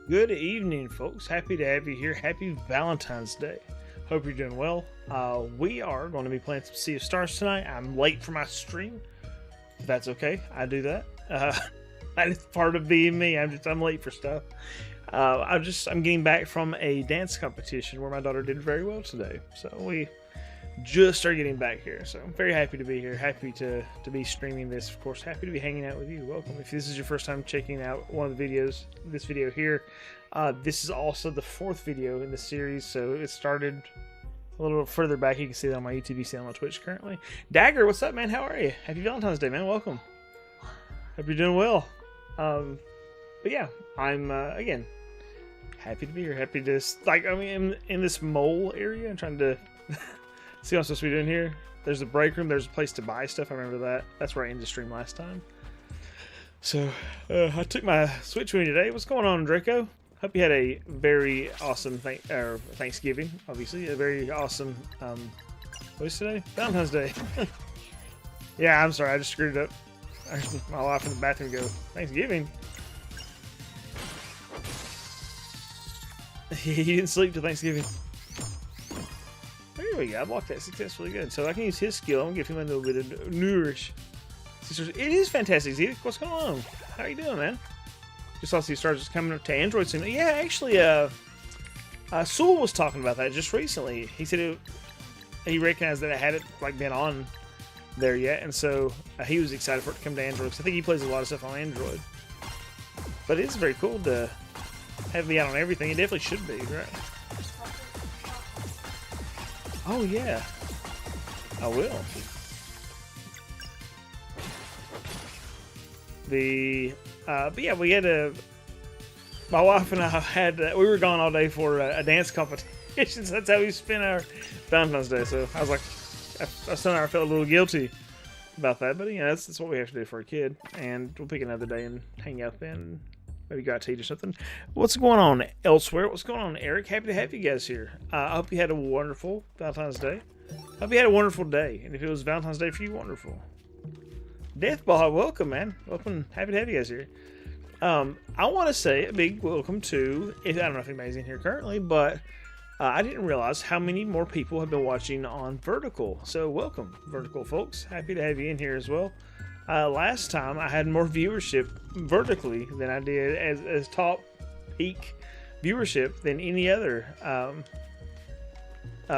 Good evening, folks. Happy to have you here. Happy Valentine's Day. Hope you're doing well. We are going to be playing some Sea of Stars tonight. I'm late for my stream. That's okay. I do that. That's part of being me. I'm late for stuff. I'm getting back from a dance competition where my daughter did very well today. So we just started getting back here. So I'm very happy to be here. Happy to be streaming this. Of course, happy to be hanging out with you. Welcome. If this is your first time checking out one of the videos, this video here, this is also the fourth video in the series. So it started a little further back. You can see that on my YouTube. You see it on my Twitch currently. Dagger, what's up, man? How are you? Happy Valentine's Day, man. Welcome. Hope you're doing well. But yeah, I'm again happy to be here. Happy to in this mole area. I'm trying to see what I'm supposed to be doing here. There's a break room. There's a place to buy stuff. I remember that. That's where I ended the stream last time. So I took my Switch with me today. What's going on, Draco? Hope you had a very awesome Thanksgiving. Obviously, a very awesome. What is today? Valentine's Day. Yeah, I'm sorry. I just screwed it up. I just my wife in the bathroom go, Thanksgiving. He didn't sleep till Thanksgiving. There we go. I blocked that successfully. Good. So I can use his skill. I'm gonna give him a little bit of nourish. It is fantastic, Zeke. What's going on? How are you doing, man? Just saw Sea Stars just coming up to Android soon. Yeah, actually, Sewell was talking about that just recently. He said he recognized that it hadn't been on there yet, and so he was excited for it to come to Android. Cause I think he plays a lot of stuff on Android. But it's very cool to have me out on everything. It definitely should be, right? Oh yeah, I will. But yeah, we had my wife and I we were gone all day for a dance competition. So that's how we spent our Valentine's Day. So I was like, I felt a little guilty about that, but you know, that's what we have to do for a kid. And we'll pick another day and hang out then. Maybe go out to eat or something. What's going on elsewhere? What's going on, Eric? Happy to have you guys here. I hope you had a wonderful Valentine's Day. Hope you had a wonderful day. And if it was Valentine's Day for you, wonderful. Deathball, welcome, man. Welcome. Happy to have you guys here. I want to say a big welcome to, I don't know if anybody's in here currently, but I didn't realize how many more people have been watching on Vertical. So welcome, Vertical folks. Happy to have you in here as well. Last time I had more viewership vertically than I did as top peak viewership than any other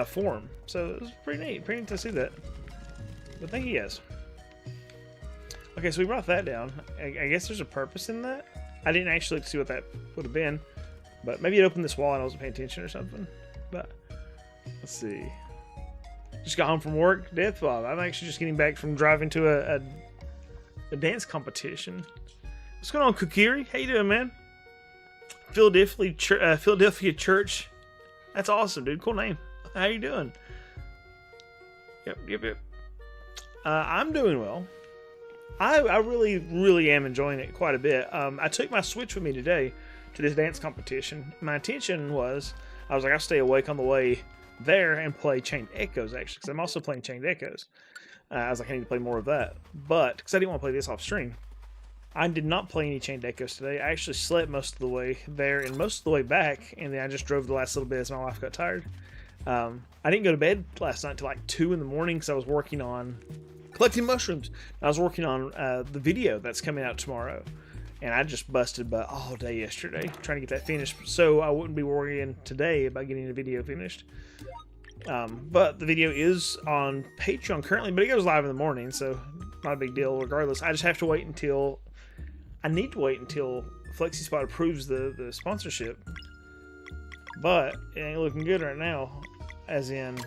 forum. So it was pretty neat to see that. But thank you guys. Okay, so we brought that down. I guess there's a purpose in that. I didn't actually see what that would have been, but maybe it opened this wall and I wasn't paying attention or something. But let's see. Just got home from work. Death Bob. I'm actually just getting back from driving to a dance competition. What's going on, Kukiri? How you doing, man? Philadelphia Church. That's awesome, dude. Cool name. How you doing? Yep. I'm doing well. I really am enjoying it quite a bit. I took my Switch with me today to this dance competition. My intention was, I was like, I'll stay awake on the way there and play Chained Echoes, actually, because I'm also playing Chained Echoes. I was like, I need to play more of that. But, because I didn't want to play this off stream, I did not play any Chained Echoes today. I actually slept most of the way there and most of the way back, and then I just drove the last little bit as my wife got tired. I didn't go to bed last night till like 2 in the morning because I was working on collecting mushrooms. I was working on the video that's coming out tomorrow, and I just busted butt all day yesterday trying to get that finished, so I wouldn't be worrying today about getting the video finished. But the video is on Patreon currently, but it goes live in the morning, so not a big deal regardless. I just have to wait until FlexiSpot approves the sponsorship, but it ain't looking good right now, as in,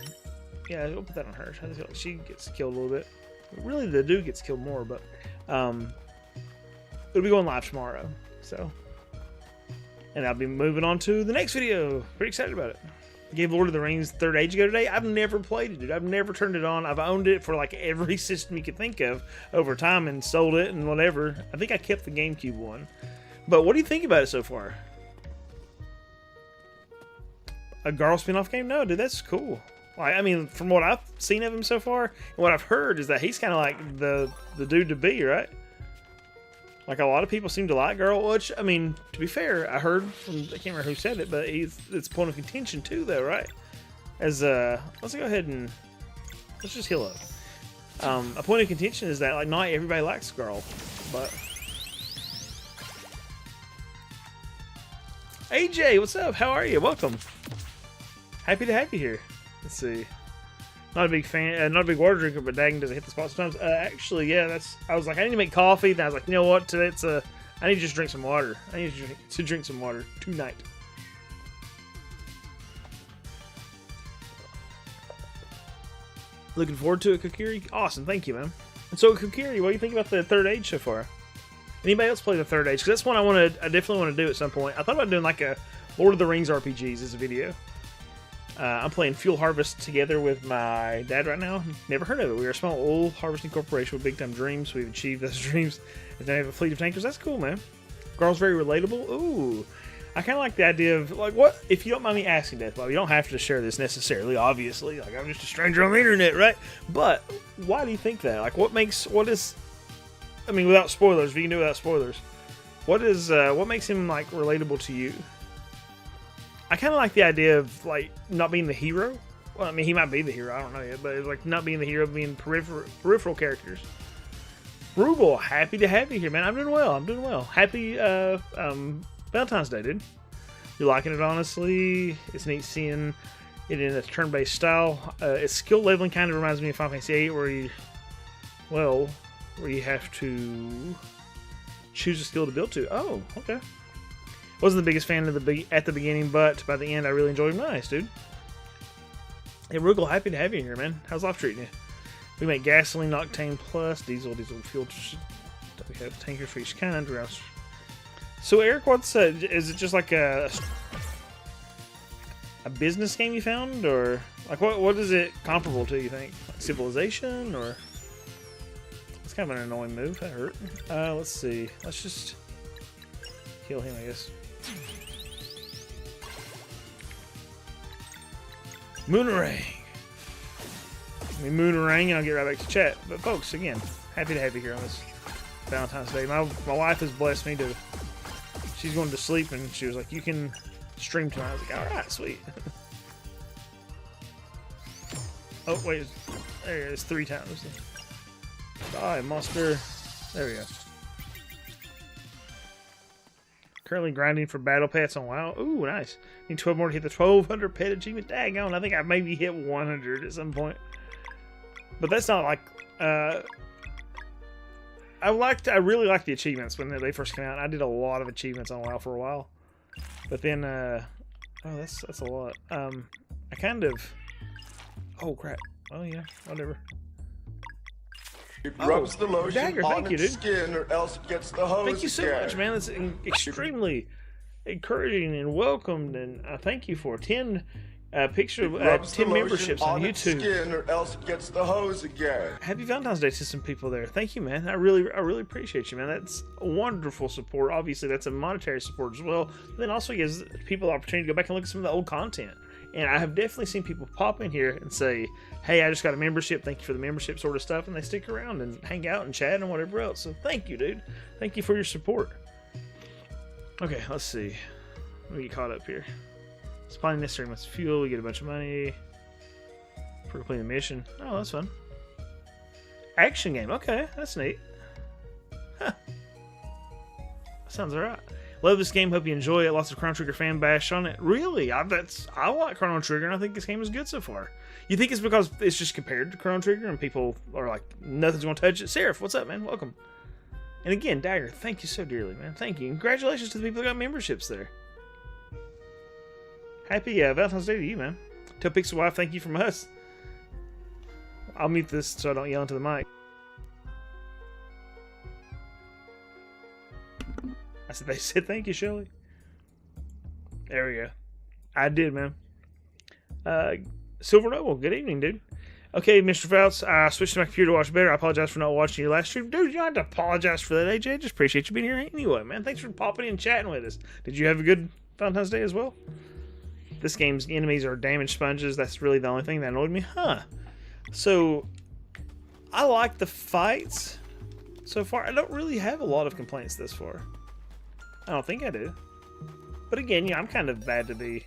yeah, we'll put that on her. She gets killed a little bit. Really, the dude gets killed more, but it'll be going live tomorrow. So, and I'll be moving on to the next video. Pretty excited about it. I gave Lord of the Rings Third Age ago today. I've never played it, dude. I've never turned it on. I've owned it for like every system you could think of over time and sold it and whatever. I think I kept the GameCube one. But what do you think about it so far? A Garl spin-off game? No, dude, that's cool. Like, I mean, from what I've seen of him so far, and what I've heard is that he's kind of like the dude to be, right? Like a lot of people seem to like Girl, which I mean, to be fair, I heard from I can't remember who said it, but it's a point of contention too, though, right? As let's go ahead and let's just heal up. A point of contention is that like not everybody likes Girl, but AJ, what's up? How are you? Welcome. Happy to have you here. Let's see. Not a big fan, not a big water drinker, but dang, does it hit the spot sometimes? Actually, yeah, I was like, I need to make coffee. Then I was like, you know what? Today I need to just drink some water. I need to drink some water tonight. Looking forward to it, Kokiri. Awesome, thank you, man. And so, Kokiri, what do you think about the Third Age so far? Anybody else play the Third Age? Because that's one I definitely want to do at some point. I thought about doing like a Lord of the Rings RPGs as a video. I'm playing Fuel Harvest together with my dad right now. Never heard of it. We are a small oil harvesting corporation with big time dreams. We've achieved those dreams. And then we have a fleet of tankers. That's cool, man. Girl's very relatable. Ooh. I kind of like the idea of, like, what, if you don't mind me asking, Death Bob, you don't have to share this necessarily, obviously. Like, I'm just a stranger on the internet, right? But why do you think that? Like, what is, I mean, without spoilers, if you can do it without spoilers, what makes him, like, relatable to you? I kind of like the idea of, like, not being the hero. Well, I mean, he might be the hero. I don't know yet. But, like, not being the hero, being peripheral characters. Rugal, happy to have you here, man. I'm doing well. Happy Valentine's Day, dude. You're liking it, honestly. It's neat seeing it in a turn-based style. Its skill leveling kind of reminds me of Final Fantasy VIII, where you have to choose a skill to build to. Oh, okay. Wasn't the biggest fan of at the beginning, but by the end, I really enjoyed him. Nice, dude. Hey, Rugal, happy to have you here, man. How's life treating you? We make gasoline, octane plus, diesel fuel. We have tankers for each kind. So, Eric, is it just like a business game you found, or like what is it comparable to? You think like Civilization, or it's kind of an annoying move. That hurt. Let's see. Let's just heal him, I guess. Moonerang. Moonerang, and I'll get right back to chat. But folks, again, happy to have you here on this Valentine's Day. My wife has blessed me to. She's going to sleep, and she was like, "You can stream tonight." I was like, "All right, sweet." Oh wait, there it is 3 times. Die, monster. There we go. Currently grinding for battle pets on WoW. Ooh, nice. Need 12 more to hit the 1200 pet achievement. Daggone, I think I maybe hit 100 at some point. But that's not like... I really liked the achievements when they first came out. I did a lot of achievements on WoW for a while. But then... oh, that's a lot. I kind of... Oh, crap. Oh, yeah. Whatever. It rubs the lotion Dagger, on you, its skin, or else it gets the hose. Thank you so much, man. That's extremely encouraging and welcomed, and thank you for 10 picture 10 memberships on YouTube. Skin, or else it gets the hose again. Happy Valentine's Day to some people there. Thank you, man. I really appreciate you, man. That's wonderful support. Obviously, that's a monetary support as well. But then also gives people the opportunity to go back and look at some of the old content. And I have definitely seen people pop in here and say, "Hey, I just got a membership. Thank you for the membership," sort of stuff, and they stick around and hang out and chat and whatever else. So thank you, dude. Thank you for your support. Okay, let's see. Let me get caught up here. Supplying necessary amounts of fuel. We get a bunch of money for completing the mission. Oh, that's fun. Action game. Okay, that's neat. Huh. Sounds alright. Love this game. Hope you enjoy it. Lots of Chrono Trigger fan bash on it. Really? I like Chrono Trigger, and I think this game is good so far. You think it's because it's just compared to Chrono Trigger, and people are like, nothing's going to touch it? Seraph, what's up, man? Welcome. And again, Dagger, thank you so dearly, man. Thank you. Congratulations to the people that got memberships there. Happy Valentine's Day to you, man. Tell Pixel Wife thank you from us. I'll mute this so I don't yell into the mic. They said thank you, Shelly. There we go. I did, man. Silver Noble, good evening, dude. Okay, Mr. Fouts, I switched to my computer to watch better. I apologize for not watching your last stream. Dude, you don't have to apologize for that, AJ. I just appreciate you being here anyway, man. Thanks for popping in and chatting with us. Did you have a good Valentine's Day as well? This game's enemies are damage sponges. That's really the only thing that annoyed me. Huh. So, I like the fights. So far, I don't really have a lot of complaints this far. I don't think I do. But again, yeah, I'm kind of bad to be.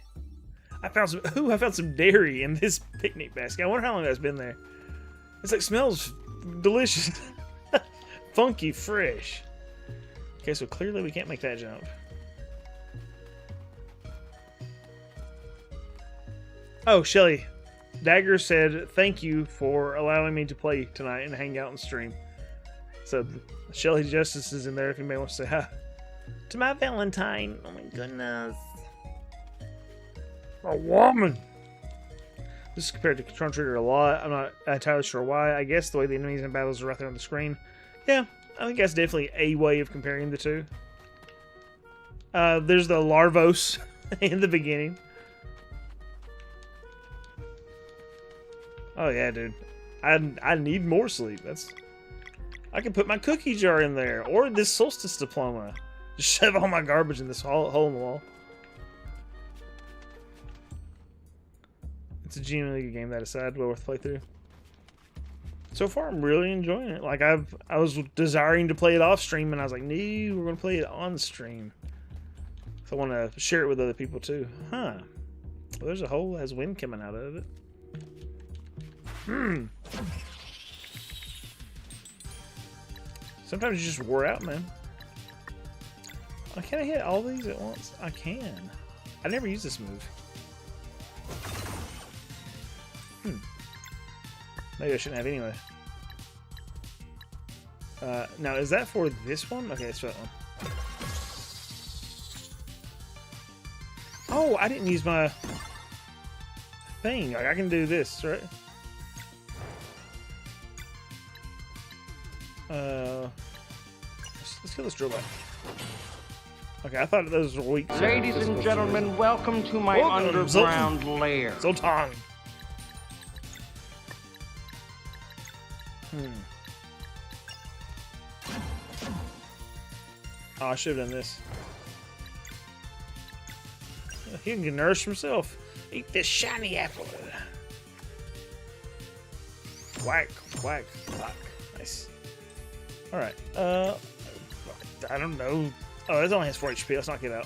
I found some dairy in this picnic basket. I wonder how long that's been there. It's like smells delicious. Funky fresh. Okay, so clearly we can't make that jump. Oh, Shelly. Dagger said, thank you for allowing me to play tonight and hang out and stream. So, Shelly Justice is in there if anybody wants to say hi. To my Valentine. Oh my goodness. A woman. This is compared to Chrono Trigger a lot. I'm not entirely sure why. I guess the way the enemies in battles are right there on the screen. Yeah, I think that's definitely a way of comparing the two. There's the Larvos in the beginning. Oh yeah, dude. I need more sleep. I can put my cookie jar in there, or this solstice diploma. Just shove all my garbage in this hole in the wall. It's a genuinely good game, that aside. Well worth playthrough. So far, I'm really enjoying it. Like I was desiring to play it off stream, and I was like, no, we're gonna play it on stream. So I want to share it with other people too. Huh? Well, there's a hole that has wind coming out of it. Sometimes you just wore out, man. Can I hit all these at once? I can. I never use this move. Maybe I shouldn't have anyway. Now, is that for this one? Okay, it's for that one. Oh, I didn't use my thing. Like, I can do this, right? Let's kill this drill back. Okay, I thought those were weak. Ladies and gentlemen, welcome to my underground lair. Zoltan. Oh, I should have done this. He can nourish himself. Eat this shiny apple. Quack, quack, quack. Nice. Alright, I don't know. Oh, it only has 4 HP. Let's knock it out.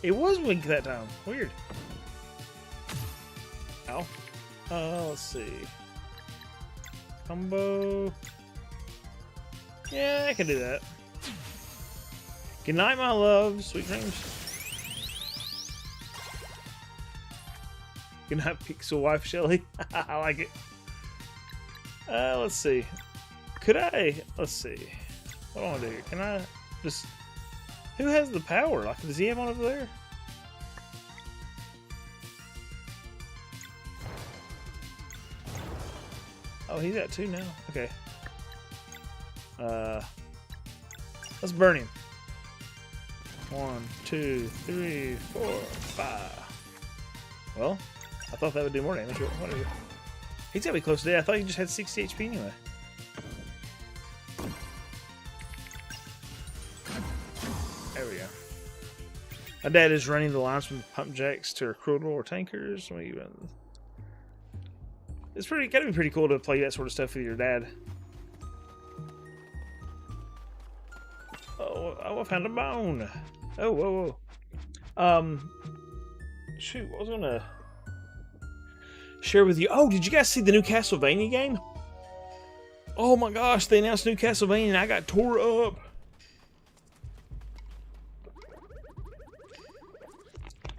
It was weak that time. Weird. Ow. Let's see. Combo. Yeah, I can do that. Good night, my love. Sweet dreams. Good night, Pixel Wife Shelly. I like it. Let's see. Could I? Let's see. What do I want to do here? Can I just... Who has the power? Like, does he have one over there? Oh, he's at 2 now. Okay. Let's burn him. 1, 2, 3, 4, 5. Well, I thought that would do more damage. Whatever. He's gotta be close to death. I thought he just had 60 HP anyway. There we go. My dad is running the lines from pump jacks to recruitable or tankers. It's gotta be pretty cool to play that sort of stuff with your dad. Oh, I found a bone. Oh, whoa, whoa. Shoot, what was I gonna share with you? Oh, did you guys see the new Castlevania game? Oh my gosh, they announced new Castlevania and I got tore up.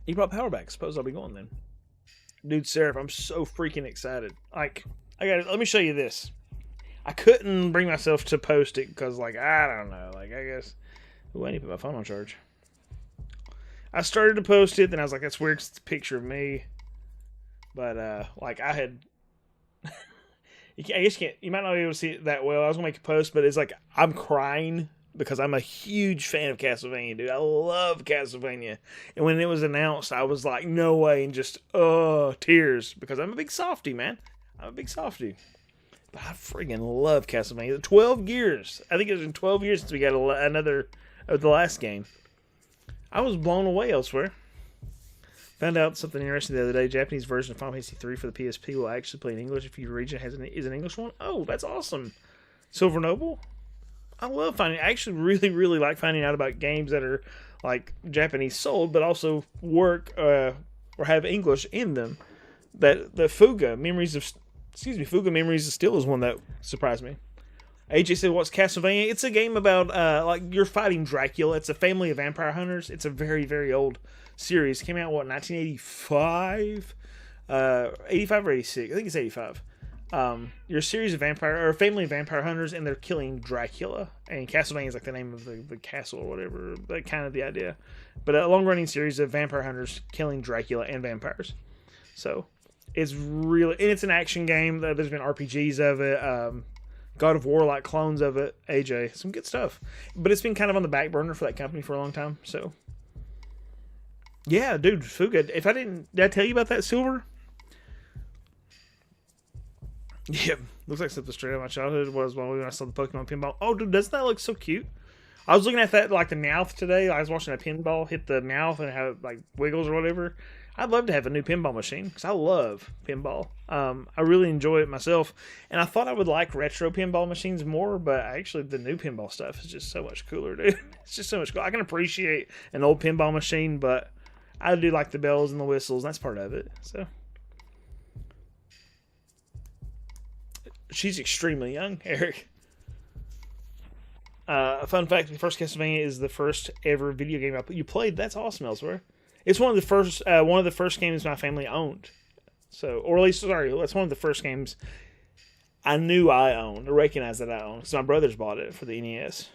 You brought power back. Suppose I'll be going then. Dude, Seraph, I'm so freaking excited. Like, let me show you this. I couldn't bring myself to post it because, like, I don't know. Like, I guess... Ooh, I need to put my phone on charge. I started to post it, then I was like, that's weird. It's a picture of me. But, like, I had... I guess you might not be able to see it that well. I was going to make a post, but it's like, I'm crying because I'm a huge fan of Castlevania, dude. I love Castlevania. And when it was announced, I was like, no way, and just, tears. Because I'm a big softie, man. I'm a big softie. But I friggin' love Castlevania. 12 years. I think it was in 12 years since we got another of the last game. I was blown away elsewhere. Found out something interesting the other day. Japanese version of Final Fantasy 3 for the PSP will actually play in English if your region is an English one. Oh, that's awesome. Silver Noble. I love finding. I actually really like finding out about games that are like Japanese sold, but also work or have English in them. That Fuga Memories of Steel is one that surprised me. AJ said, "What's Castlevania?" It's a game about like you're fighting Dracula. It's a family of vampire hunters. It's a very old series. Came out 1985, 85 or 86. I think it's 85. You're a series of vampire or a family of vampire hunters, and they're killing Dracula. And Castlevania is like the name of the castle or whatever. That kind of the idea. But a long running series of vampire hunters killing Dracula and vampires. So it's really, and it's an action game. There's been RPGs of it. God of War like clones of it. AJ, some good stuff. But it's been kind of on the back burner for that company for a long time. So yeah, dude, Fuga. Did I tell you about that Silver? Yeah, looks like something straight out of my childhood was when I saw the Pokemon pinball. Oh, dude, doesn't that look so cute? I was looking at that like the Meowth today. I was watching a pinball hit the Meowth and have like wiggles or whatever. I'd love to have a new pinball machine because I love pinball. I really enjoy it myself, and I thought I would like retro pinball machines more, but actually the new pinball stuff is just so much cooler, dude. It's just so much cool. I can appreciate an old pinball machine, but I do like the bells and the whistles, and that's part of it. So she's extremely young, Eric. Fun fact: the first Castlevania is the first ever video game you played. That's awesome, Elsewhere. It's one of the first games my family owned. So, or at least, sorry, that's one of the first games I knew I owned, or recognized that I owned, because my brothers bought it for the NES.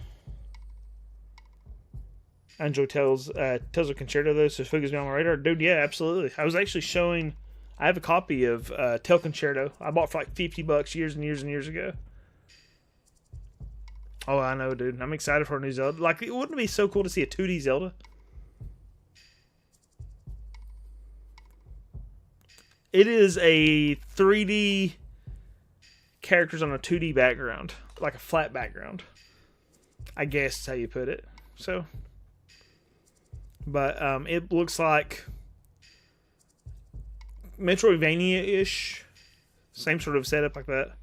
I enjoy Tales of Concerto, though, so Fuga's been on my radar. Dude, yeah, absolutely. I was actually showing, I have a copy of Tale Concerto. I bought for like $50 years and years ago. Oh, I know, dude. I'm excited for a new Zelda. Like, wouldn't it be so cool to see a 2D Zelda? It is a 3D characters on a 2D background, like a flat background. I guess is how you put it. So, but it looks like Metroidvania-ish, same sort of setup like that.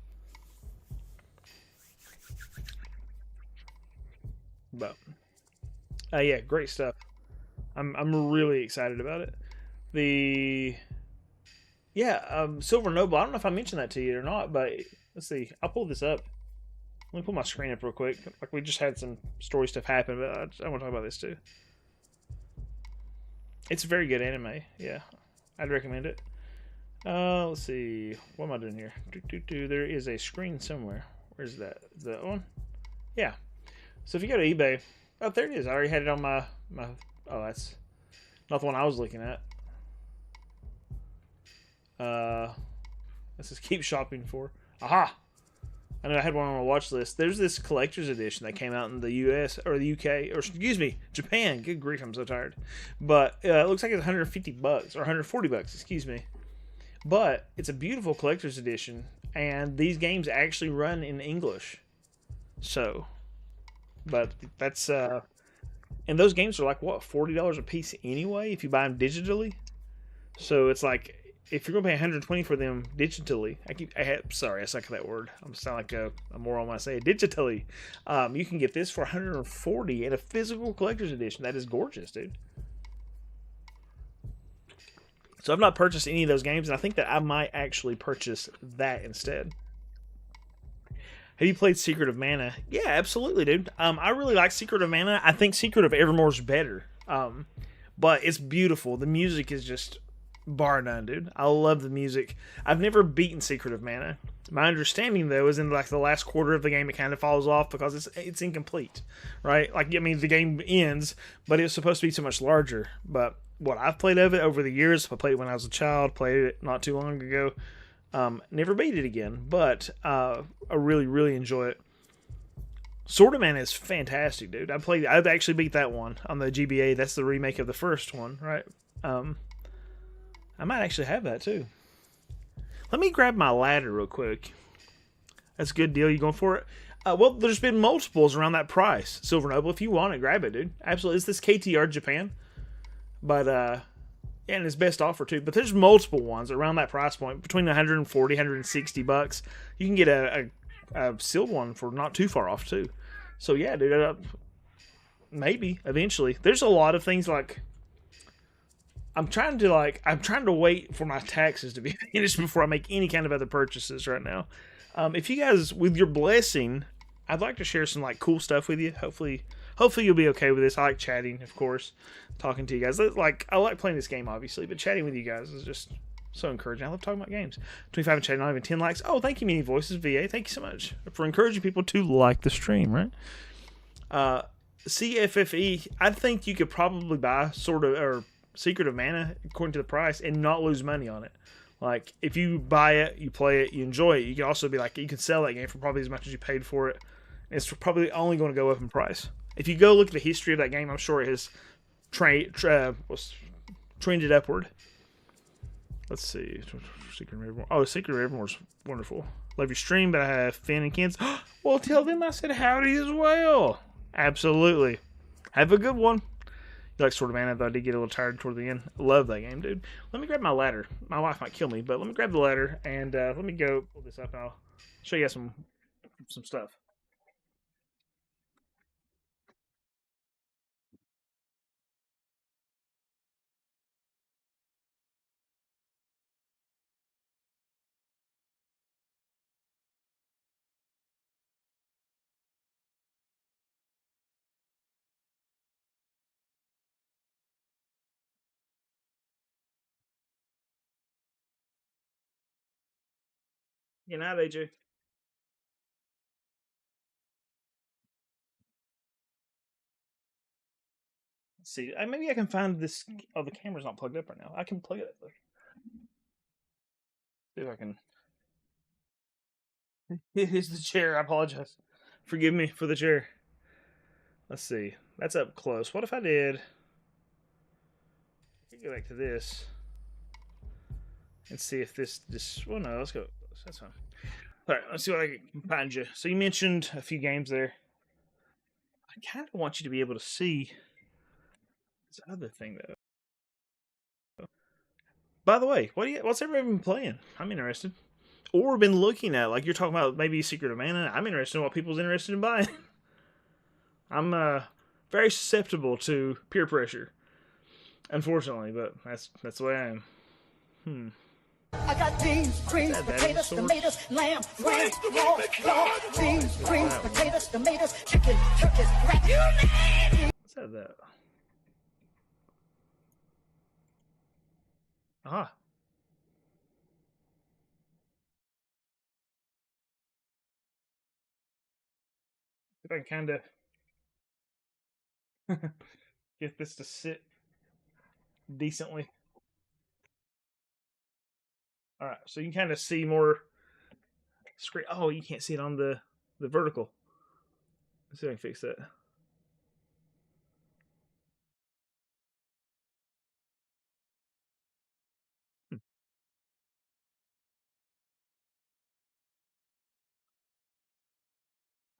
But yeah, great stuff. I'm really excited about it. Silver Noble. I don't know if I mentioned that to you or not, but let's see. I'll pull this up. Let me pull my screen up real quick. Like we just had some story stuff happen, but I want to talk about this too. It's a very good anime. Yeah, I'd recommend it. Let's see. What am I doing here? There is a screen somewhere. Where's that? Is that one? Yeah. So if you go to eBay, oh, there it is. I already had it on my. Oh, that's not the one I was looking at. Let's just keep shopping for. Aha! I know I had one on my watch list. There's this collector's edition that came out in the US or the UK, or excuse me, Japan. Good grief, I'm so tired. But it looks like it's $150 or $140, excuse me. But it's a beautiful collector's edition, and these games actually run in English. So, but that's and those games are like what, $40 a piece anyway if you buy them digitally. So it's like, if you're gonna pay $120 for them digitally, I suck at that word. I'm sound like a moron when I say it. Digitally, you can get this for $140 in a physical collector's edition. That is gorgeous, dude. So I've not purchased any of those games, and I think that I might actually purchase that instead. Have you played Secret of Mana? Yeah, absolutely, dude. I really like Secret of Mana. I think Secret of Evermore's better, but it's beautiful. The music is just bar none, dude. I love the music. I've never beaten Secret of Mana. My understanding, though, is in like the last quarter of the game, it kind of falls off because it's incomplete, right? Like, I mean, the game ends, but it's supposed to be so much larger. But what I've played of it over the years, I played it when I was a child, played it not too long ago, never beat it again, but I really enjoy it. Sword of Mana is fantastic, dude. I've actually beat that one on the GBA. That's the remake of the first one, right? I might actually have that too. Let me grab my ladder real quick. That's a good deal. You going for it? Well, there's been multiples around that price. Silver Noble, if you want it, grab it, dude. Absolutely. It's this KTR Japan. But, and it's best offer too. But there's multiple ones around that price point. Between $140, $160. You can get a a sealed one for not too far off too. So yeah, dude, maybe eventually. There's a lot of things like I'm trying to wait for my taxes to be finished before I make any kind of other purchases right now. If you guys, with your blessing, I'd like to share some like cool stuff with you. Hopefully you'll be okay with this. I like chatting, of course, talking to you guys. I like playing this game, obviously, but chatting with you guys is just so encouraging. I love talking about games. 25 and chatting, not even 10 likes. Oh, thank you, Mini Voices VA. Thank you so much for encouraging people to like the stream, right? CFFE, I think you could probably buy Secret of Mana according to the price and not lose money on it. Like, if you buy it, you play it, you enjoy it, you can also be like, you can sell that game for probably as much as you paid for it. It's probably only going to go up in price. If you go look at the history of that game, I'm sure it has trended upward. Let's see. Secret of Evermore. Oh, Secret of Evermore is wonderful. Love your stream, but I have Finn and Kens. Well, tell them I said howdy as well. Absolutely. Have a good one. You like Sword of Mana, though I did get a little tired toward the end. Love that game, dude. Let me grab my ladder. My wife might kill me, but let me grab the ladder and let me go pull this up and I'll show you guys some stuff. Good night, AJ. Let's see. Maybe I can find this. Oh, the camera's not plugged up right now. I can plug it up though. See if I can. It is the chair. I apologize. Forgive me for the chair. Let's see. That's up close. What if I did? Go back to this and see if this just. Well, no. Let's go. That's fine. All right. Let's see what I can find you. So you mentioned a few games there. I kind of want you to be able to see this other thing though. By the way, what's everybody been playing? I'm interested. Or been looking at, like you're talking about maybe Secret of Mana. I'm interested in what people's interested in buying. I'm very susceptible to peer pressure, unfortunately, but that's the way I am. I got beans, greens, potatoes, tomatoes, lamb, ram, raw, beans, greens, potatoes, tomatoes, chicken, turkeys, rat, you name it. What's that? Aha. If I can kind of get this to sit decently. All right, so you can kind of see more screen. Oh, you can't see it on the vertical. Let's see if I can fix that.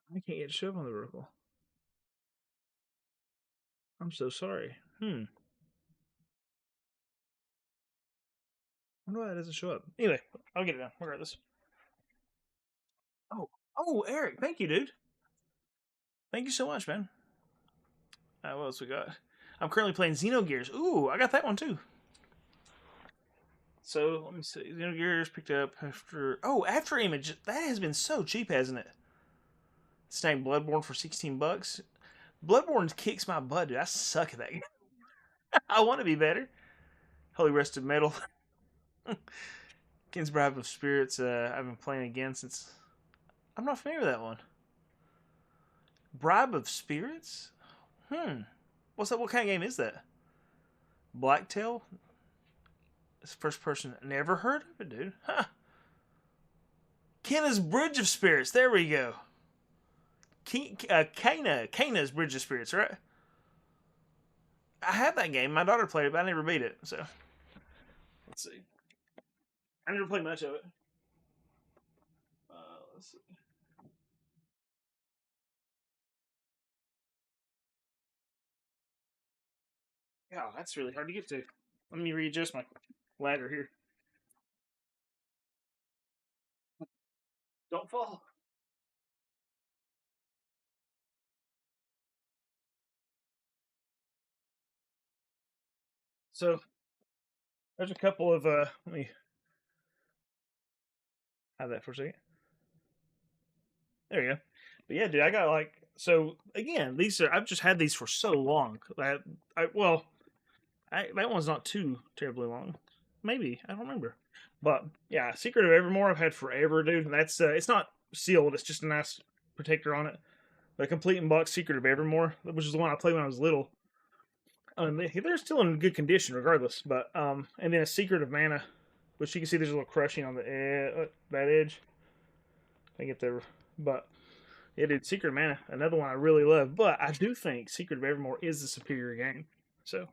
I can't get it to show up on the vertical. I'm so sorry. I wonder why that doesn't show up. Anyway, I'll get it done. Regardless. Oh, Eric, thank you, dude. Thank you so much, man. What else we got? I'm currently playing Xenogears. Ooh, I got that one too. So let me see. Xenogears picked up after Image. That has been so cheap, hasn't it? It's named Bloodborne for $16. Bloodborne kicks my butt, dude. I suck at that game. I want to be better. Holy Rest of Metal. Ken's Bribe of Spirits. I've been playing again since. I'm not familiar with that one. Bribe of Spirits? What's that? What kind of game is that? Blacktail? It's first person. Never heard of it, dude. Huh. Kana's Bridge of Spirits. There we go. Kana's Bridge of Spirits, right? I have that game. My daughter played it, but I never beat it. So, let's see. I never played much of it. Let's see. Oh, that's really hard to get to. Let me readjust my ladder here. Don't fall. So there's a couple of let me have that for a second. There you go. But yeah, dude, I got like, so again, these are, I've just had these for so long that that one's not too terribly long. Maybe, I don't remember. But yeah, Secret of Evermore I've had forever, dude. And that's it's not sealed, it's just a nice protector on it. The complete in box Secret of Evermore, which is the one I played when I was little. They're still in good condition regardless. But and then a Secret of Mana, which you can see there's a little crushing on the that edge. I get there, but yeah, dude, Secret of Mana, another one I really love. But I do think Secret of Evermore is the superior game. So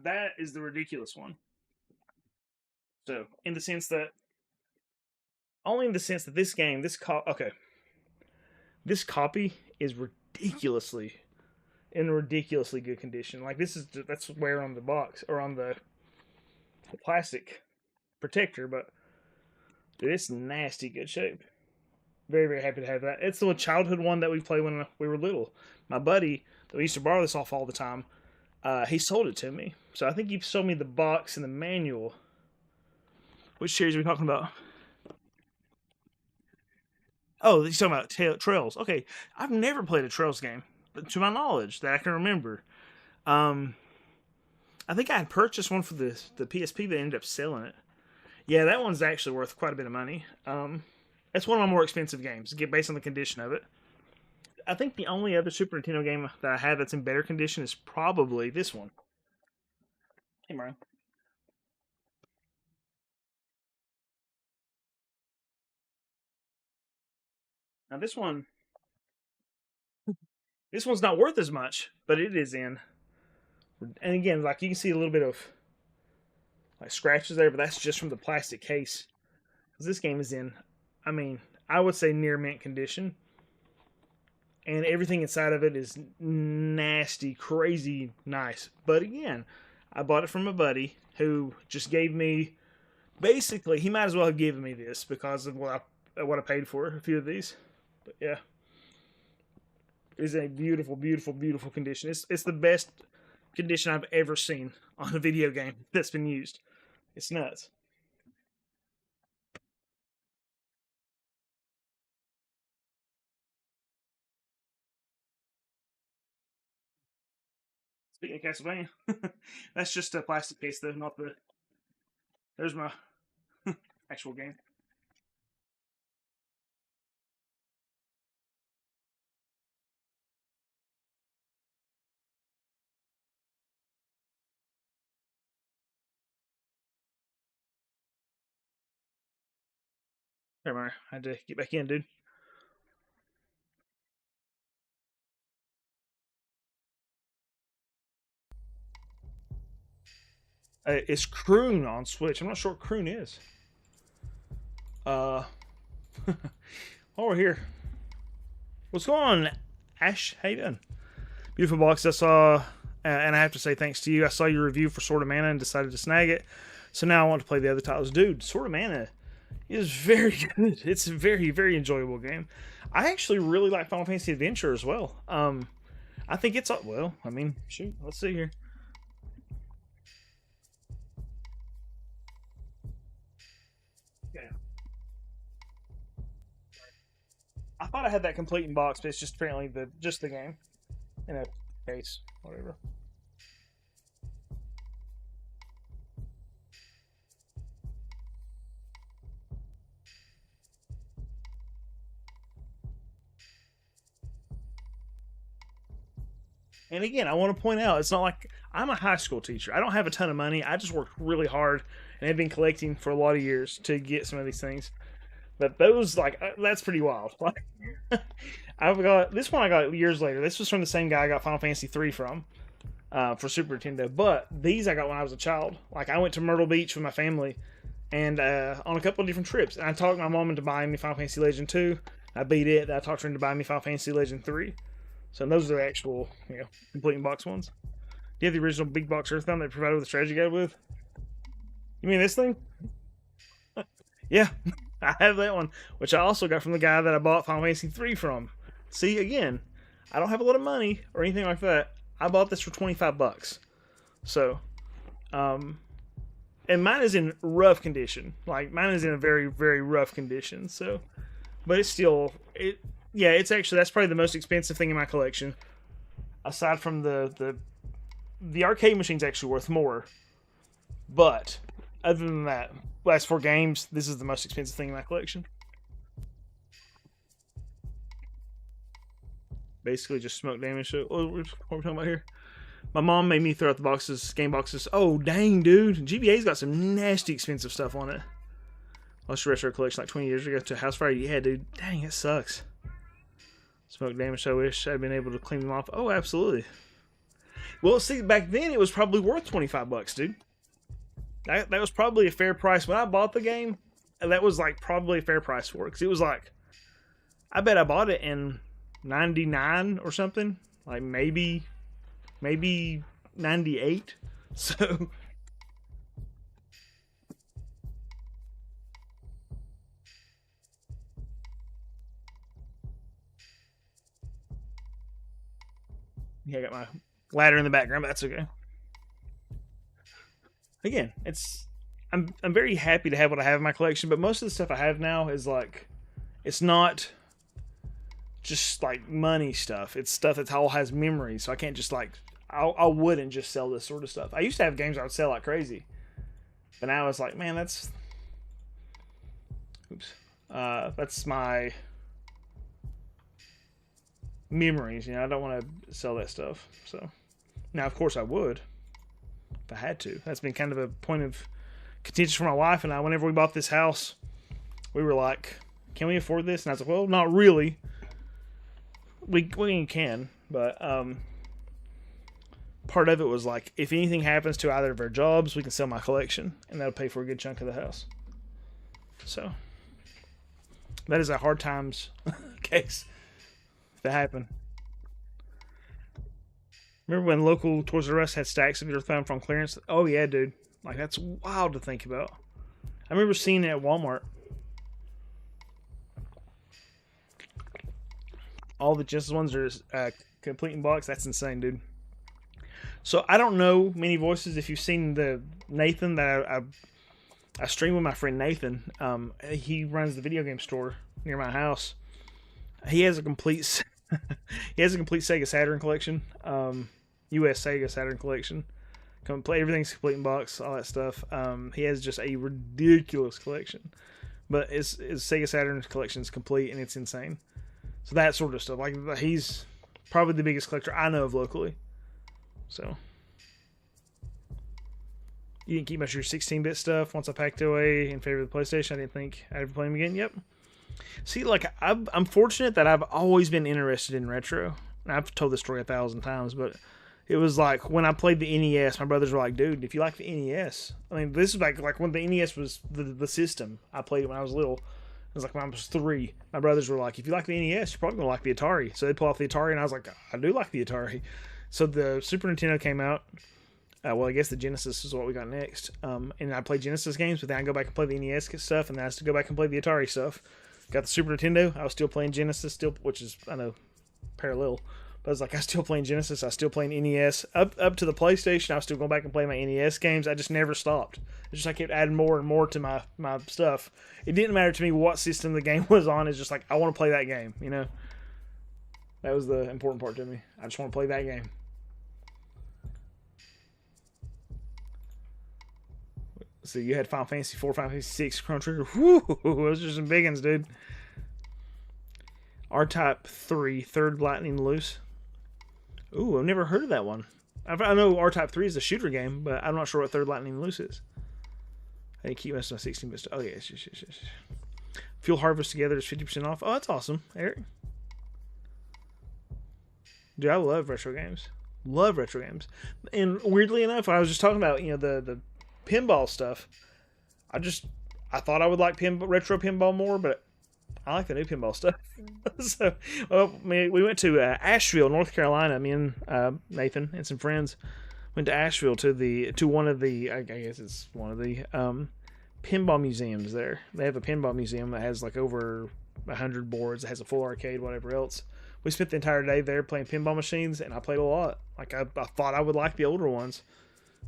that is the ridiculous one. So in the sense that only in the sense that this game, this copy is ridiculously in ridiculously good condition. Like that's wear on the box or on the plastic protector, but dude, it's nasty good shape. Very, very happy to have that. It's the childhood one that we played when we were little. My buddy that we used to borrow this off all the time, he sold it to me. So I think he sold me the box and the manual. Which series are we talking about? Oh, he's talking about Trails. Okay, I've never played a Trails game, to my knowledge, that I can remember. I think I had purchased one for the PSP, but ended up selling it. Yeah, that one's actually worth quite a bit of money. That's one of my more expensive games, based on the condition of it. I think the only other Super Nintendo game that I have that's in better condition is probably this one. Hey, Brian. Now this one's not worth as much, but it is in. And again, like you can see a little bit of like scratches there, but that's just from the plastic case. Because this game is in, I mean, I would say near mint condition. And everything inside of it is nasty, crazy nice. But again, I bought it from a buddy who just gave me, basically, he might as well have given me this because of what I paid for a few of these. But yeah, it's a beautiful, beautiful, beautiful condition. It's the best condition I've ever seen on a video game that's been used. It's nuts. Speaking of Castlevania, that's just a plastic case though, not the. There's my actual game. Never mind. I had to get back in, dude. It's Croon on Switch. I'm not sure what Croon is. While we're here, what's going on, Ash? How you doing? Beautiful box. I saw, and I have to say thanks to you. I saw your review for Sword of Mana and decided to snag it. So now I want to play the other titles. Dude, Sword of Mana is very good. It's a very, very enjoyable game. I actually really like Final Fantasy Adventure as well. I think it's, well, I mean, shoot, let's see here. Okay. I thought I had that complete in box, but it's just apparently just the game in a case, whatever. And again, I want to point out, it's not like I'm a high school teacher. I don't have a ton of money. I just worked really hard and have been collecting for a lot of years to get some of these things. But those, like, that's pretty wild. Like, I've got this one I got years later. This was from the same guy I got Final Fantasy 3 from for Super Nintendo. But these I got when I was a child. Like, I went to Myrtle Beach with my family and on a couple of different trips. And I talked my mom into buying me Final Fantasy Legend 2. I beat it. I talked her into buying me Final Fantasy Legend 3. So those are the actual, complete in box ones. Do you have the original big box Earthbound that provided with the strategy guide with? You mean this thing? Yeah, I have that one, which I also got from the guy that I bought Final Fantasy 3 from. See, again, I don't have a lot of money or anything like that. I bought this for $25. So, and mine is in rough condition. Like, mine is in a very, very rough condition. So, but it's still, it's actually, that's probably the most expensive thing in my collection. Aside from the arcade machine's actually worth more. But, other than that, last 4 games, this is the most expensive thing in my collection. Basically just smoke damage. So, what are we talking about here? My mom made me throw out the boxes, game boxes. Oh, dang, dude. GBA's got some nasty expensive stuff on it. Lost your retro collection like 20 years ago to a house fire. Yeah, dude. Dang, it sucks. Smoke damage. I wish I'd been able to clean them off. Oh, absolutely. Well, see, back then it was probably worth $25, dude. That was probably a fair price. When I bought the game, that was like probably a fair price for it. Because it was like, I bet I bought it in 99 or something. Like maybe 98. So yeah, I got my ladder in the background, but that's okay. Again, I'm very happy to have what I have in my collection, but most of the stuff I have now is like, it's not just like money stuff. It's stuff that all has memories, so I can't just like, I wouldn't just sell this sort of stuff. I used to have games I would sell like crazy, but now it's like, man, that's my memories. You know, I don't want to sell that stuff. So now, of course, I would if I had to. That's been kind of a point of contention for my wife and I. Whenever we bought this house, we were like, "Can we afford this?" And I was like, "Well, not really. We can, but part of it was like, if anything happens to either of our jobs, we can sell my collection, and that'll pay for a good chunk of the house." So that is a hard times case if that happened. Remember when local Toys R Us had stacks of your thumb from clearance? Oh yeah, dude. Like, that's wild to think about. I remember seeing it at Walmart. All the Genesis ones are complete in box. That's insane, dude. So I don't know many voices. If you've seen the Nathan that I stream with my friend Nathan, he runs the video game store near my house. He has a complete Sega Saturn collection, US Sega Saturn collection. Everything's complete in box, all that stuff. He has just a ridiculous collection, but his Sega Saturn collection is complete and it's insane. So that sort of stuff. Like, he's probably the biggest collector I know of locally. So you didn't keep much of your 16-bit stuff. Once I packed it away in favor of the PlayStation, I didn't think I'd ever play them again. Yep. See, like, I'm fortunate that I've always been interested in retro. I've told this story 1,000 times, but it was like when I played the NES, my brothers were like, "Dude, if you like the NES," I mean, this is like when the NES was the system. I played it when I was little. It was like when I was 3. My brothers were like, "If you like the NES, you're probably gonna like the Atari." So they pull off the Atari, and I was like, "I do like the Atari." So the Super Nintendo came out. Well, I guess the Genesis is what we got next. And I played Genesis games, but then I go back and play the NES stuff, and then I have to go back and play the Atari stuff. Got the Super Nintendo. I was still playing Genesis, which is, I know, parallel. But I was like, I was still playing Genesis. I was still playing NES. Up to the PlayStation, I was still going back and playing my NES games. I just never stopped. It's just I kept adding more and more to my stuff. It didn't matter to me what system the game was on. It's just like, I want to play that game, you know? That was the important part to me. I just want to play that game. So you had Final Fantasy 4, Final Fantasy 6, Chrono Trigger. Whoo! Those are some big ones, dude. R-Type 3, Third Lightning Loose. Ooh, I've never heard of that one. I know R-Type 3 is a shooter game, but I'm not sure what Third Lightning Loose is. I need to keep messing with 16-bit stuff. Oh, yes. Fuel Harvest together is 50% off. Oh, that's awesome, Eric. Dude, I love retro games. Love retro games. And weirdly enough, I was just talking about, the pinball stuff. I thought I would like retro pinball more, but I like the new pinball stuff. So, we went to Asheville, North Carolina. Me and Nathan and some friends went to Asheville to one of the, I guess it's one of the pinball museums there. They have a pinball museum that has like over 100 boards. It has a full arcade, whatever else. We spent the entire day there playing pinball machines, and I played a lot. Like I thought I would like the older ones,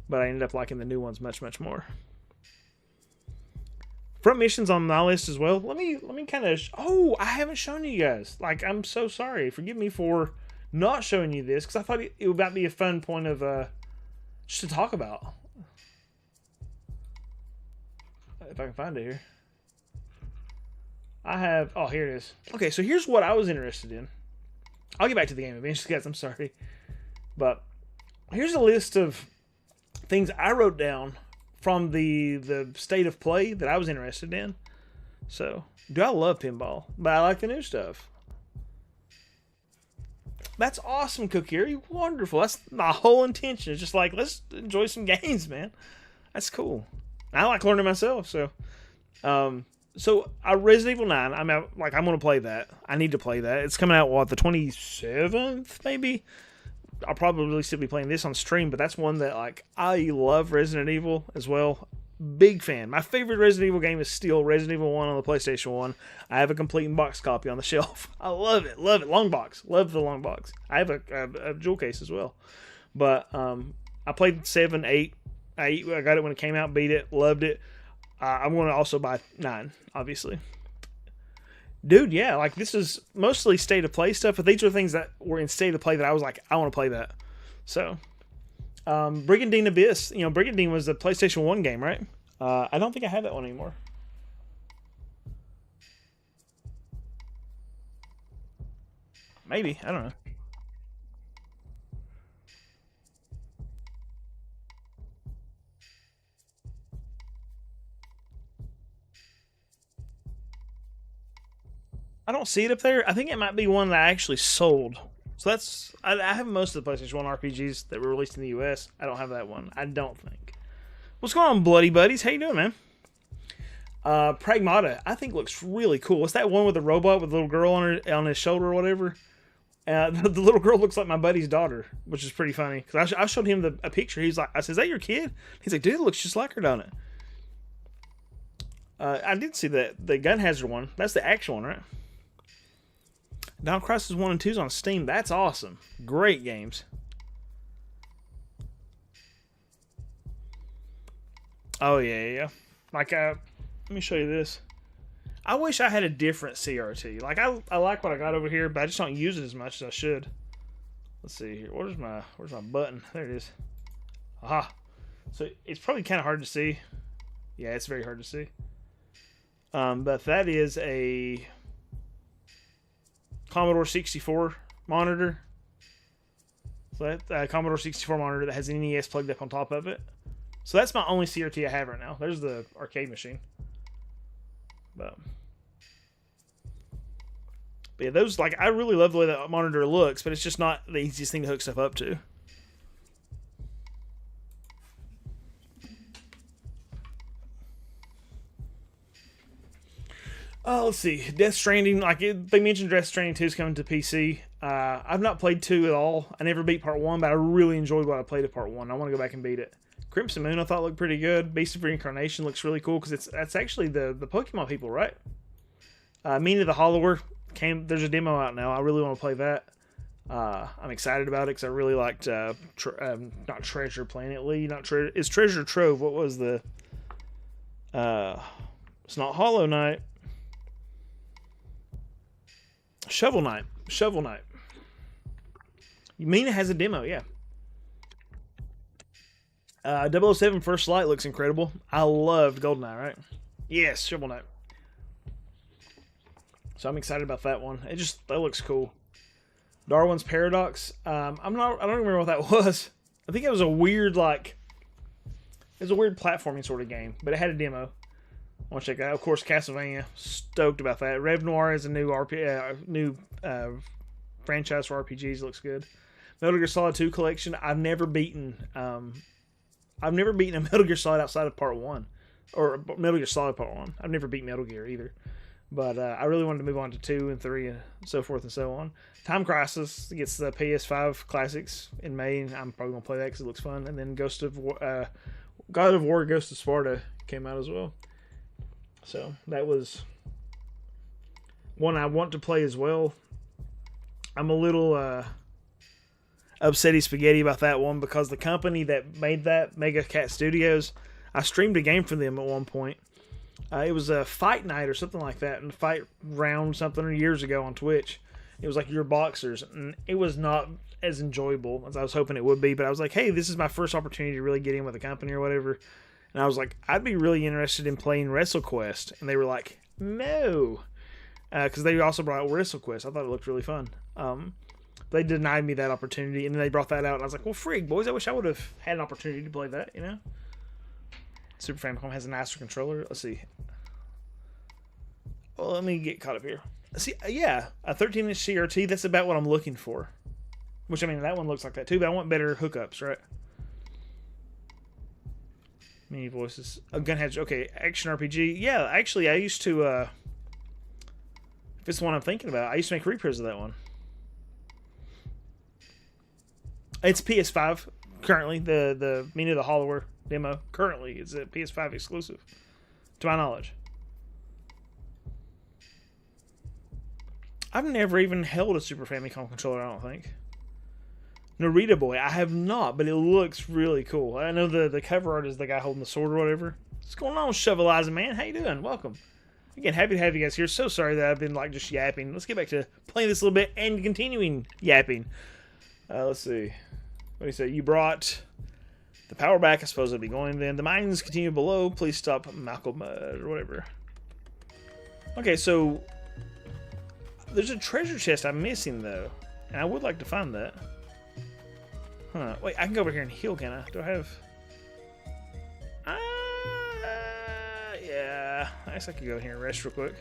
but I ended up liking the new ones much, much more. Front missions on my list as well. Let me kind of. Oh, I haven't shown you guys. Like, I'm so sorry. Forgive me for not showing you this, because I thought it would be a fun point of just to talk about. If I can find it here. I have. Oh, here it is. Okay, so here's what I was interested in. I'll get back to the game eventually, guys. I'm sorry, but here's a list of things I wrote down from the state of play that I was interested in. So, do I love pinball? But I like the new stuff. That's awesome, Cookie. Wonderful. That's my whole intention. It's just like, let's enjoy some games, man. That's cool. I like learning myself. So, Resident Evil 9. I'm gonna play that. I need to play that. It's coming out the 27th, maybe. I'll probably still be playing this on stream, but that's one that, like, I love Resident Evil as well. Big fan. My favorite Resident Evil game is still Resident Evil 1 on the PlayStation 1. I have a complete box copy on the shelf. I love it. Love it. Long box. Love the long box. I have a jewel case as well. But I played 7, 8. I got it when it came out, beat it, loved it. I'm going to also buy 9, obviously. Dude, yeah, like, this is mostly state of play stuff, but these are things that were in state of play that I was like, I want to play that. So, Brigandine Abyss. Brigandine was the PlayStation 1 game, right? I don't think I have that one anymore. Maybe, I don't know. I don't see it up there. I think it might be one that I actually sold. So I have most of the PlayStation 1 RPGs that were released in the US. I don't have that one. I don't think. What's going on, Bloody Buddies? How you doing, man? Pragmata, I think looks really cool. It's that one with the robot with the little girl on his shoulder or whatever. The little girl looks like my buddy's daughter, which is pretty funny. Because I showed him a picture. He's like, I said, is that your kid? He's like, dude, it looks just like her, don't it? I did see the Gun Hazard one. That's the actual one, right? Dino Crisis 1 and 2 is on Steam. That's awesome. Great games. Oh, yeah. Like, let me show you this. I wish I had a different CRT. Like, I like what I got over here, but I just don't use it as much as I should. Let's see here. Where's my button? There it is. Aha. So, it's probably kind of hard to see. Yeah, it's very hard to see. But that is a Commodore 64 monitor. So that Commodore 64 monitor that has an NES plugged up on top of it. So that's my only CRT I have right now. There's the arcade machine. But yeah, those, like, I really love the way that monitor looks, but it's just not the easiest thing to hook stuff up to. Let's see. Death Stranding, they mentioned Death Stranding 2 is coming to PC. I've not played 2 at all. I never beat part 1, but I really enjoyed what I played at part 1. I want to go back and beat it. Crimson Moon I thought looked pretty good. Beast of Reincarnation looks really cool because that's actually the Pokemon people, right? Meaning of the Hollower there's a demo out now. I really want to play that. I'm excited about it because I really liked not Treasure Planet Lee, it's Treasure Trove. What was the it's not Hollow Knight. Shovel Knight. You mean it has a demo, yeah. 007 First Light looks incredible. I loved GoldenEye, right? Yes, Shovel Knight. So I'm excited about that one. That looks cool. Darwin's Paradox. I don't remember what that was. I think it was a weird platforming sort of game, but it had a demo. I want to check that out. Of course, Castlevania. Stoked about that. Rev Noir is a new franchise for RPGs. Looks good. Metal Gear Solid 2 collection. I've never beaten a Metal Gear Solid outside of Part 1. Or Metal Gear Solid Part 1. I've never beat Metal Gear either. But I really wanted to move on to 2 and 3 and so forth and so on. Time Crisis gets the PS5 classics in May. And I'm probably going to play that because it looks fun. And then God of War Ghost of Sparta came out as well. So that was one I want to play as well. I'm a little upsetty spaghetti about that one because the company that made that, Mega Cat Studios, I streamed a game for them at one point. It was a fight night or something like that, and fight round something years ago on Twitch. It was like your boxers, and it was not as enjoyable as I was hoping it would be. But I was like, hey, this is my first opportunity to really get in with a company or whatever. And I was like, I'd be really interested in playing WrestleQuest. And they were like, no. Because they also brought out WrestleQuest. I thought it looked really fun. They denied me that opportunity, and then they brought that out. And I was like, well, frig, boys, I wish I would have had an opportunity to play that, you know? Super Famicom has a nicer controller. Let's see. Well, let me get caught up here. See, yeah, a 13-inch CRT, that's about what I'm looking for. Which, I mean, that one looks like that too, but I want better hookups, right? Mini voices. Oh, Gunheads. Okay, action RPG. Yeah, actually, I used to, if it's the one I'm thinking about, I used to make repairs of that one. It's PS5, currently. The Mina the Hollower demo, currently, is a PS5 exclusive, to my knowledge. I've never even held a Super Famicom controller, I don't think. Narita Boy, I have not, but it looks really cool. I know the cover art is the guy holding the sword or whatever. What's going on, Shovelizing Man? How you doing? Welcome. Again, happy to have you guys here. So sorry that I've been like just yapping. Let's get back to playing this a little bit and continuing yapping. Let's see. What do you say? You brought the power back. I suppose I'll be going then. The mines continue below. Please stop Malcolm or whatever. Okay, so there's a treasure chest I'm missing though, and I would like to find that. Huh. Wait, I can go over here and heal, can I? Do I have... yeah. I guess I could go in here and rest real quick.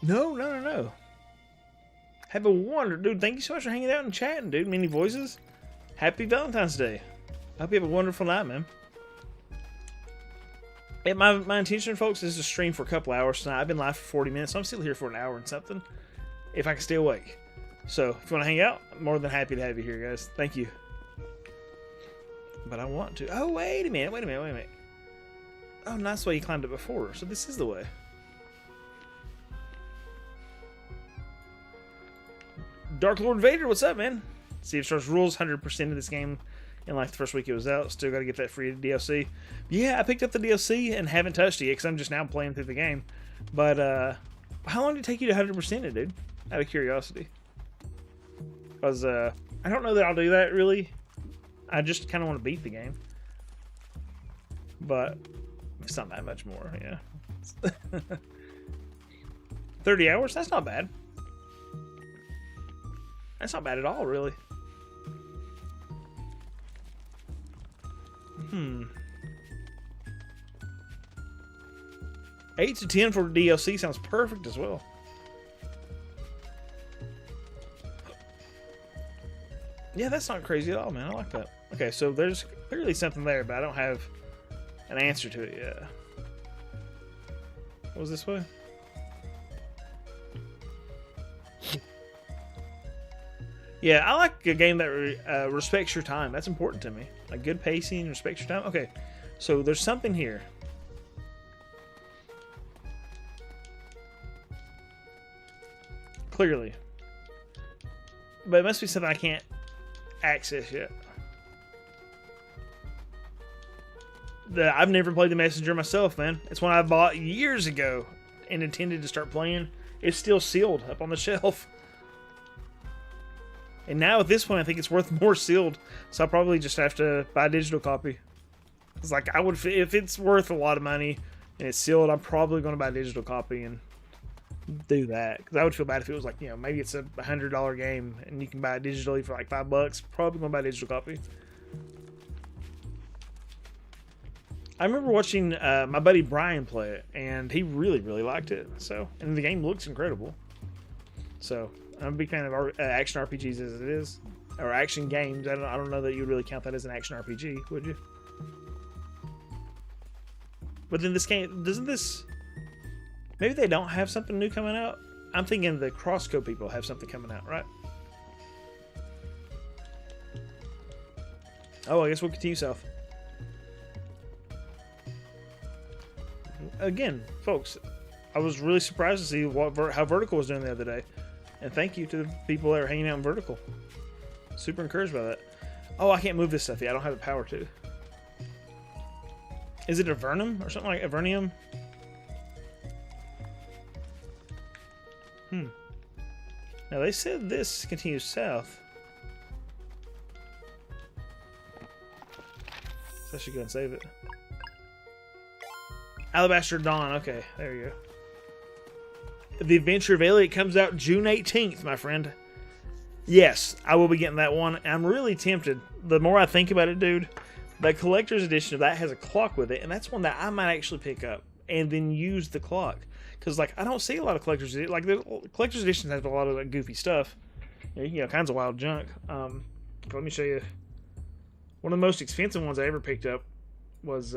No. Have a wonder... Dude, thank you so much for hanging out and chatting, dude. Many voices. Happy Valentine's Day. I hope you have a wonderful night, man. And my intention, folks, is to stream for a couple hours tonight. I've been live for 40 minutes, so I'm still here for an hour and something. If I can stay awake. So, if you want to hang out, I'm more than happy to have you here, guys. Thank you. But I want to... Oh, wait a minute. Oh, that's the way you climbed it before. So this is the way. Dark Lord Vader, what's up, man? Sea of Stars rules 100% of this game in like the first week it was out. Still got to get that free DLC. Yeah, I picked up the DLC and haven't touched it yet because I'm just now playing through the game. But, how long did it take you to 100% it, dude? Out of curiosity. Because, I don't know that I'll do that, really. I just kind of want to beat the game. But, it's not that much more, yeah. 30 hours? That's not bad. That's not bad at all, really. 8 to 10 for DLC sounds perfect as well. Yeah, that's not crazy at all, man. I like that. Okay, so there's clearly something there, but I don't have an answer to it yet. What was this way? Yeah, I like a game that respects your time. That's important to me. Like good pacing, respects your time. Okay, so there's something here. Clearly. But it must be something I can't access yet. I've never played the Messenger myself, man. It's one I bought years ago and intended to start playing. It's still sealed up on the shelf. And now at this point, I think it's worth more sealed. So I'll probably just have to buy a digital copy. It's like, if it's worth a lot of money and it's sealed, I'm probably going to buy a digital copy and do that. Because I would feel bad if it was like, you know, maybe it's a $100 game and you can buy it digitally for like $5. Probably going to buy a digital copy. I remember watching my buddy Brian play it, and he really, really liked it. So, and the game looks incredible. So, I'm a big fan of action RPGs as it is, or action games. I don't know that you would really count that as an action RPG, would you? But then this game, doesn't this? Maybe they don't have something new coming out. I'm thinking the Crosscode people have something coming out, right? Oh, I guess we'll continue south. again, folks, I was really surprised to see how Vertical was doing the other day. And thank you to the people that are hanging out in Vertical. Super encouraged by that. Oh, I can't move this stuff yet. I don't have the power to. Is it a Vernum or something like a Vernium? Now they said this continues south. So I should go and save it. Alabaster Dawn. Okay, there you go. The Adventure of Elliot comes out June 18th, my friend. Yes, I will be getting that one. I'm really tempted. The more I think about it, dude, the collector's edition of that has a clock with it, and that's one that I might actually pick up and then use the clock. Because, like, I don't see a lot of collector's editions. Like, the collector's editions have a lot of like, goofy stuff. You know, kinds of wild junk. Let me show you. One of the most expensive ones I ever picked up was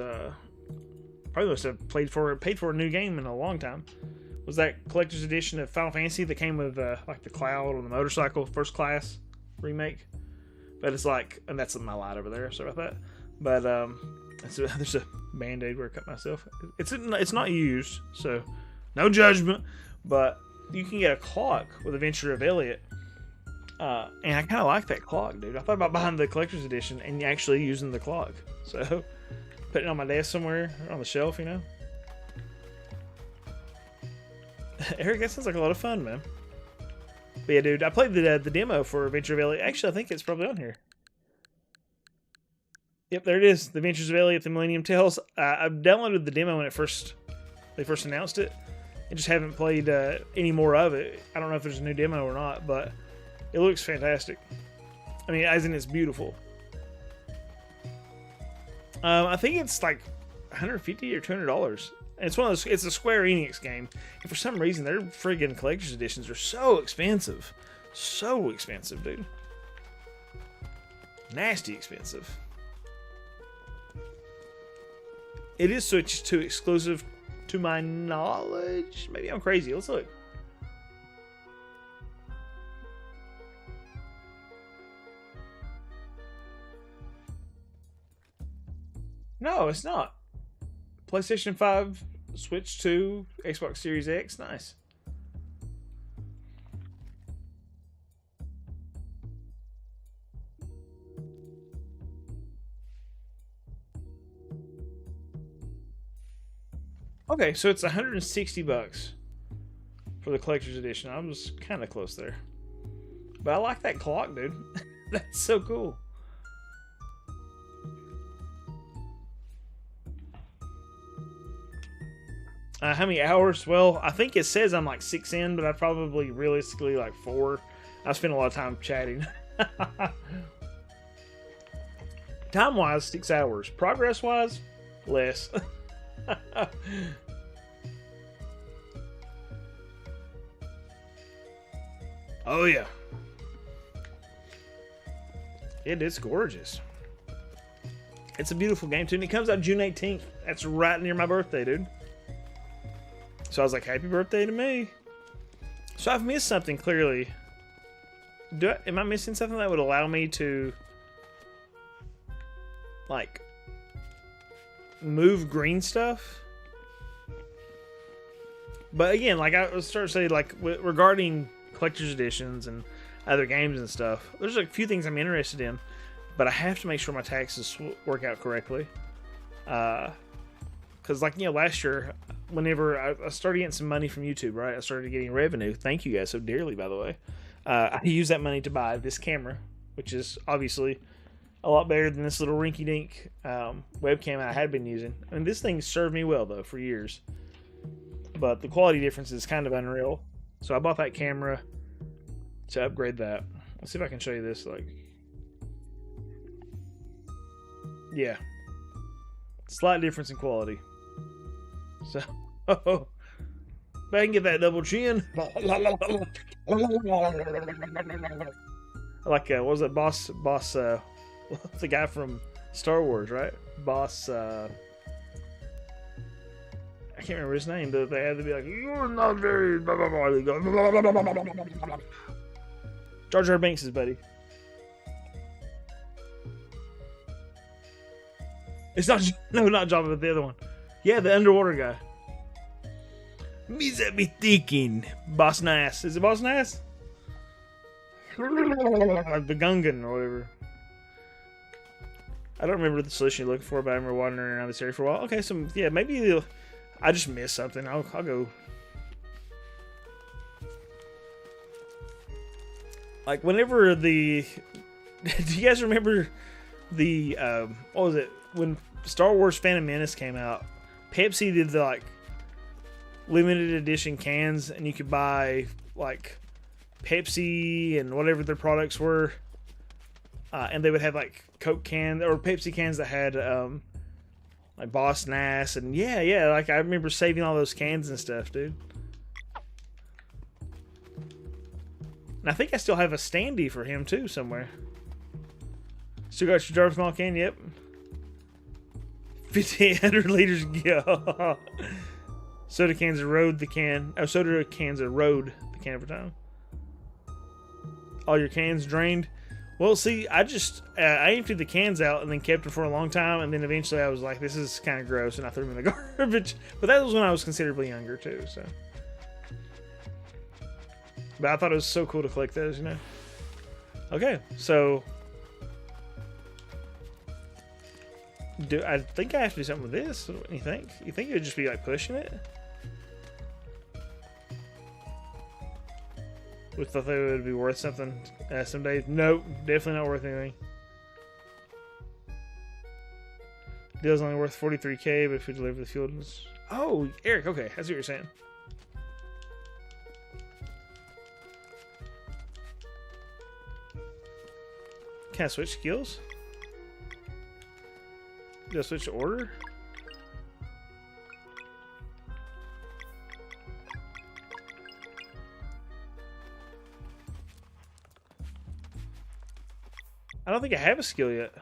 probably most I've paid for a new game in a long time. Was that collector's edition of Final Fantasy that came with like the Cloud on the motorcycle First Class remake? But it's like, and that's my light over there. Sorry about that. But there's a band-aid where I cut myself. It's not used, so no judgment. But you can get a clock with Adventure of Elliot. And I kind of like that clock, dude. I thought about buying the collector's edition and actually using the clock. So, putting it on my desk somewhere, or on the shelf, you know. Eric, that sounds like a lot of fun, man. But yeah, dude, I played the demo for Adventure of Elliot. Actually, I think it's probably on here. Yep, there it is. The Adventures of Elliot, the Millennium Tales. I downloaded the demo when they first announced it. I just haven't played any more of it. I don't know if there's a new demo or not, but it looks fantastic. I mean, as in it's beautiful. I think it's like $150 or $200. And it's one of those. It's a Square Enix game, and for some reason, their friggin' collector's editions are so expensive, dude. Nasty expensive. It is Switch 2 exclusive, to my knowledge. Maybe I'm crazy. Let's look. No, it's not. PlayStation 5, Switch 2, Xbox Series X. Nice. Okay, so it's $160 for the collector's edition. I was kind of close there. But I like that clock, dude. That's so cool. How many hours? Well, I think it says I'm like 6 in, but I probably realistically like 4. I spent a lot of time chatting. Time-wise, 6 hours. Progress-wise, less. Oh, yeah. It is gorgeous. It's a beautiful game, too, and it comes out June 18th. That's right near my birthday, dude. So I was like, happy birthday to me. So I've missed something, clearly. Am I missing something that would allow me to, like, move green stuff? But again, like I was starting to say, like, regarding collector's editions and other games and stuff, there's a few things I'm interested in, but I have to make sure my taxes work out correctly. Because, like, you know, last year, whenever I started getting some money from YouTube, right? I started getting revenue. Thank you guys so dearly, by the way. I used that money to buy this camera, which is obviously a lot better than this little rinky-dink webcam I had been using. I mean, this thing served me well, though, for years. But the quality difference is kind of unreal. So I bought that camera to upgrade that. Let's see if I can show you this. Like, yeah. Slight difference in quality. So, oh, but I can get that double chin. Like, what was that boss, the guy from Star Wars, right? Boss, I can't remember his name, but they had to be like, you're not very, blah, blah, blah. Jar Jar Binks' buddy. It's not, no, not Jabba, but the other one. Yeah, the underwater guy. Me's that be thinking. Boss Nass. Is it Boss Nass? Like the Gungan or whatever. I don't remember the solution you're looking for, but I remember wandering around this area for a while. Okay, so yeah, maybe I just missed something. I'll go. Like whenever the, do you guys remember the what was it when Star Wars Phantom Menace came out? Pepsi did the like limited edition cans, and you could buy like Pepsi and whatever their products were, and they would have like Coke cans or Pepsi cans that had like Boss Nass, and yeah, like I remember saving all those cans and stuff, dude. And I think I still have a standee for him too somewhere. Still got your Darth Maul can, yep. 1,500 liters, yeah. Soda cans erode the can. Oh, soda cans erode the can over time. All your cans drained. Well, see, I emptied the cans out and then kept them for a long time, and then eventually I was like, this is kind of gross, and I threw them in the garbage. But that was when I was considerably younger too, so. But I thought it was so cool to collect those, you know. Okay, so I think I have to do something with this. What do you think? You think it would just be like pushing it? We thought that it would be worth something some days. Nope, definitely not worth anything. Deal's only worth 43k, but if we deliver the fuel, oh, Eric, okay, that's what you're saying. Can I switch skills? Do I switch to order? I don't think I have a skill yet.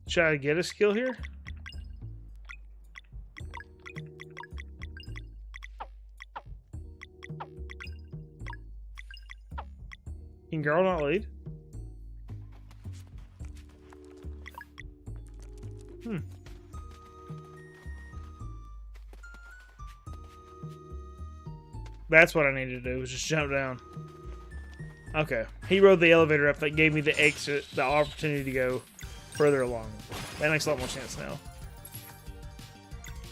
Should I get a skill here? Can girl not lead? That's what I needed to do, was just jump down. Okay. He rode the elevator up. That gave me the exit, the opportunity to go further along. That makes a lot more sense now.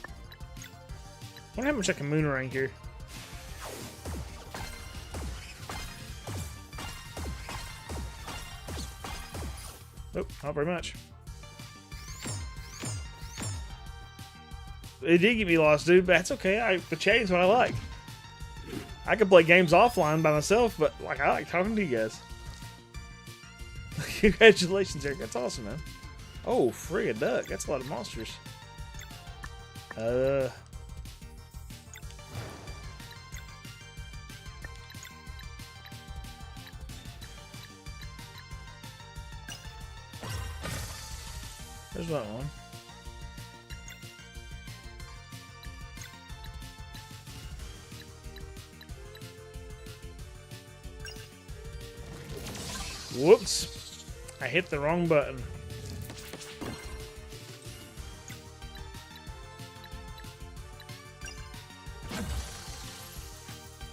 I wonder how much I can moonerang here. Nope, not very much. It did get me lost, dude, but that's okay. The chatting's what I like. I could play games offline by myself, but like I like talking to you guys. Congratulations, Eric. That's awesome, man. Oh, frig a duck. That's a lot of monsters. There's that one. Whoops. I hit the wrong button.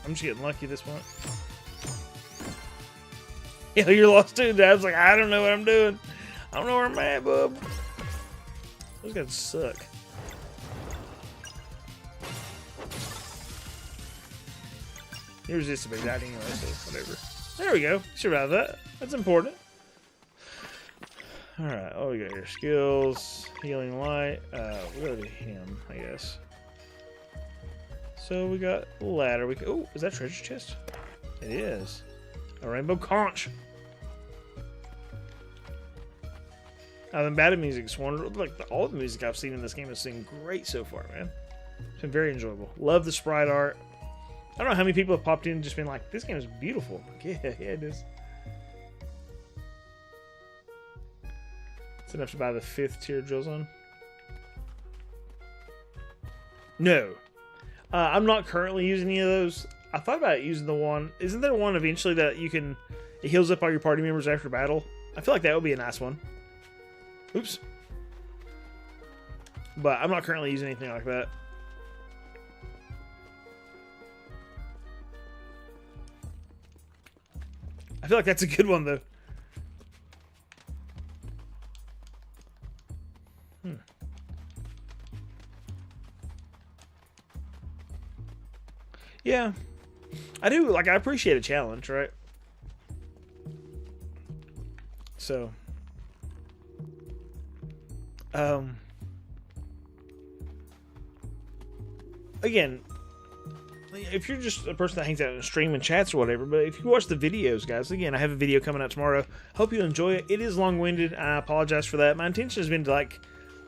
I'm just getting lucky this one. Yeah, you're lost too. I was like, I don't know what I'm doing. I don't know where I'm at, bub. Those guys suck. You're resistant, but that anyway, so whatever. There we go. Survived that. That's important. Alright, oh, we got your skills. Healing light. We'll go to him, I guess. So we got ladder. Oh, is that treasure chest? It is. A rainbow conch. The battle music's wonderful. Like all the music I've seen in this game has been great so far, man. It's been very enjoyable. Love the sprite art. I don't know how many people have popped in and just been like, this game is beautiful. Like, yeah, it is. It's enough to buy the 5th tier drill zone. No. I'm not currently using any of those. I thought about using the one. Isn't there one eventually that you can... It heals up all your party members after battle? I feel like that would be a nice one. Oops. but I'm not currently using anything like that. I feel like that's a good one, though. Yeah. I do, like, I appreciate a challenge, right? So. Again, if you're just a person that hangs out and stream and chats or whatever, but if you watch the videos, guys, again, I have a video coming out tomorrow. Hope you enjoy it. It is long-winded. I apologize for that. My intention has been to, like,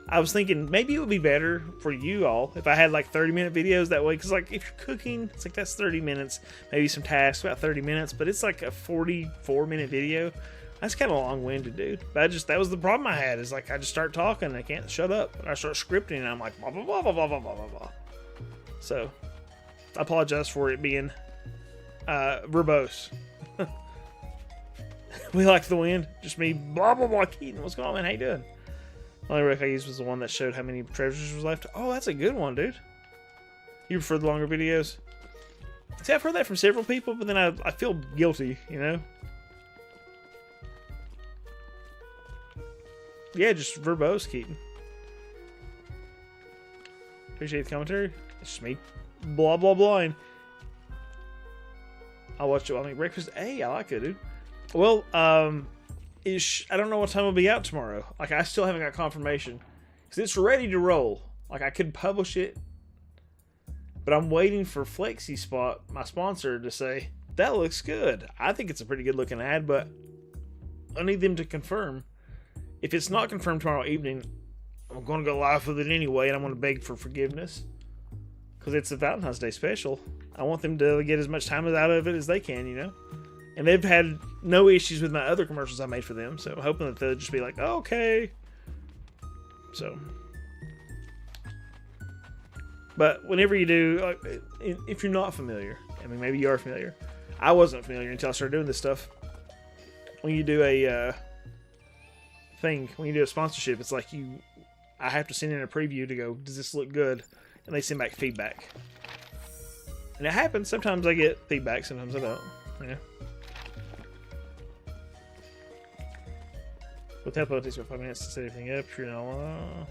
I was thinking maybe it would be better for you all if I had, like, 30-minute videos that way. Because, like, if you're cooking, it's like that's 30 minutes. Maybe some tasks, about 30 minutes. But it's like a 44-minute video. That's kind of long-winded, dude. But that was the problem I had. Is, like, I just start talking and I can't shut up. And I start scripting and I'm like, blah, blah, blah, blah, blah, blah, blah, blah. So, I apologize for it being verbose. We like the wind. Just me, blah, blah, blah, Keaton. What's going on, man? How you doing? The only rec I used was the one that showed how many treasures was left. Oh, that's a good one, dude. You prefer the longer videos? See, I've heard that from several people, but then I feel guilty, you know? Yeah, just verbose, Keaton. Appreciate the commentary. It's just me blah, blah, blahing. I'll watch it while I make breakfast. Hey, I like it, dude. Well, I don't know what time it'll be out tomorrow. Like, I still haven't got confirmation. Because it's ready to roll. Like, I could publish it. But I'm waiting for FlexiSpot, my sponsor, to say, that looks good. I think it's a pretty good looking ad, but I need them to confirm. If it's not confirmed tomorrow evening, I'm going to go live with it anyway, and I'm going to beg for forgiveness. Because it's a Valentine's Day special. I want them to get as much time out of it as they can, you know? And they've had no issues with my other commercials I made for them, so I'm hoping that they'll just be like, oh, okay. So. But whenever you do, if you're not familiar, I mean, maybe you are familiar. I wasn't familiar until I started doing this stuff. When you do a thing, when you do a sponsorship, it's like I have to send in a preview to go, does this look good? And they send back feedback. And it happens. Sometimes I get feedback, sometimes I don't. Yeah. We'll tap out these for 5 minutes to set everything up. You know.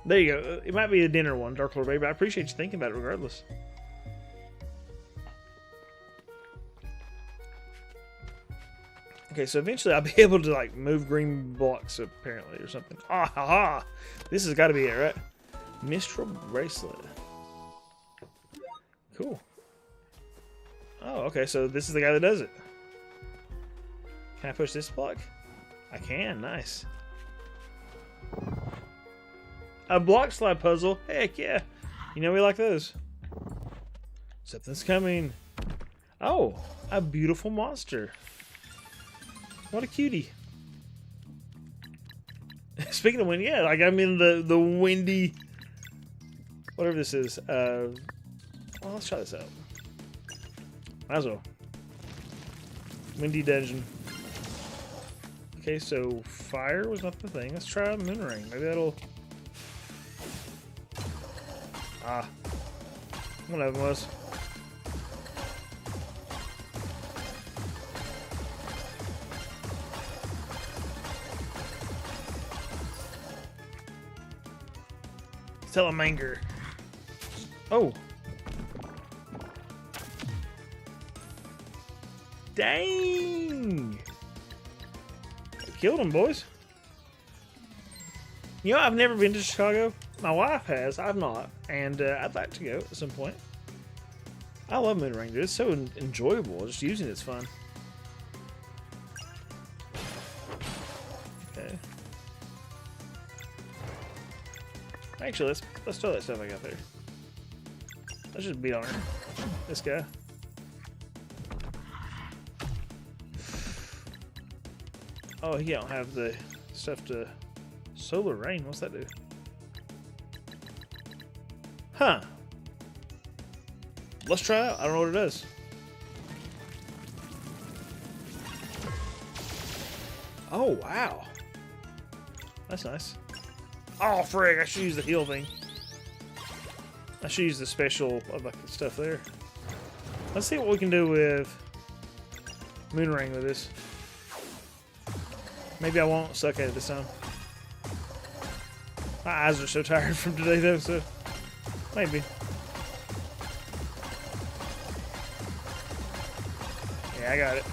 There you go. It might be a dinner one, Dark Lord Baby, but I appreciate you thinking about it regardless. Okay, so eventually I'll be able to, like, move green blocks, apparently, or something. Ah, ha, ha! This has got to be it, right? Mistral Bracelet. Cool. Oh, okay, so this is the guy that does it. Can I push this block? I can, nice. A block slide puzzle? Heck yeah. You know we like those. Something's coming. Oh, a beautiful monster. What a cutie. Speaking of wind, yeah, like I'm in the windy, whatever this is. Well, let's try this out. Might as well. Windy dungeon. Okay, so fire was not the thing. Let's try moon ring. Maybe that'll. Ah, one of them was. Telemanger. Oh. Dang. Killed him, boys. You know, I've never been to Chicago. My wife has. I've not. And I'd like to go at some point. I love Moon Ring, dude. It's so enjoyable. Just using it's fun. Okay. Actually, let's throw that stuff I got there. Let's just beat on her. This guy. Oh, he don't have the stuff to solar rain. What's that do? Huh. Let's try it out. I don't know what it does. Oh, wow. That's nice. Oh, frig, I should use the heal thing. I should use the special like stuff there. Let's see what we can do with Moonring with this. Maybe I won't suck at it this time. My eyes are so tired from today though, so maybe. Yeah, I got it.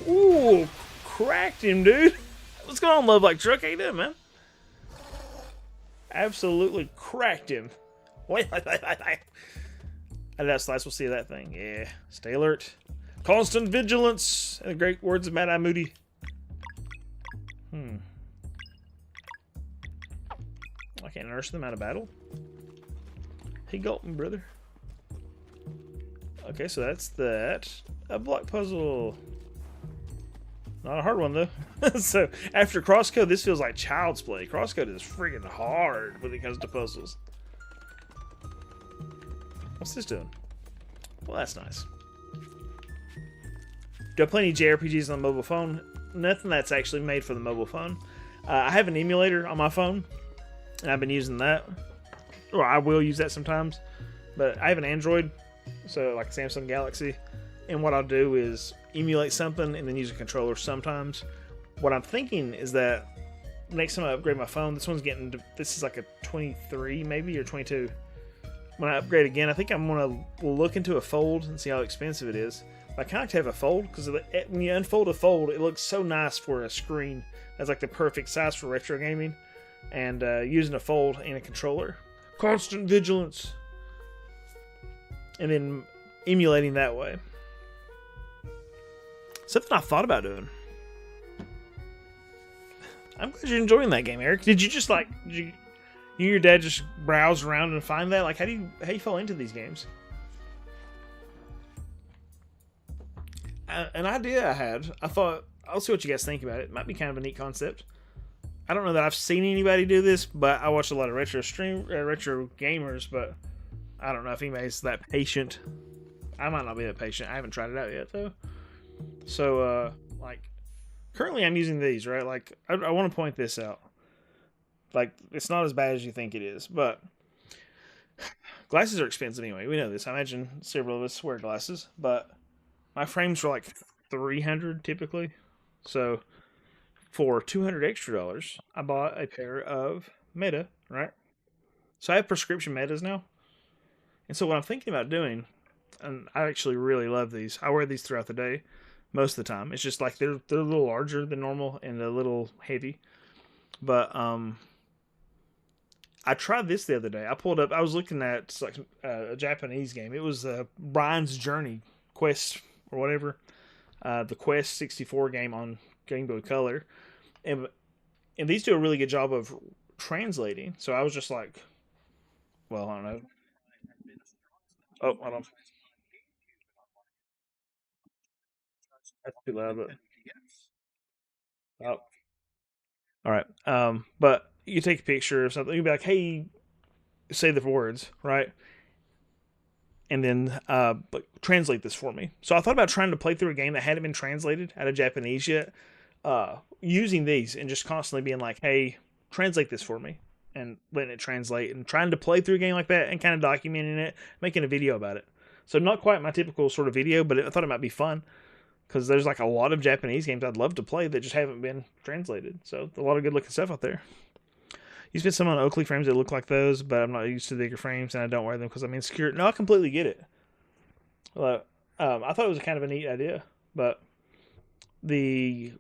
Ooh, cracked him, dude. What's going on, Love Like Truck? How you doing, man? Absolutely cracked him. Wait, that's nice. We'll see that thing. Yeah. Stay alert. Constant vigilance. And the great words of Mad Eye Moody. I can't nurse them out of battle. Hey, Galton, brother. Okay, so that's that. A block puzzle. Not a hard one, though. So, after Crosscode, this feels like child's play. Crosscode is freaking hard when it comes to puzzles. What's this doing? Well, that's nice. Do I play any JRPGs on the mobile phone? Nothing that's actually made for the mobile phone. I have an emulator on my phone, and I've been using that. Or I will use that sometimes. But I have an Android, so like a Samsung Galaxy. And what I'll do is emulate something and then use a controller sometimes. What I'm thinking is that next time I upgrade my phone, this is like a 23 maybe, or 22. When I upgrade again, I think I'm going to look into a Fold and see how expensive it is. I kind of like to have a Fold, because when you unfold a Fold, it looks so nice for a screen. That's like the perfect size for retro gaming. And using a Fold and a controller. Constant vigilance. And then emulating that way. Something I thought about doing. I'm glad you're enjoying that game, Eric. Did you just like... you and your dad just browse around and find that? Like, how do you fall into these games? An idea I had, I thought, I'll see what you guys think about it. It might be kind of a neat concept. I don't know that I've seen anybody do this, but I watch a lot of retro gamers, but I don't know if anybody's that patient. I might not be that patient. I haven't tried it out yet, though. So, like, currently I'm using these, right? Like, I want to point this out. Like, it's not as bad as you think it is, but glasses are expensive anyway. We know this. I imagine several of us wear glasses, but my frames are like $300 typically. So for $200 extra, I bought a pair of Meta, right? So I have prescription Metas now. And so what I'm thinking about doing, and I actually really love these. I wear these throughout the day most of the time. It's just like they're a little larger than normal and a little heavy. But I tried this the other day. I was looking at like a Japanese game. It was Brian's Journey Quest or whatever. The Quest 64 game on Game Boy Color. And these do a really good job of translating. So I was just like, well, I don't know. Oh, hold on. That's too loud, but oh. All right. But you take a picture or something. You'd be like, "Hey, say the words, right?" And then but translate this for me. So I thought about trying to play through a game that hadn't been translated out of Japanese yet, using these and just constantly being like, "Hey, translate this for me," and letting it translate and trying to play through a game like that and kind of documenting it, making a video about it. So not quite my typical sort of video, but I thought it might be fun. Because there's like a lot of Japanese games I'd love to play that just haven't been translated. So a lot of good looking stuff out there. You spent some on Oakley frames that look like those, but I'm not used to the bigger frames and I don't wear them because I'm insecure. No, I completely get it. Well, I thought it was kind of a neat idea, but it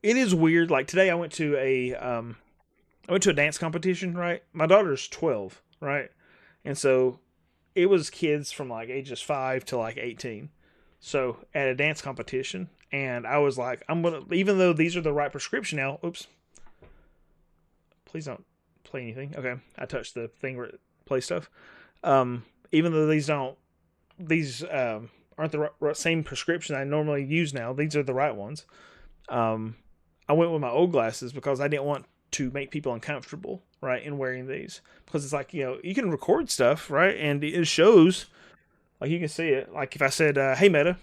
is weird. Like today I went to a dance competition, right? My daughter's 12, right? And so it was kids from like ages 5 to like 18. So at a dance competition, and I was like, even though these are the right prescription now, oops, please don't play anything. Okay, I touched the thing where it plays stuff. Even though these aren't the same prescription I normally use now, these are the right ones. I went with my old glasses because I didn't want to make people uncomfortable, right, in wearing these. Because it's like, you can record stuff, right, and it shows. Like, you can see it. Like, if I said, hey, Meta,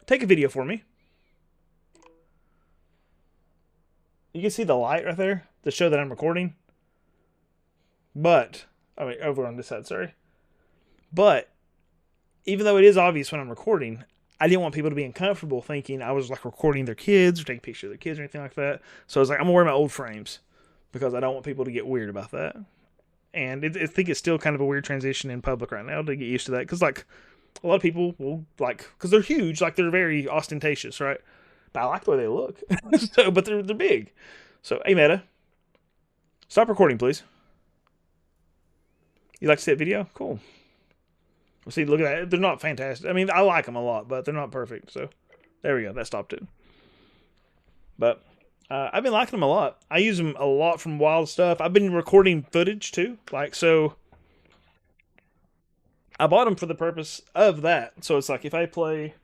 take a video for me. you can see the light right there to show that I'm recording. But, I mean, over on this side, sorry. But, even though it is obvious when I'm recording, I didn't want people to be uncomfortable thinking I was like recording their kids or taking pictures of their kids or anything like that. So I was like, I'm gonna wear my old frames because I don't want people to get weird about that. And I think it's still kind of a weird transition in public right now to get used to that. Because, like, a lot of people will, like, because they're huge, like, they're very ostentatious, right? But I like the way they look. But they're big. So, hey, Meta, stop recording, please. You like to see that video? Cool. Well, see, look at that. They're not fantastic. I mean, I like them a lot, but they're not perfect. So, there we go. That stopped it. But I've been liking them a lot. I use them a lot from wild stuff. I've been recording footage, too. Like, so I bought them for the purpose of that. So, it's like if I play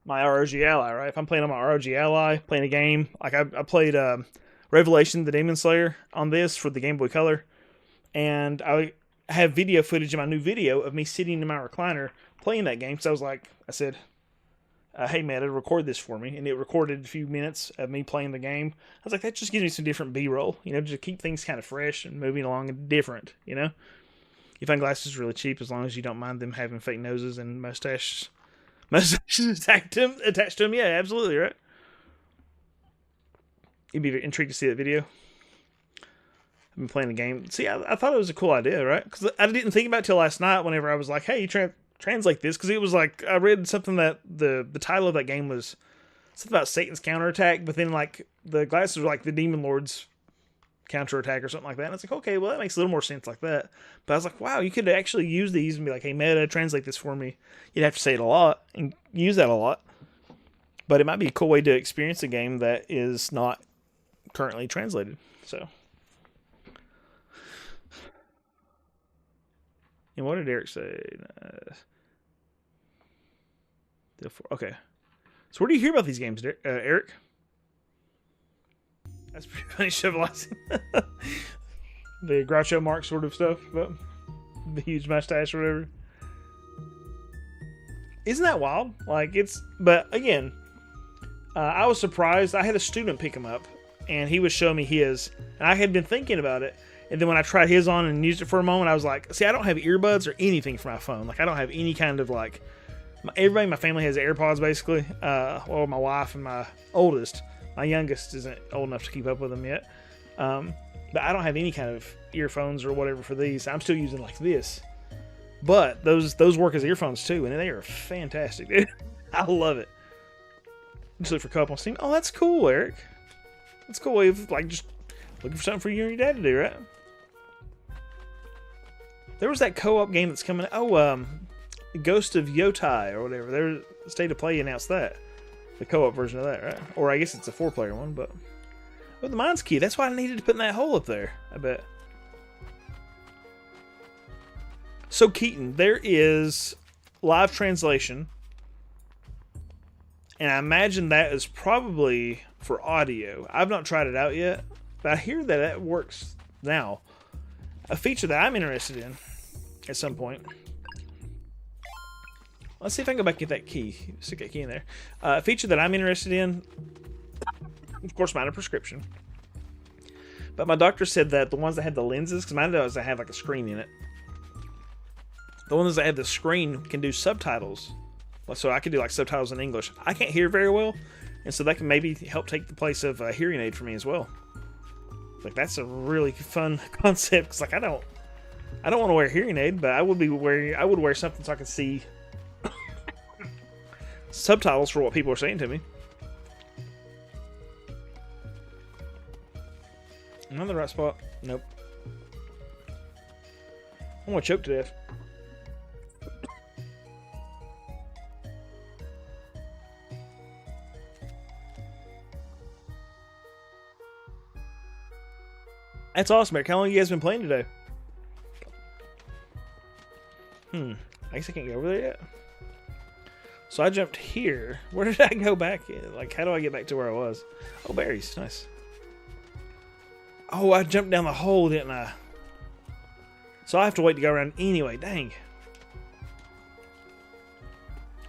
my ROG Ally, right? If I'm playing on my ROG Ally, playing a game, like I played Revelation, the Demon Slayer on this for the Game Boy Color. And I have video footage of my new video of me sitting in my recliner playing that game. So I said, hey, Meta, record this for me. And it recorded a few minutes of me playing the game. I was like, that just gives me some different B-roll, you know, just to keep things kind of fresh and moving along and different, you know. You find glasses really cheap as long as you don't mind them having fake noses and mustaches attached to them. Yeah, absolutely, right? You'd be intrigued to see that video. I've been playing the game. See, I thought it was a cool idea, right? Because I didn't think about it till last night whenever I was like, hey, translate this. Because it was like, I read something that the title of that game was something about Satan's counterattack, but then like the glasses were like the Demon Lord's counterattack or something like that. And it's like, okay, well, that makes a little more sense like that. But I was like, wow, you could actually use these and be like, hey, Meta, translate this for me. You'd have to say it a lot and use that a lot. But it might be a cool way to experience a game that is not currently translated. So. And what did Eric say? Okay. So where do you hear about these games, Eric? That's pretty funny, civilizing. The Groucho Marx sort of stuff, but the huge mustache or whatever. Isn't that wild? Like, but again, I was surprised. I had a student pick him up, and he was showing me his, and I had been thinking about it. And then when I tried his on and used it for a moment, I was like, see, I don't have earbuds or anything for my phone. Like, I don't have any kind of, like, everybody in my family has AirPods, basically. Well, my wife and my oldest. My youngest isn't old enough to keep up with them yet. But I don't have any kind of earphones or whatever for these. I'm still using, like, this. But those work as earphones, too, and they are fantastic, dude. I love it. Just look for co-op on Steam. Oh, that's cool, Eric. That's a cool way of, like, just looking for something for you and your dad to do, right? There was that co-op game that's coming. Ghost of Yotai or whatever. Their State of Play announced that, the co-op version of that, right? Or I guess it's a 4-player one. But the mine's key. That's why I needed to put in that hole up there. I bet. So Keaton, there is live translation, and I imagine that is probably for audio. I've not tried it out yet, but I hear that it works now. A feature that I'm interested in at some point. Let's see if I can go back and get that key. Stick that key in there. A feature that I'm interested in, of course, mine a prescription. But my doctor said that the ones that had the lenses, because mine does have like a screen in it. The ones that have the screen can do subtitles. So I could do like subtitles in English. I can't hear very well, and so that can maybe help take the place of a hearing aid for me as well. Like, that's a really fun concept, because like I don't want to wear a hearing aid, but I would wear something so I can see subtitles for what people are saying to me. Am I in the right spot? Nope. I'm gonna choke to death. That's awesome, Eric. How long have you guys been playing today? I guess I can't get over there yet. So I jumped here. Where did I go back? Like, how do I get back to where I was? Oh, berries. Nice. Oh, I jumped down the hole, didn't I? So I have to wait to go around anyway. Dang.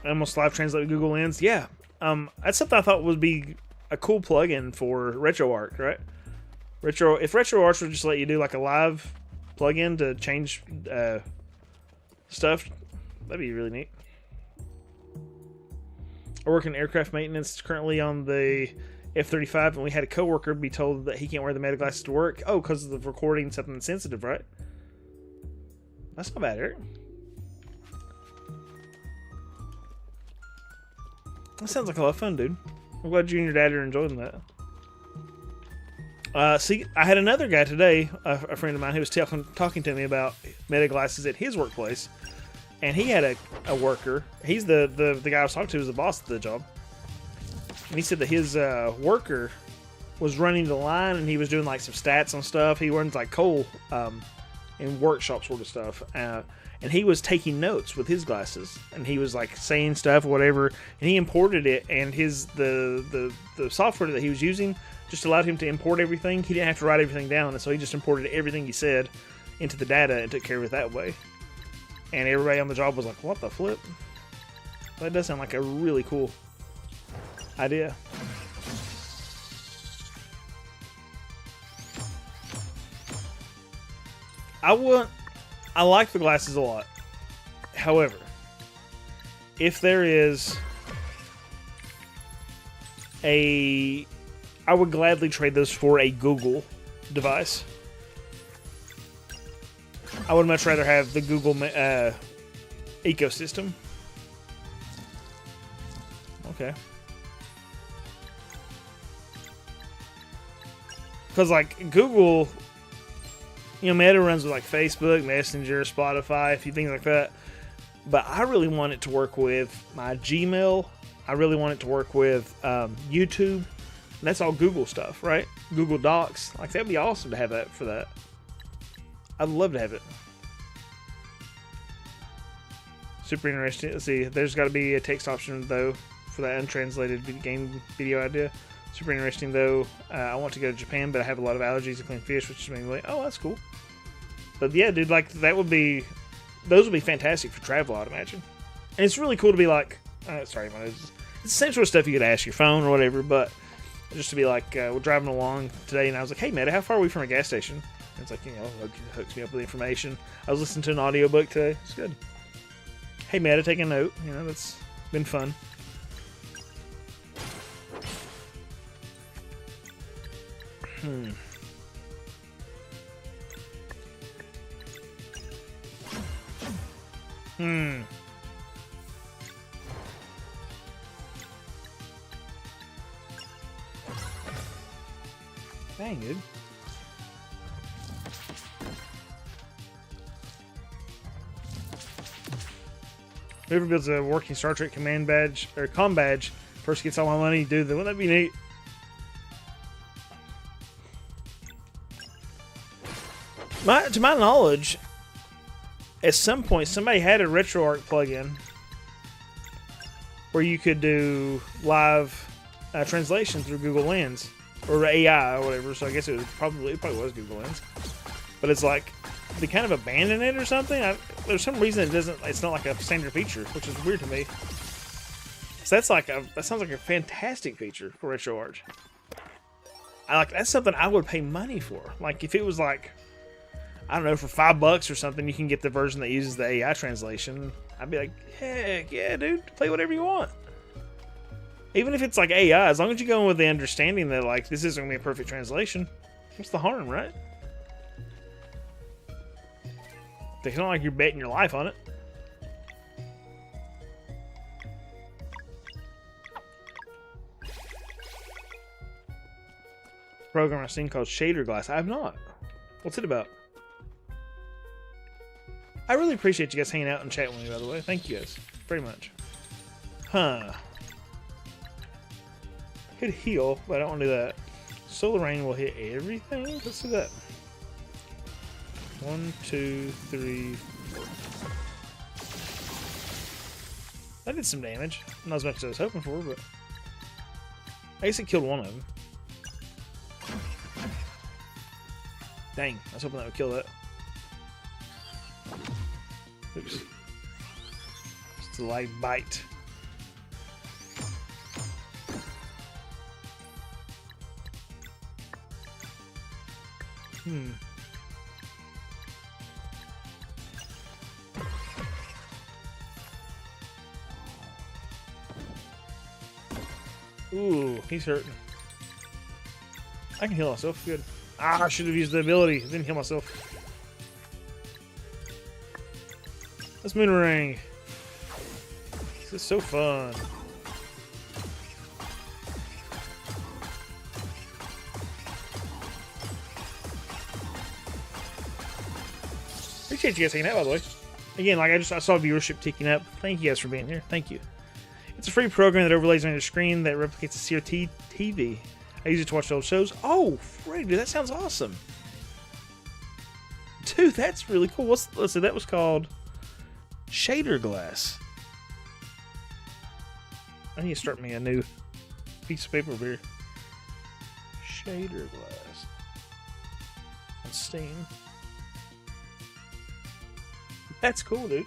I almost live translate with Google Lens. Yeah. That's something I thought would be a cool plugin for RetroArch, right? If RetroArch would just let you do like a live plugin to change stuff, that'd be really neat. I work in aircraft maintenance currently on the F-35, and we had a coworker be told that he can't wear the meta glasses to work. Oh, because of the recording something sensitive, right? That's not bad, Eric. That sounds like a lot of fun, dude. I'm glad you and your dad are enjoying that. See, I had another guy today, a friend of mine, who was talking to me about meta glasses at his workplace, and he had a worker. He's the guy I was talking to, was the boss of the job, and he said that his worker was running the line, and he was doing like some stats on stuff. He runs like coal in workshop sort of stuff, and he was taking notes with his glasses, and he was like saying stuff or whatever, and he imported it, and the software that he was using just allowed him to import everything. He didn't have to write everything down, and so he just imported everything he said into the data and took care of it that way. And everybody on the job was like, what the flip? That does sound like a really cool idea. I like the glasses a lot. However, if there is I would gladly trade those for a Google device. I would much rather have the Google ecosystem. Okay. Because, like, Google, you know, Meta runs with, like, Facebook, Messenger, Spotify, a few things like that. But I really want it to work with my Gmail. I really want it to work with YouTube. And that's all Google stuff, right? Google Docs. Like, that'd be awesome to have that for that. I'd love to have it. Super interesting. Let's see. There's got to be a text option, though, for that untranslated game video idea. Super interesting, though. I want to go to Japan, but I have a lot of allergies to clean fish, which is maybe like, oh, that's cool. But yeah, dude, like, that would be... Those would be fantastic for travel, I'd imagine. And it's really cool to be like... sorry, it's the same sort of stuff you could ask your phone or whatever, but just to be like, we're driving along today, and I was like, hey, Meta, how far are we from a gas station? And it's like, you know, it hooks me up with information. I was listening to an audiobook today. It's good. Hey, Meta, take a note. You know, that's been fun. Dang, dude. Whoever builds a working Star Trek command badge or comm badge first gets all my money. Dude, wouldn't that be neat? To my knowledge, at some point somebody had a RetroArch plugin where you could do live translation through Google Lens or AI or whatever. So I guess it probably was Google Lens, but it's like they kind of abandoned it or something. There's some reason it's not like a standard feature, which is weird to me. So that sounds like a fantastic feature for RetroArch. That's something I would pay money for. Like if it was like, I don't know, for $5 or something, you can get the version that uses the AI translation. I'd be like, heck yeah, dude, play whatever you want. Even if it's like AI, as long as you go in with the understanding that like this isn't gonna be a perfect translation, what's the harm, right? It's not like you're betting your life on it. Program I've seen called Shader Glass. I have not. What's it about? I really appreciate you guys hanging out and chatting with me, by the way. Thank you guys very much. Huh. I could heal, but I don't want to do that. Solar Rain will hit everything? Let's do that. 1, 2, 3, 4. That did some damage. Not as much as I was hoping for, but I guess it killed one of them. Dang, I was hoping that would kill that. Oops. Just a light bite. Ooh, he's hurting. I can heal myself. Good. Ah, I should have used the ability. Didn't heal myself. Let's moon ring. This is so fun. Appreciate you guys hanging out, by the way. Again, like I saw viewership ticking up. Thank you guys for being here. Thank you. It's a free program that overlays on your screen that replicates a CRT TV. I use it to watch old shows. Oh, Fred, dude, that sounds awesome. Dude, that's really cool. Let's see, that was called Shader Glass. I need to start me a new piece of paper over here. Shader Glass. On Steam. That's cool, dude.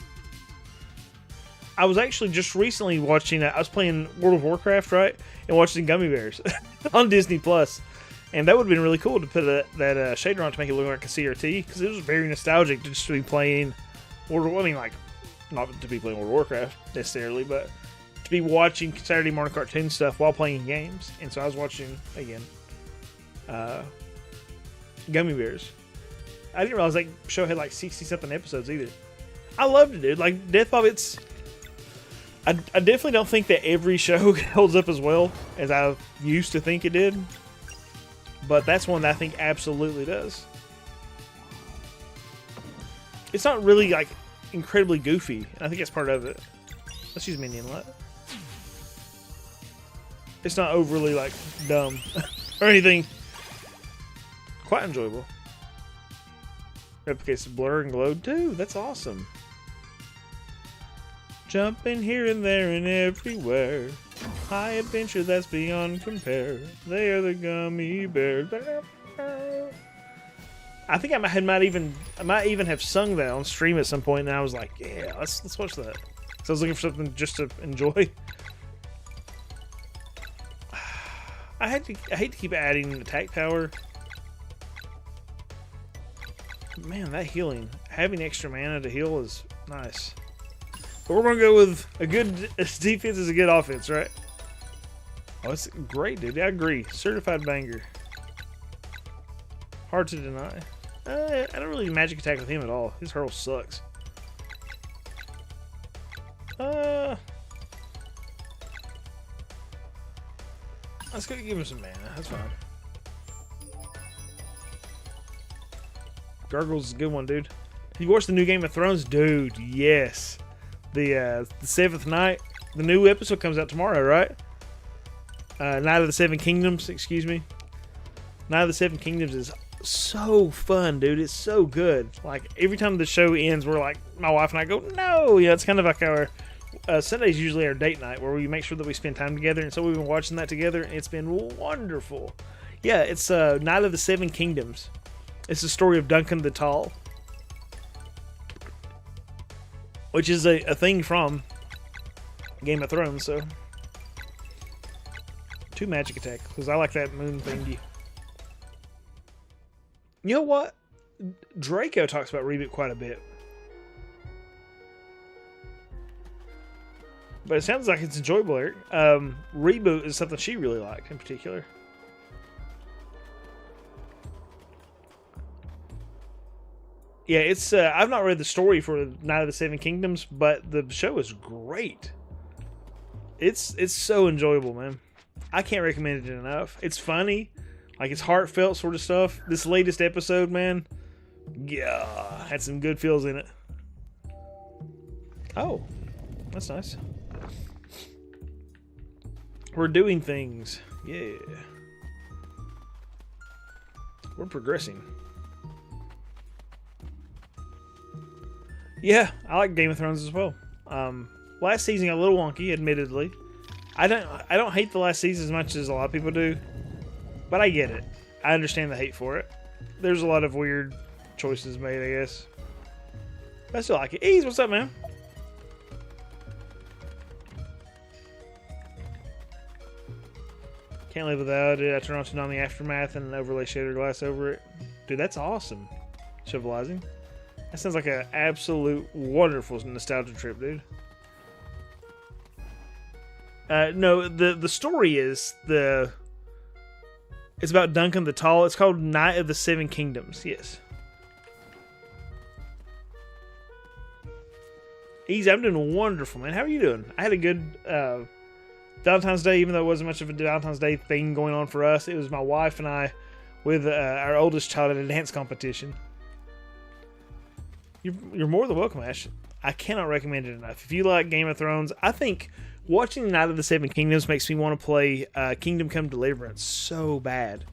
I was actually just recently watching, I was playing World of Warcraft, right? And watching Gummy Bears on Disney Plus. And that would have been really cool to put that shader on to make it look like a CRT. Because it was very nostalgic just to be playing not to be playing World of Warcraft necessarily, but to be watching Saturday morning cartoon stuff while playing games. And so I was watching, again, Gummy Bears. I didn't realize that show had like 60-something episodes either. I loved it, dude. Like, Death Bob, I definitely don't think that every show holds up as well as I used to think it did. But that's one that I think absolutely does. It's not really, like, incredibly goofy. And I think that's part of it. Let's use Minion Lot. It's not overly, like, dumb or anything. Quite enjoyable. Replicates the blur and glow too. That's awesome. Jumping here and there and everywhere. High adventure that's beyond compare. They are the gummy bears. I think I might even have sung that on stream at some point, and I was like, yeah, let's watch that. So I was looking for something just to enjoy. I hate to keep adding attack power. Man, that healing. Having extra mana to heal is nice. But we're going to go with a good defense is a good offense, right? Oh, it's great, dude. I agree. Certified banger. Hard to deny. I don't really magic attack with him at all. His hurl sucks. Let's go give him some mana. That's fine. Gargoyle's is a good one, dude. You watched the new Game of Thrones? Dude, yes. The Seventh Night. The new episode comes out tomorrow, right? Night of the Seven Kingdoms, excuse me. Night of the Seven Kingdoms is so fun, dude. It's so good. Like, every time the show ends, we're like, my wife and I go, no! Yeah, it's kind of like our... Sunday's usually our date night, where we make sure that we spend time together, and so we've been watching that together, and it's been wonderful. Yeah, it's Night of the Seven Kingdoms. It's the story of Duncan the Tall, which is a thing from Game of Thrones, so 2 magic attack, because I like that moon thingy. You know what? Draco talks about Reboot quite a bit. But it sounds like it's enjoyable, Eric. Reboot is something she really liked in particular. Yeah, it's. I've not read the story for Night of the Seven Kingdoms, but the show is great. It's so enjoyable, man. I can't recommend it enough. It's funny, like it's heartfelt sort of stuff. This latest episode, man, yeah, had some good feels in it. Oh, that's nice. We're doing things. Yeah, we're progressing. Yeah, I like Game of Thrones as well. Last season got a little wonky, admittedly. I don't hate the last season as much as a lot of people do, but I get it. I understand the hate for it. There's a lot of weird choices made, I guess. But I still like it. Ease, what's up, man? Can't live without it. I turn on Tsunami Aftermath and overlay shader glass over it. Dude, that's awesome. Civilizing. That sounds like an absolute wonderful nostalgia trip, dude. No, the story is it's about Duncan the Tall. It's called Knight of the Seven Kingdoms. Yes. Easy, I'm doing wonderful, man. How are you doing? I had a good Valentine's Day, even though it wasn't much of a Valentine's Day thing going on for us. It was my wife and I with our oldest child at a dance competition. You're more than welcome, Ash. I cannot recommend it enough. If you like Game of Thrones, I think watching Knight of the Seven Kingdoms makes me want to play Kingdom Come Deliverance so bad.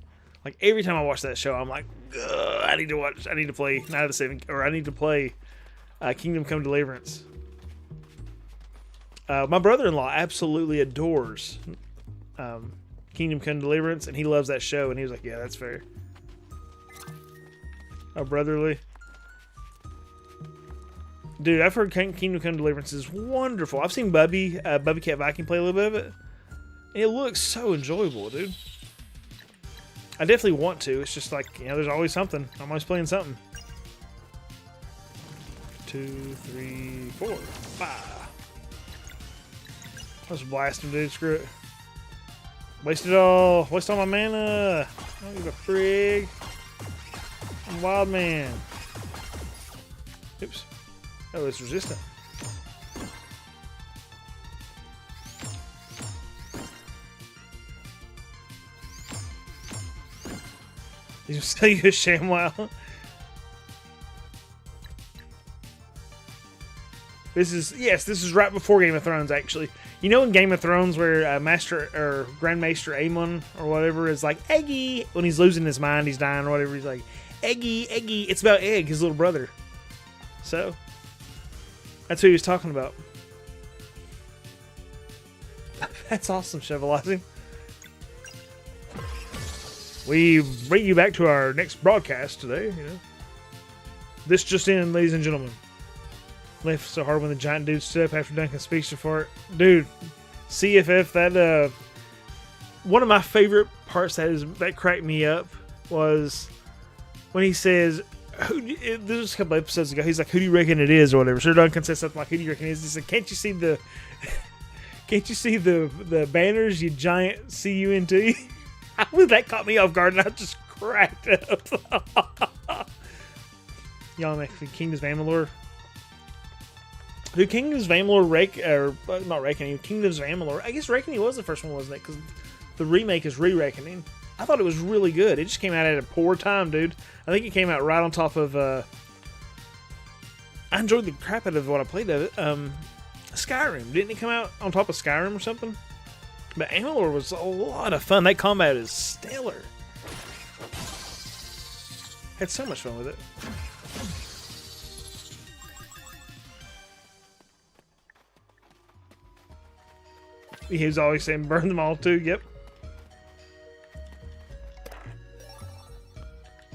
Like every time I watch that show, I'm like, I need to play Knight of the Seven, or I need to play Kingdom Come Deliverance. My brother-in-law absolutely adores Kingdom Come Deliverance, and he loves that show. And he was like, "Yeah, that's fair." Oh, brotherly. Dude, I've heard Kingdom Come Deliverance is wonderful. I've seen Bubby Cat Viking play a little bit of it. And it looks so enjoyable, dude. I definitely want to. It's just like, there's always something. I'm always playing something. 2, 3, 4, 5. Let's blast him, dude. Screw it. Waste it all. Waste all my mana. I don't give a frig. I'm a wild man. Oops. Oh, it's resistant. Did you sell you a ShamWow? This is right before Game of Thrones, actually. You know in Game of Thrones where Master or Grand Maester Aemon or whatever is like, Eggy, when he's losing his mind, he's dying or whatever, he's like, Eggy, Eggy. It's about Egg, his little brother. So, that's who he was talking about. That's awesome, Chevelizing. We bring you back to our next broadcast today, This just in, ladies and gentlemen. Laughed so hard when the giant dude stood up after Duncan speech to fart. Dude, CFF, that, one of my favorite parts that cracked me up was when he says, this was a couple episodes ago, he's like, who do you reckon it is, or whatever. Sir Duncan says something like, who do you reckon it is? He said, can't you see the banners, you giant CUNT? That caught me off guard, and I just cracked up. Y'all make Kingdoms of Amalur. Dude, Kingdoms of Amalur, not Reckoning, Kingdoms of Amalur. I guess Reckoning was the first one, wasn't it? Because the remake is Re-Reckoning. I thought it was really good. It just came out at a poor time, dude. I think it came out right on top of, I enjoyed the crap out of what I played of it. Skyrim. Didn't it come out on top of Skyrim or something? But Amalur was a lot of fun. That combat is stellar. Had so much fun with it. He was always saying burn them all too. Yep.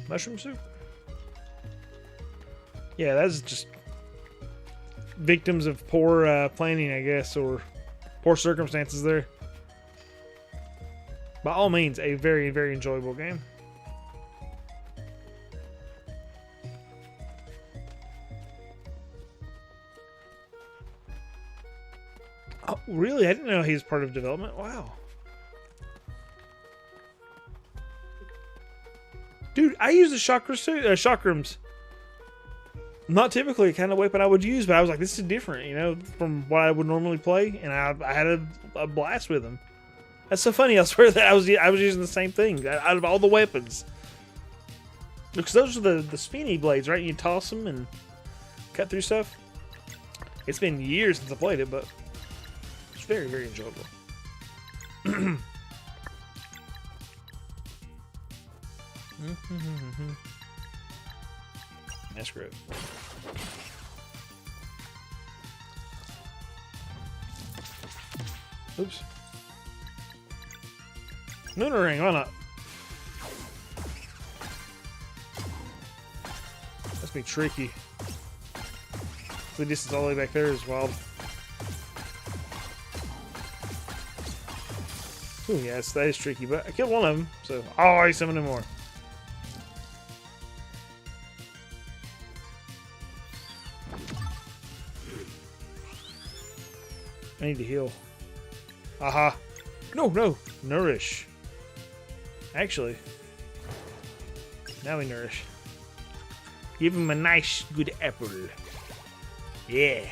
Mushroom soup? Yeah, that's just victims of poor planning, I guess, or poor circumstances there. By all means, a very, very enjoyable game. Oh, really? I didn't know he was part of development. Wow. Dude, I use the chakras too. Chakrams. Not typically the kind of weapon I would use, but I was like, this is different, from what I would normally play, and I had a blast with them. That's so funny. I swear that I was using the same thing out of all the weapons. Because those are the spinny blades, right? You toss them and cut through stuff. It's been years since I played it, but it's very, very enjoyable. That's great. Oops. Lunar ring, why not? Must be tricky. The distance all the way back there is wild. Ooh, yes, that is tricky, but I killed one of them, so I'll always summon them more. I need to heal. Aha. No, no. Nourish. Actually. Now we nourish. Give him a nice, good apple. Yeah.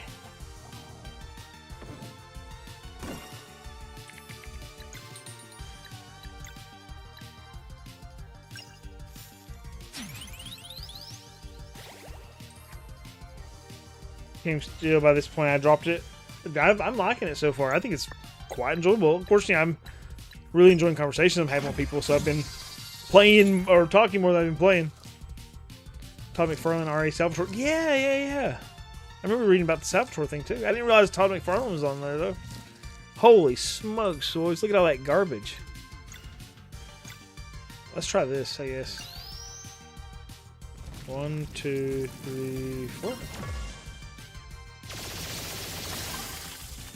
Game still, by this point I dropped it. I'm liking it so far. I think it's quite enjoyable. Unfortunately, I'm really enjoying conversations I'm having with people, so I've been playing or talking more than I've been playing. Todd McFarlane, R.A. Salvatore. Yeah. I remember reading about the Salvatore thing too. I didn't realize Todd McFarlane was on there though. Holy smokes, boys. Look at all that garbage. Let's try this, I guess. 1, 2, 3, 4.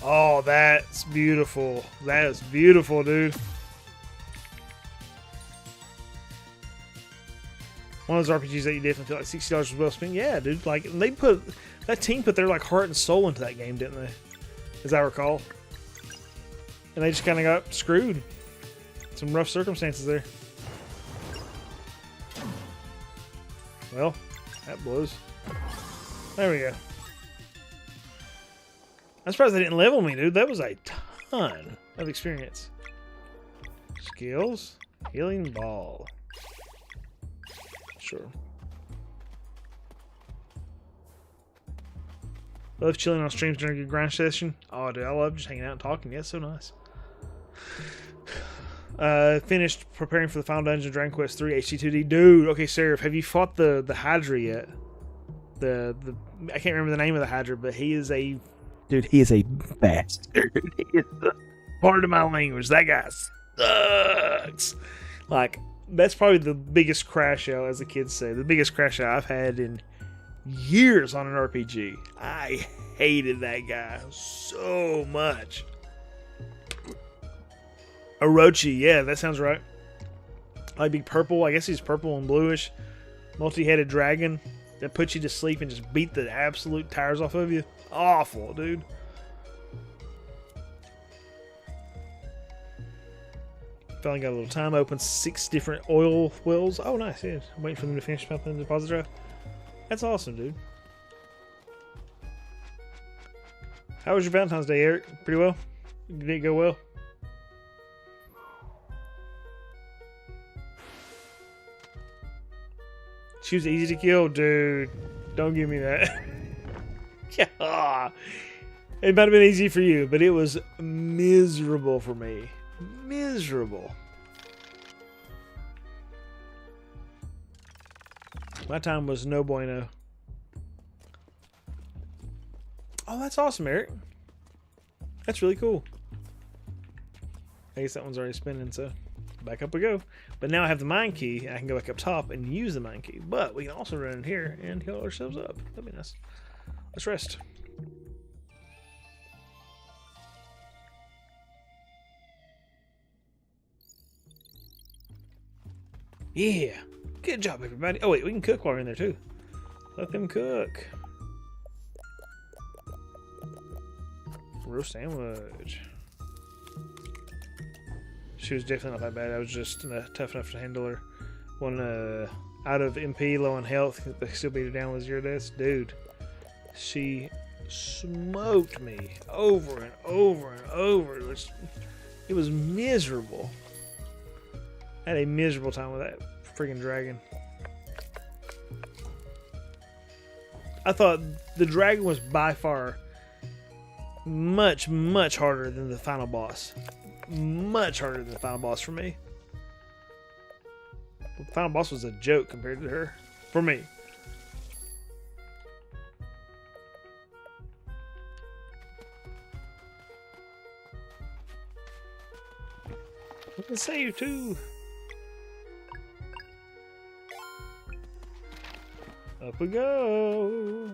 Oh, that's beautiful. That is beautiful, dude. One of those RPGs that you definitely feel like $60 was well spent. Yeah, dude. Like that team put their like heart and soul into that game, didn't they? As I recall. And they just kind of got screwed. Some rough circumstances there. Well, that blows. There we go. I'm surprised they didn't level me, dude. That was a ton of experience. Skills. Healing ball. Sure. Love chilling on streams during a grind session. Oh, dude, I love just hanging out and talking. Yeah, it's so nice. Finished preparing for the final dungeon of Dragon Quest 3 HD2D. Dude, okay, Seraph, have you fought the Hydra yet? I can't remember the name of the Hydra, but he is a... Dude, he is a bastard. He is part of my language. That guy sucks. Like, that's probably the biggest crash out, as the kids say. The biggest crash out I've had in years on an RPG. I hated that guy so much. Orochi, yeah, that sounds right. Like big purple. I guess he's purple and bluish. Multi-headed dragon that puts you to sleep and just beat the absolute tires off of you. Awful, dude. Finally got a little time. I opened 6 different oil wells. Oh, nice. Yeah. I'm waiting for them to finish up in the deposit drive. That's awesome, dude. How was your Valentine's Day, Eric? Pretty well? Did it go well? She was easy to kill, dude. Don't give me that. Yeah. It might have been easy for you, but it was miserable for me. Miserable. My time was no bueno. Oh, that's awesome, Eric. That's really cool. I guess that one's already spinning, so back up we go. But now I have the mine key, and I can go back up top and use the mine key. But we can also run in here and heal ourselves up. That'd be nice. Let's rest. Yeah. Good job, everybody. Oh, wait, we can cook while we're in there, too. Let them cook. Roast sandwich. She was definitely not that bad. I was just tough enough to handle her. One out of MP, low on health, but still beat her down with 0 deaths. Dude, she smoked me over and over and over. It was miserable. I had a miserable time with that friggin' dragon. I thought the dragon was by far much, much harder than the final boss. Much harder than the final boss for me. The final boss was a joke compared to her. For me. I can save too. Up we go.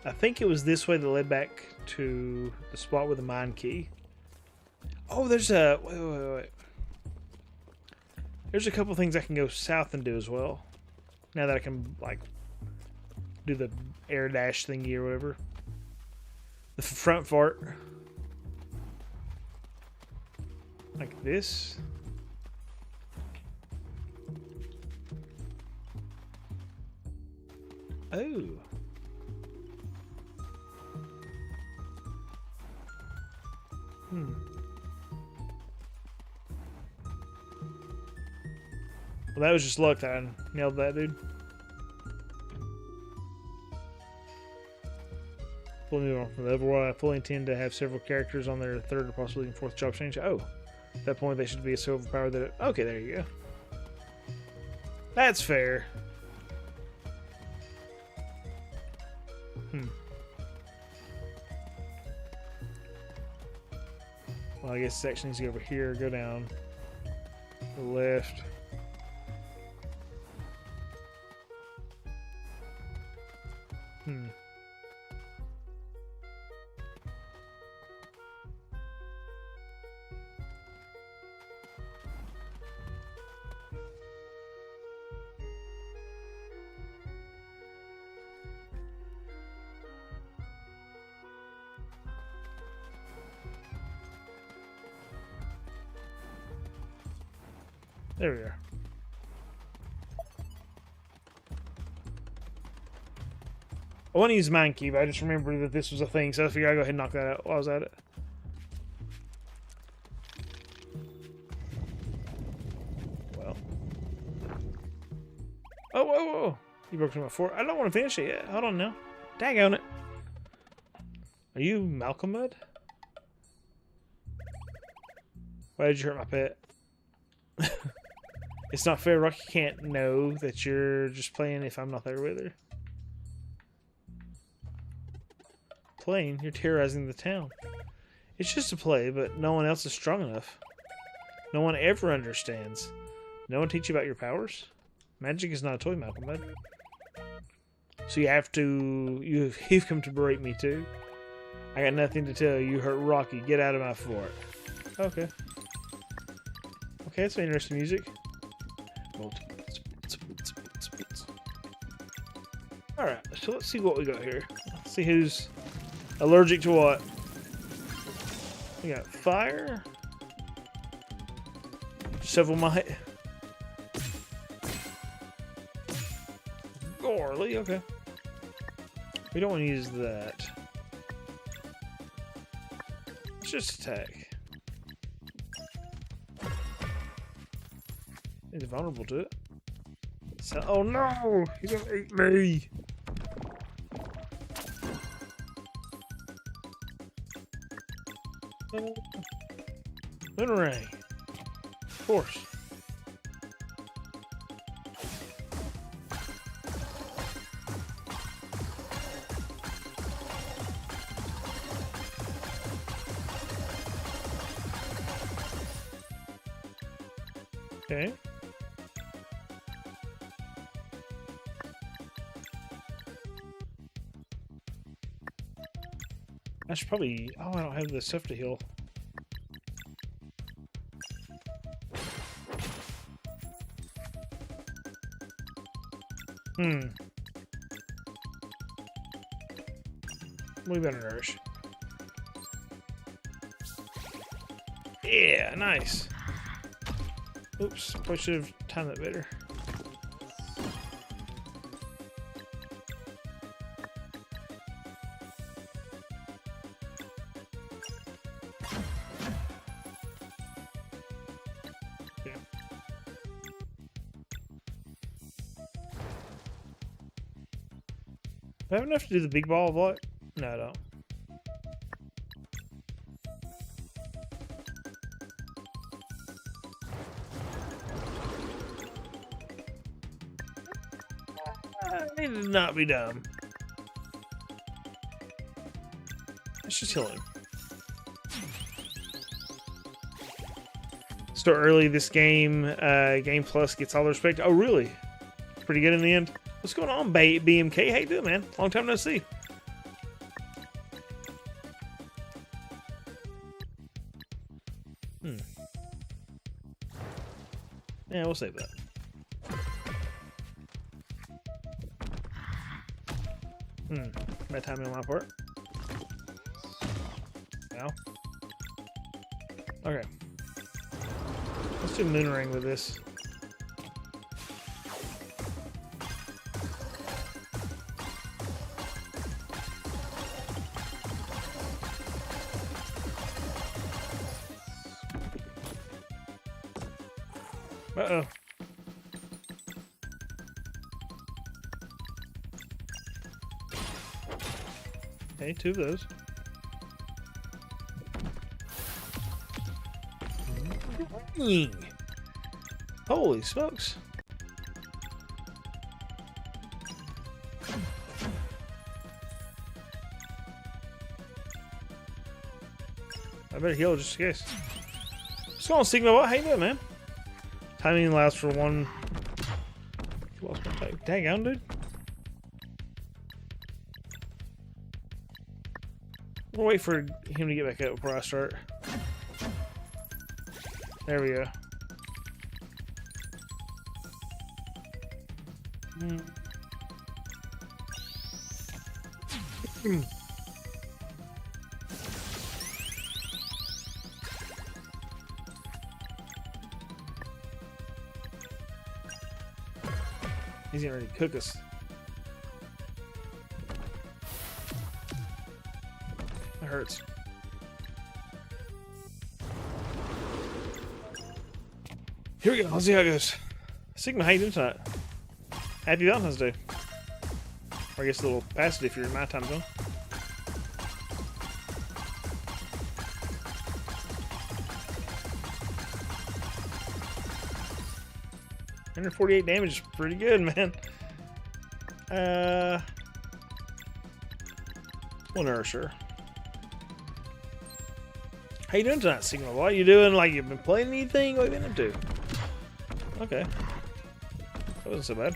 I think it was this way that led back to the spot with the mine key. Oh, there's a... Wait. There's a couple things I can go south and do as well. Now that I can, like, do the air dash thingy or whatever. The front fart. Like this. Oh. Well, that was just luck that I nailed that, dude. Fully move on from the overall. I fully intend to have several characters on their third or possibly fourth job change. Oh, at that point they should be so overpowered that okay, there you go. That's fair. Well, I guess section needs to go over here, go down, to the left. There we are. I want to use Mind Cube. I just remember that this was a thing, so I figured I'd go ahead and knock that out while I was at it. Well. Oh, whoa, whoa. You broke through my fort. I don't want to finish it yet. Hold on now. Daggone it. Are you Malcolm Mud? Why did you hurt my pet? It's not fair. Rocky can't know that you're just playing if I'm not there with her. Playing? You're terrorizing the town. It's just a play, but no one else is strong enough. No one ever understands. No one teach you about your powers? Magic is not a toy, Malcolm. So you have to... You've come to berate me too? I got nothing to tell you. You hurt Rocky. Get out of my fort. Okay. Okay, that's some interesting music. Alright, so let's see what we got here. Let's see who's allergic to what. We got fire. Shovel might. Gorley, okay. We don't want to use that. Let's just attack. He's vulnerable to it. So, oh no! He's gonna eat me! Boomerang. Of course. Okay. I should probably... Oh, I don't have the stuff to heal. We better nourish. Yeah, nice. Oops, probably should have timed that better. Do I have enough to do the big ball of luck? No, I don't. I need to not be dumb. Let's just heal him. So early this game, Game Plus gets all the respect. Oh, really? Pretty good in the end. What's going on, BMK? How you doing, man? Long time no see. Yeah, we'll save that. Bad timing on my part. Now. Okay. Let's do moon ring with this. Uh-oh. Okay, 2 of those. Holy smokes. I better heal just in case. What's going on, Sigma? What? How you doing, man? Timing allows for 1. Lost my type. Dang on, dude. We'll wait for him to get back up before I start. There we go. He's getting ready to cook us. That hurts. Here we go. Let's see how it goes. Sigma, how you doing tonight? Happy Valentine's Day. Or I guess a little past it if you're in my time zone. $148 damage is pretty good, man. One Ursher. How you doing tonight, Sigma? What are you doing? Like, you've been playing anything? What have you been into? Okay. That wasn't so bad.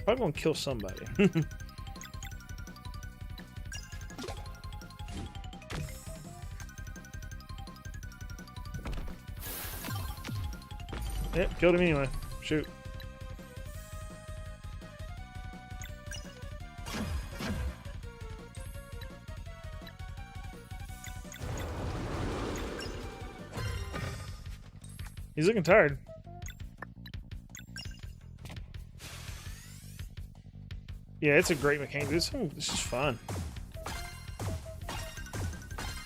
Probably gonna kill somebody. Yep, killed him anyway. Shoot. He's looking tired. Yeah, it's a great mechanic. This is fun.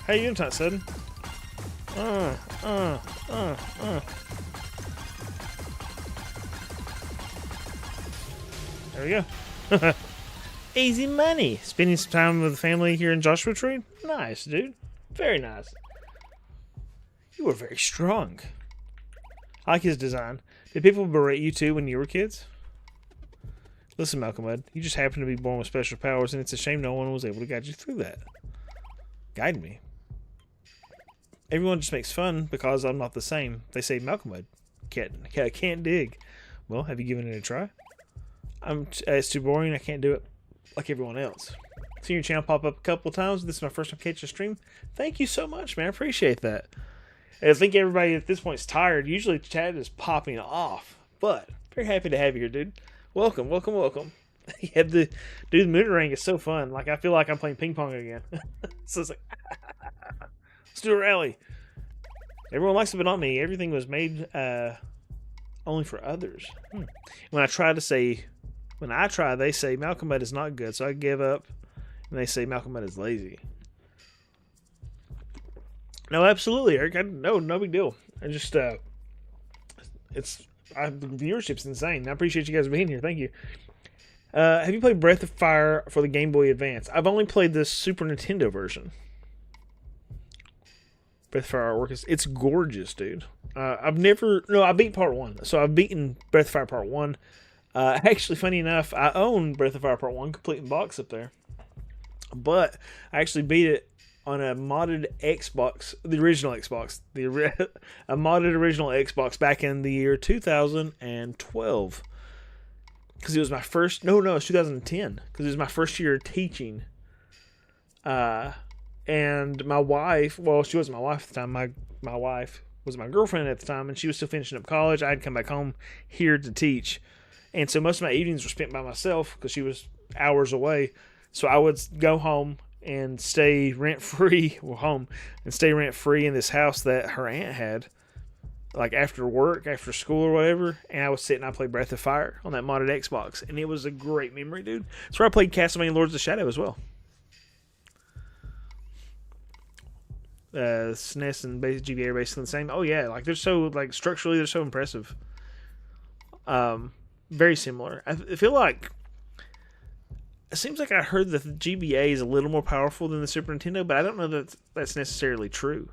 How you doing tonight, Sudden? There we go. Easy money. Spending some time with the family here in Joshua Tree? Nice, dude. Very nice. You were very strong. I like his design. Did people berate you too when you were kids? Listen, Malcolm Ed, you just happen to be born with special powers, and it's a shame no one was able to guide you through that. Guide me. Everyone just makes fun because I'm not the same. They say Malcolm Ed can't dig. Well, have you given it a try? It's too boring. I can't do it like everyone else. Seen your channel pop up a couple of times. This is my first time catching a stream. Thank you so much, man. I appreciate that. I think everybody at this point is tired. Usually the chat is popping off, but very happy to have you here, dude. Welcome, welcome, welcome. Yeah, the moon ring is so fun. Like, I feel like I'm playing ping pong again. So it's like, let's do a rally. Everyone likes it, but not me. Everything was made only for others. When I try, they say Malcolm Ed is not good, so I give up, and they say Malcolm Ed is lazy. No, absolutely, Eric. No big deal. I just, the viewership's insane. I appreciate you guys being here. Thank you. Have you played Breath of Fire for the Game Boy Advance? I've only played the Super Nintendo version. Breath of Fire artwork it's gorgeous, dude. I beat part 1. So I've beaten Breath of Fire part 1. Actually, funny enough, I own Breath of Fire part 1 complete in box up there. But I actually beat it on a modded Xbox, the original Xbox, a modded original Xbox back in the year 2012. because it was my first. No, it was 2010 because it was my first year teaching. And my wife, well, she wasn't my wife at the time. My wife was my girlfriend at the time, and she was still finishing up college. I had come back home here to teach, and so most of my evenings were spent by myself because she was hours away. So I would go home and stay rent-free, stay rent-free in this house that her aunt had, like after work, after school or whatever, and I would sit and I played Breath of Fire on that modded Xbox, and it was a great memory, dude. That's where I played Castlevania Lords of the Shadow as well. SNES and GBA are basically the same. Oh yeah, like they're so, like structurally they're so impressive. Very similar. I feel like it seems like I heard that the GBA is a little more powerful than the Super Nintendo, but I don't know that that's necessarily true.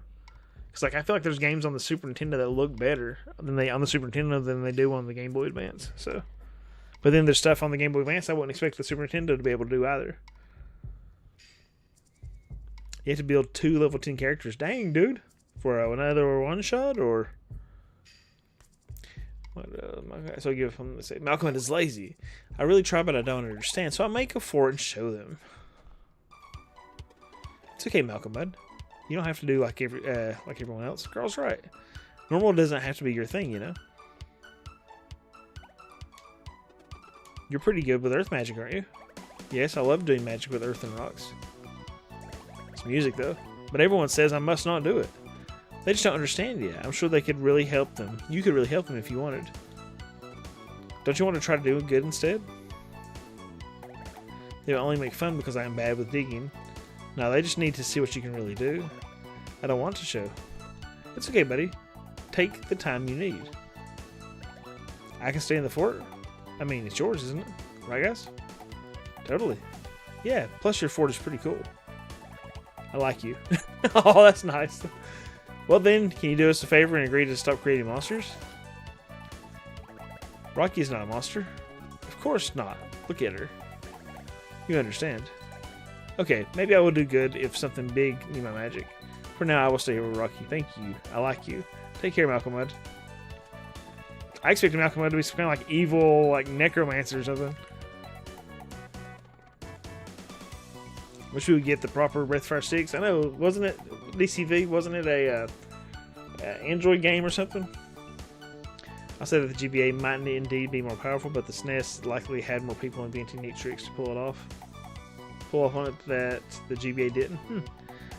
Because like I feel like there's games on the Super Nintendo that look better on the Super Nintendo than they do on the Game Boy Advance. So, but then there's stuff on the Game Boy Advance I wouldn't expect the Super Nintendo to be able to do either. You have to build 2 level 10 characters. Dang, dude. For another one shot or what? So I give him, say Malcolm is lazy. I really try, but I don't understand. So I make a fort and show them. It's okay, Malcolm, bud. You don't have to do like everyone else. Girl's right. Normal doesn't have to be your thing, you know. You're pretty good with earth magic, aren't you? Yes, I love doing magic with earth and rocks. It's music though, but everyone says I must not do it. They just don't understand yet. I'm sure they could really help them. You could really help them if you wanted. Don't you want to try to do good instead? They will only make fun because I am bad with digging. No, they just need to see what you can really do. I don't want to show. It's okay, buddy. Take the time you need. I can stay in the fort. I mean, it's yours, isn't it? Right, guys? Totally. Yeah, plus your fort is pretty cool. I like you. Oh, that's nice. Well then, can you do us a favor and agree to stop creating monsters? Rocky's not a monster. Of course not. Look at her. You understand. Okay, maybe I will do good if something big needs my magic. For now, I will stay here with Rocky. Thank you. I like you. Take care, Malcolm Mud. I expected Malcolm Mud to be some kind of like evil, like necromancer or something. Wish we would get the proper Breath of Fire sticks. I know, wasn't it DCV? Wasn't it a Android game or something? I said that the GBA might indeed be more powerful, but the SNES likely had more people inventing neat tricks to pull off on it that the GBA didn't.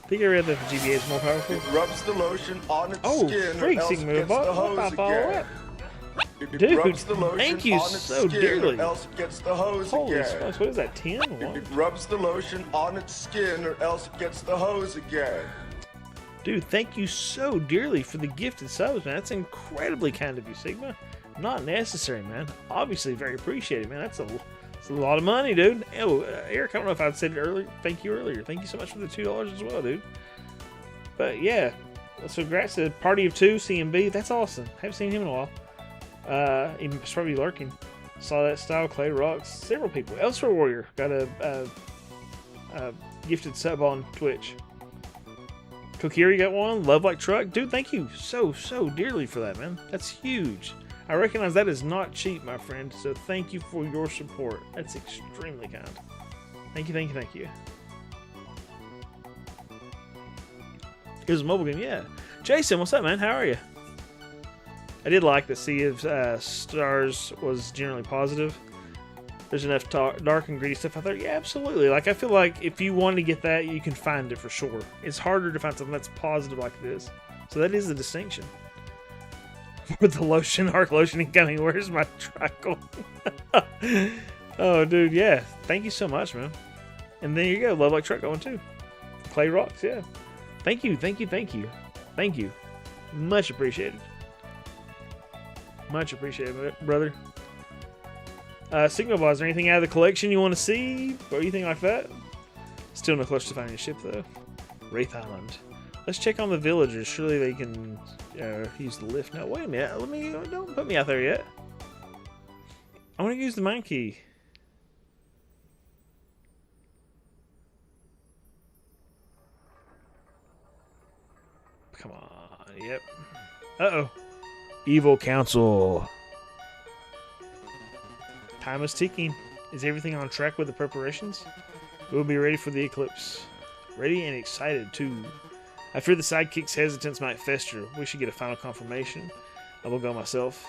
I think I read that the GBA is more powerful. It rubs the lotion on its skin freak, or else Sigma, it gets the hose again. Dude, rubs the lotion thank you on its so skin dearly. Or else it gets the hose Holy again. smokes, what is that, 10? It rubs the lotion on its skin or else it gets the hose again. Dude, thank you so dearly for the gifted subs, man. That's incredibly kind of you, Sigma. Not necessary, man. Obviously very appreciated, man. That's a lot of money, dude. Oh, Eric, I don't know if I'd said it earlier. Thank you earlier. Thank you so much for the $2 as well, dude. But yeah, so congrats to Party of 2, CMB. That's awesome. Haven't seen him in a while. He's probably lurking. Saw that style, Clay Rocks. Several people. Elsewhere Warrior got a gifted sub on Twitch. Kokiri got one. Love Like Truck. Dude, thank you so dearly for that, man. That's huge. I recognize that is not cheap, my friend. So thank you for your support. That's extremely kind. Thank you, thank you, thank you. It was a mobile game, yeah. Jason, what's up, man? How are you? I did like that Sea of Stars was generally positive. There's enough dark and gritty stuff out there. Yeah, absolutely. Like, I feel like if you wanted to get that, you can find it for sure. It's harder to find something that's positive like this. So that is the distinction. With the lotion, arc lotion incoming. Where's my trickle? Oh, dude, yeah. Thank you so much, man. And there you go. Love Like Truck going too. Clay Rocks, yeah. Thank you, thank you, thank you. Thank you. Much appreciated. Much appreciated, brother. Signal Ball, is there anything out of the collection you want to see? Or anything like that? Still no close to finding a ship, though. Wraith Island. Let's check on the villagers. Surely they can use the lift. No, wait a minute. Don't put me out there yet. I want to use the mine key. Come on. Yep. Uh-oh. Evil Council. Time is ticking. Is everything on track with the preparations? We'll be ready for the eclipse. Ready and excited, too. I fear the sidekick's hesitance might fester. We should get a final confirmation. I will go myself.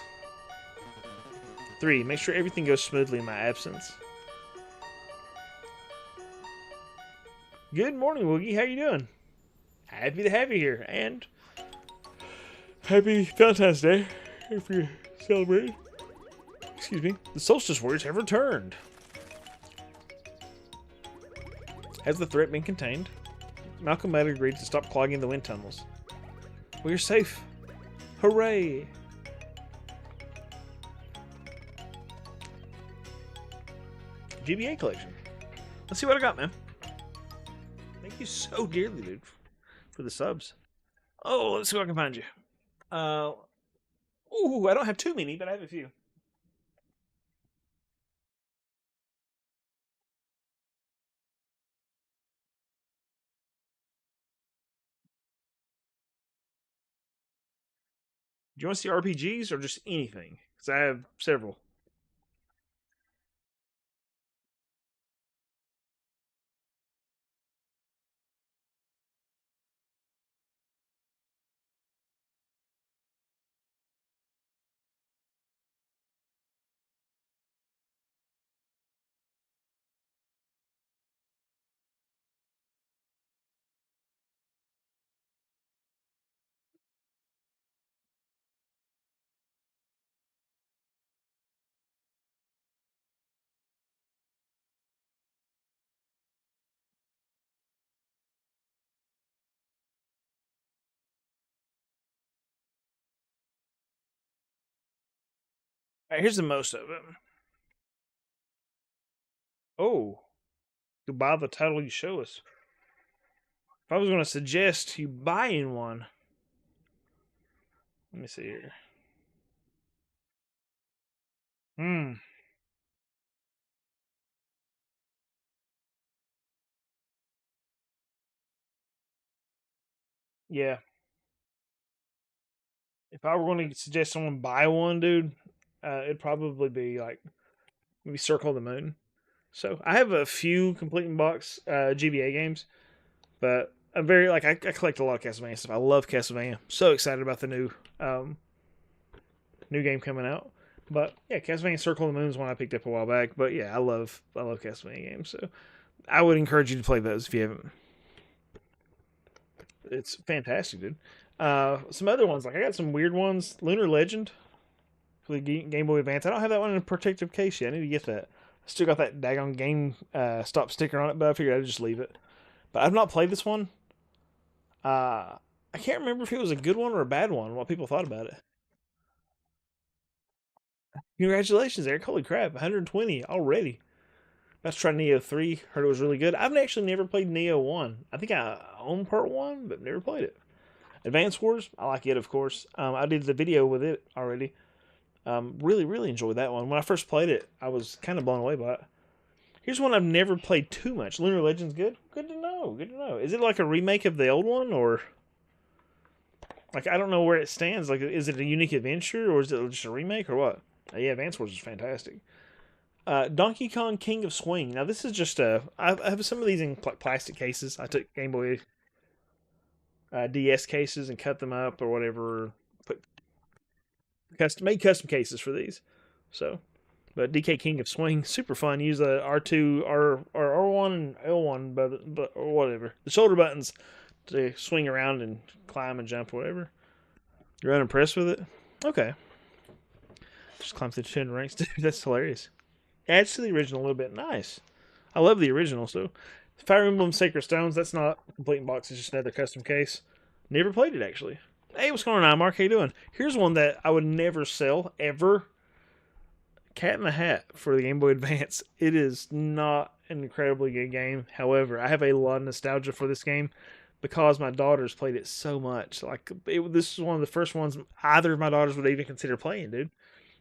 3. Make sure everything goes smoothly in my absence. Good morning, Woogie. How you doing? Happy to have you here, and happy Valentine's Day if you're celebrating. Excuse me. The Solstice Warriors have returned. Has the threat been contained? Malcolm might have agreed to stop clogging the wind tunnels. We're safe. Hooray! GBA collection. Let's see what I got, man. Thank you so dearly, dude, for the subs. Oh, let's see what I can find you. Ooh, I don't have too many, but I have a few. Do you want to see RPGs or just anything? Because I have several. All right, here's the most of it. Oh, you buy the title you show us. If I was going to suggest you buying one, let me see here. Yeah. If I were going to suggest someone buy one, dude, it'd probably be like maybe Circle of the Moon. So I have a few complete in box GBA games, but I'm very like I collect a lot of Castlevania stuff. I love Castlevania. So excited about the new game coming out. But yeah, Castlevania Circle of the Moon is one I picked up a while back. But yeah, I love Castlevania games. So I would encourage you to play those if you haven't. It's fantastic, dude. Some other ones, like I got some weird ones. Lunar Legend for the Game Boy Advance. I don't have that one in a protective case yet. I need to get that. I still got that daggone game stop sticker on it, but I figured I'd just leave it. But I've not played this one. I can't remember if it was a good one or a bad one, what people thought about it. Congratulations, Eric. Holy crap, 120 already. Let's try Neo 3. Heard it was really good. I've actually never played Neo 1. I think I own part 1, but never played it. Advance Wars, I like it, of course. I did the video with it already. Really, really enjoyed that one. When I first played it, I was kind of blown away by it. Here's one I've never played too much. Lunar Legend's good? Good to know. Good to know. Is it like a remake of the old one, or... Like, I don't know where it stands. Like, is it a unique adventure, or is it just a remake, or what? Yeah, Advance Wars is fantastic. Donkey Kong King of Swing. Now, this is just I have some of these in plastic cases. I took Game Boy DS cases and cut them up or whatever. Made custom cases for these. So, but DK King of Swing, super fun. Use the R2, R1, and L1, but or whatever. The shoulder buttons to swing around and climb and jump, or whatever. You're unimpressed with it? Okay. Just climb through 10 ranks, dude. That's hilarious. Adds to the original a little bit. Nice. I love the original, so. Fire Emblem Sacred Stones, that's not a complete in box, it's just another custom case. Never played it, actually. Hey, what's going on, Mark? How you doing? Here's one that I would never sell, ever. Cat in the Hat for the Game Boy Advance. It is not an incredibly good game. However, I have a lot of nostalgia for this game because my daughters played it so much. Like, this is one of the first ones either of my daughters would even consider playing, dude.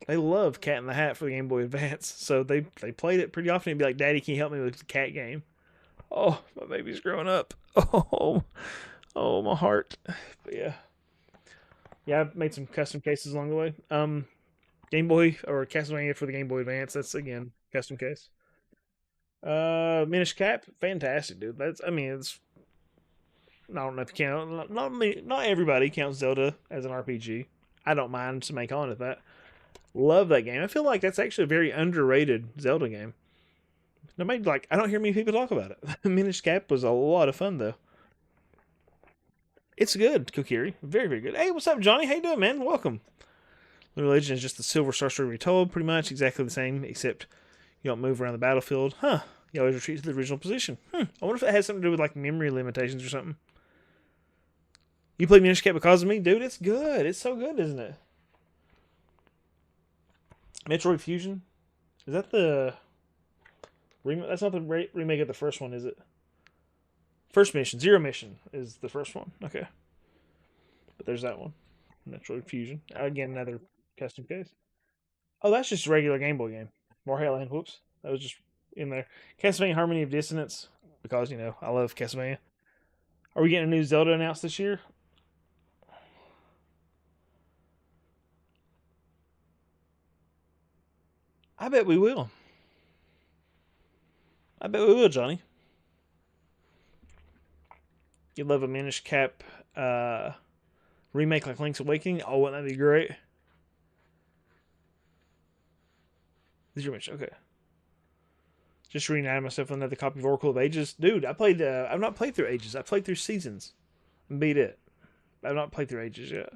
They love Cat in the Hat for the Game Boy Advance, so they played it pretty often and be like, Daddy, can you help me with the cat game? Oh, my baby's growing up. Oh, my heart. But yeah. Yeah, I've made some custom cases along the way. Game Boy or Castlevania for the Game Boy Advance. That's again custom case. Minish Cap, fantastic, dude. I mean, it's. I don't know if you count. Not everybody counts Zelda as an RPG. I don't mind to make on at that. Love that game. I feel like that's actually a very underrated Zelda game. Nobody I don't hear many people talk about it. Minish Cap was a lot of fun though. It's good, Kokiri. Very, very good. Hey, what's up, Johnny? How you doing, man? Welcome. The religion is just the Silver Star story retold, pretty much exactly the same, except you don't move around the battlefield. Huh. You always retreat to the original position. I wonder if it has something to do with like memory limitations or something. You played Minish Cap because of me? Dude, it's good. It's so good, isn't it? Metroid Fusion? Is that the remake? That's not the remake of the first one, is it? First mission. Zero Mission is the first one. Okay. But there's that one. Metroid Fusion. Again, another custom case. Oh, that's just a regular Game Boy game. Warhead Land. Whoops. That was just in there. Castlevania Harmony of Dissonance. Because, you know, I love Castlevania. Are we getting a new Zelda announced this year? I bet we will. I bet we will, Johnny. You'd love a Minish Cap remake like Link's Awakening? Oh, wouldn't that be great? Did you mention? Okay. Just reunited myself with another copy of Oracle of Ages. Dude, I've not played through Ages. I played through Seasons and beat it. I've not played through Ages yet.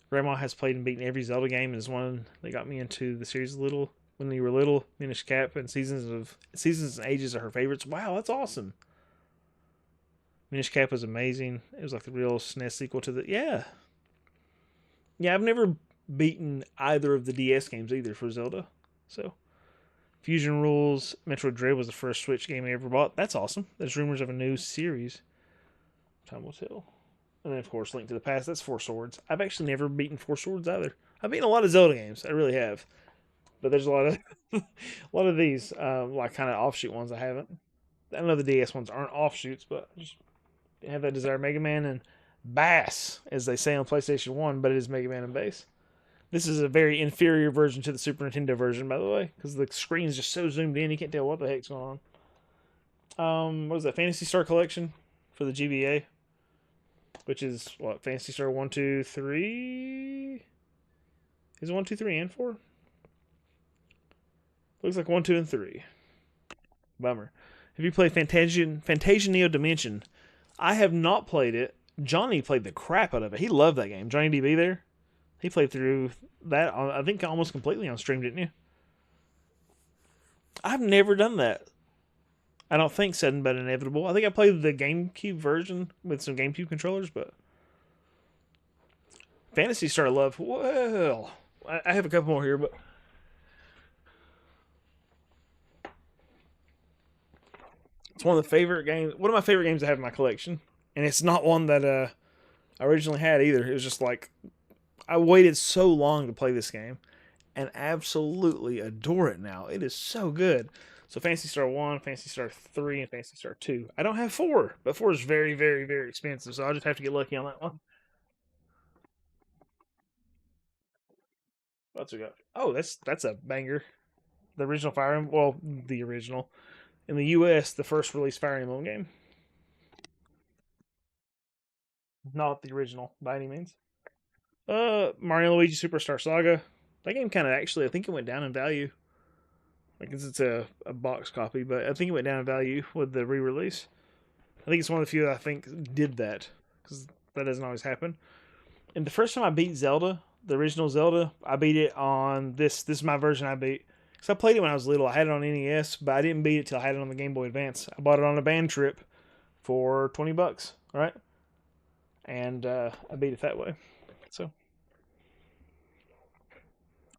Grandma has played and beaten every Zelda game and is one that got me into the series when we were little. Minish Cap and Seasons and Ages are her favorites. Wow, that's awesome. Minish Cap was amazing. It was like the real SNES sequel to the... Yeah. Yeah, I've never beaten either of the DS games either for Zelda. So, Fusion Rules, Metroid Dread was the first Switch game I ever bought. That's awesome. There's rumors of a new series. Time will tell. And then, of course, Link to the Past. That's Four Swords. I've actually never beaten Four Swords either. I've beaten a lot of Zelda games. I really have. But there's a lot of a lot of these like kind of offshoot ones I haven't. I know the DS ones aren't offshoots, but I just have that desire. Mega Man and Bass, as they say on PlayStation 1, but it is Mega Man and Bass. This is a very inferior version to the Super Nintendo version, by the way, because the screen's just so zoomed in, you can't tell what the heck's going on. What was that? Phantasy Star Collection for the GBA, which is what? Phantasy Star 1, 2, 3? Is it 1, 2, 3, and 4? Looks like 1, 2, and 3. Bummer. Have you played Fantasia Neo Dimension? I have not played it. Johnny played the crap out of it. He loved that game. Johnny DB there? He played through that, I think, almost completely on stream, didn't you? I've never done that. I don't think sudden but inevitable. I think I played the GameCube version with some GameCube controllers, but Phantasy Star Love. Well, I have a couple more here, but it's one of the favorite games. One of my favorite games I have in my collection, and it's not one that I originally had either. It was just like I waited so long to play this game, and absolutely adore it now. It is so good. So Phantasy Star 1, Phantasy Star 3, and Phantasy Star 2. I don't have 4, but 4 is very, very, very expensive, so I'll just have to get lucky on that one. What's we got? Oh, that's a banger. The original Fire Emblem, well, the original. In the US, the first released Fire Emblem game. Not the original, by any means. Mario Luigi Superstar Saga. That game kind of actually, I think it went down in value. Like, it's a box copy, but I think it went down in value with the re-release. I think it's one of the few that I think did that, because that doesn't always happen. And the first time I beat Zelda, the original Zelda, I beat it on this. This is my version I beat. Because I played it when I was little. I had it on NES, but I didn't beat it till I had it on the Game Boy Advance. I bought it on a band trip for $20, right? And I beat it that way. So,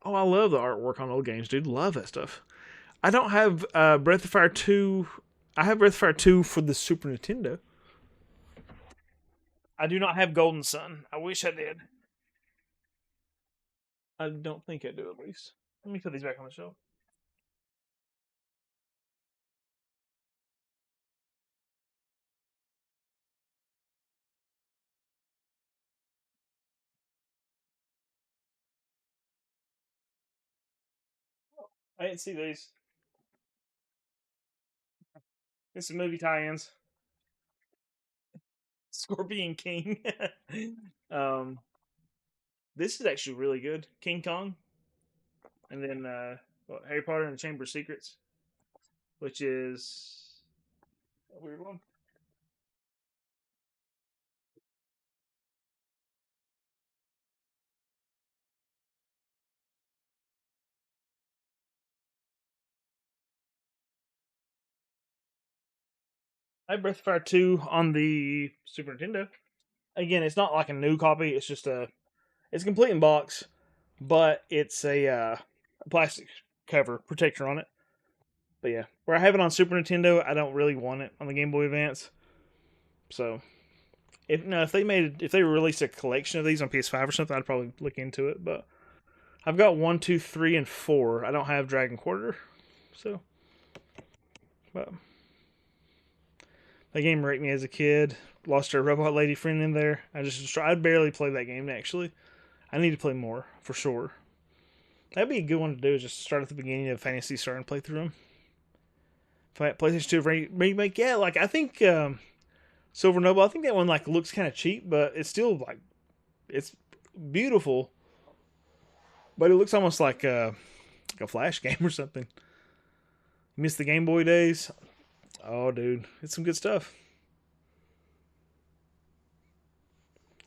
oh, I love the artwork on old games, dude. Love that stuff. I don't have Breath of Fire 2. I have Breath of Fire 2 for the Super Nintendo. I do not have Golden Sun. I wish I did. I don't think I do, at least. Let me put these back on the shelf. I didn't see these. It's some movie tie-ins. Scorpion King. um, this is actually really good. King Kong, and then Harry Potter and the Chamber of Secrets, which is a weird one. I have Breath of Fire 2 on the Super Nintendo. Again, it's not like a new copy. It's just it's complete in box, but it's a plastic cover protector on it. But yeah, where I have it on Super Nintendo, I don't really want it on the Game Boy Advance. So if they released a collection of these on PS5 or something, I'd probably look into it. But I've got 1, 2, 3, and 4. I don't have Dragon Quarter, so. But that game raped me as a kid. Lost a robot lady friend in there. I barely play that game actually. I need to play more for sure. That'd be a good one to do. Is just start at the beginning of Phantasy Star and play through them. PlayStation 2 remake, yeah. Like I think Silver Noble. I think that one like looks kind of cheap, but it's still like it's beautiful. But it looks almost like a Flash game or something. Miss the Game Boy days. Oh, dude, it's some good stuff.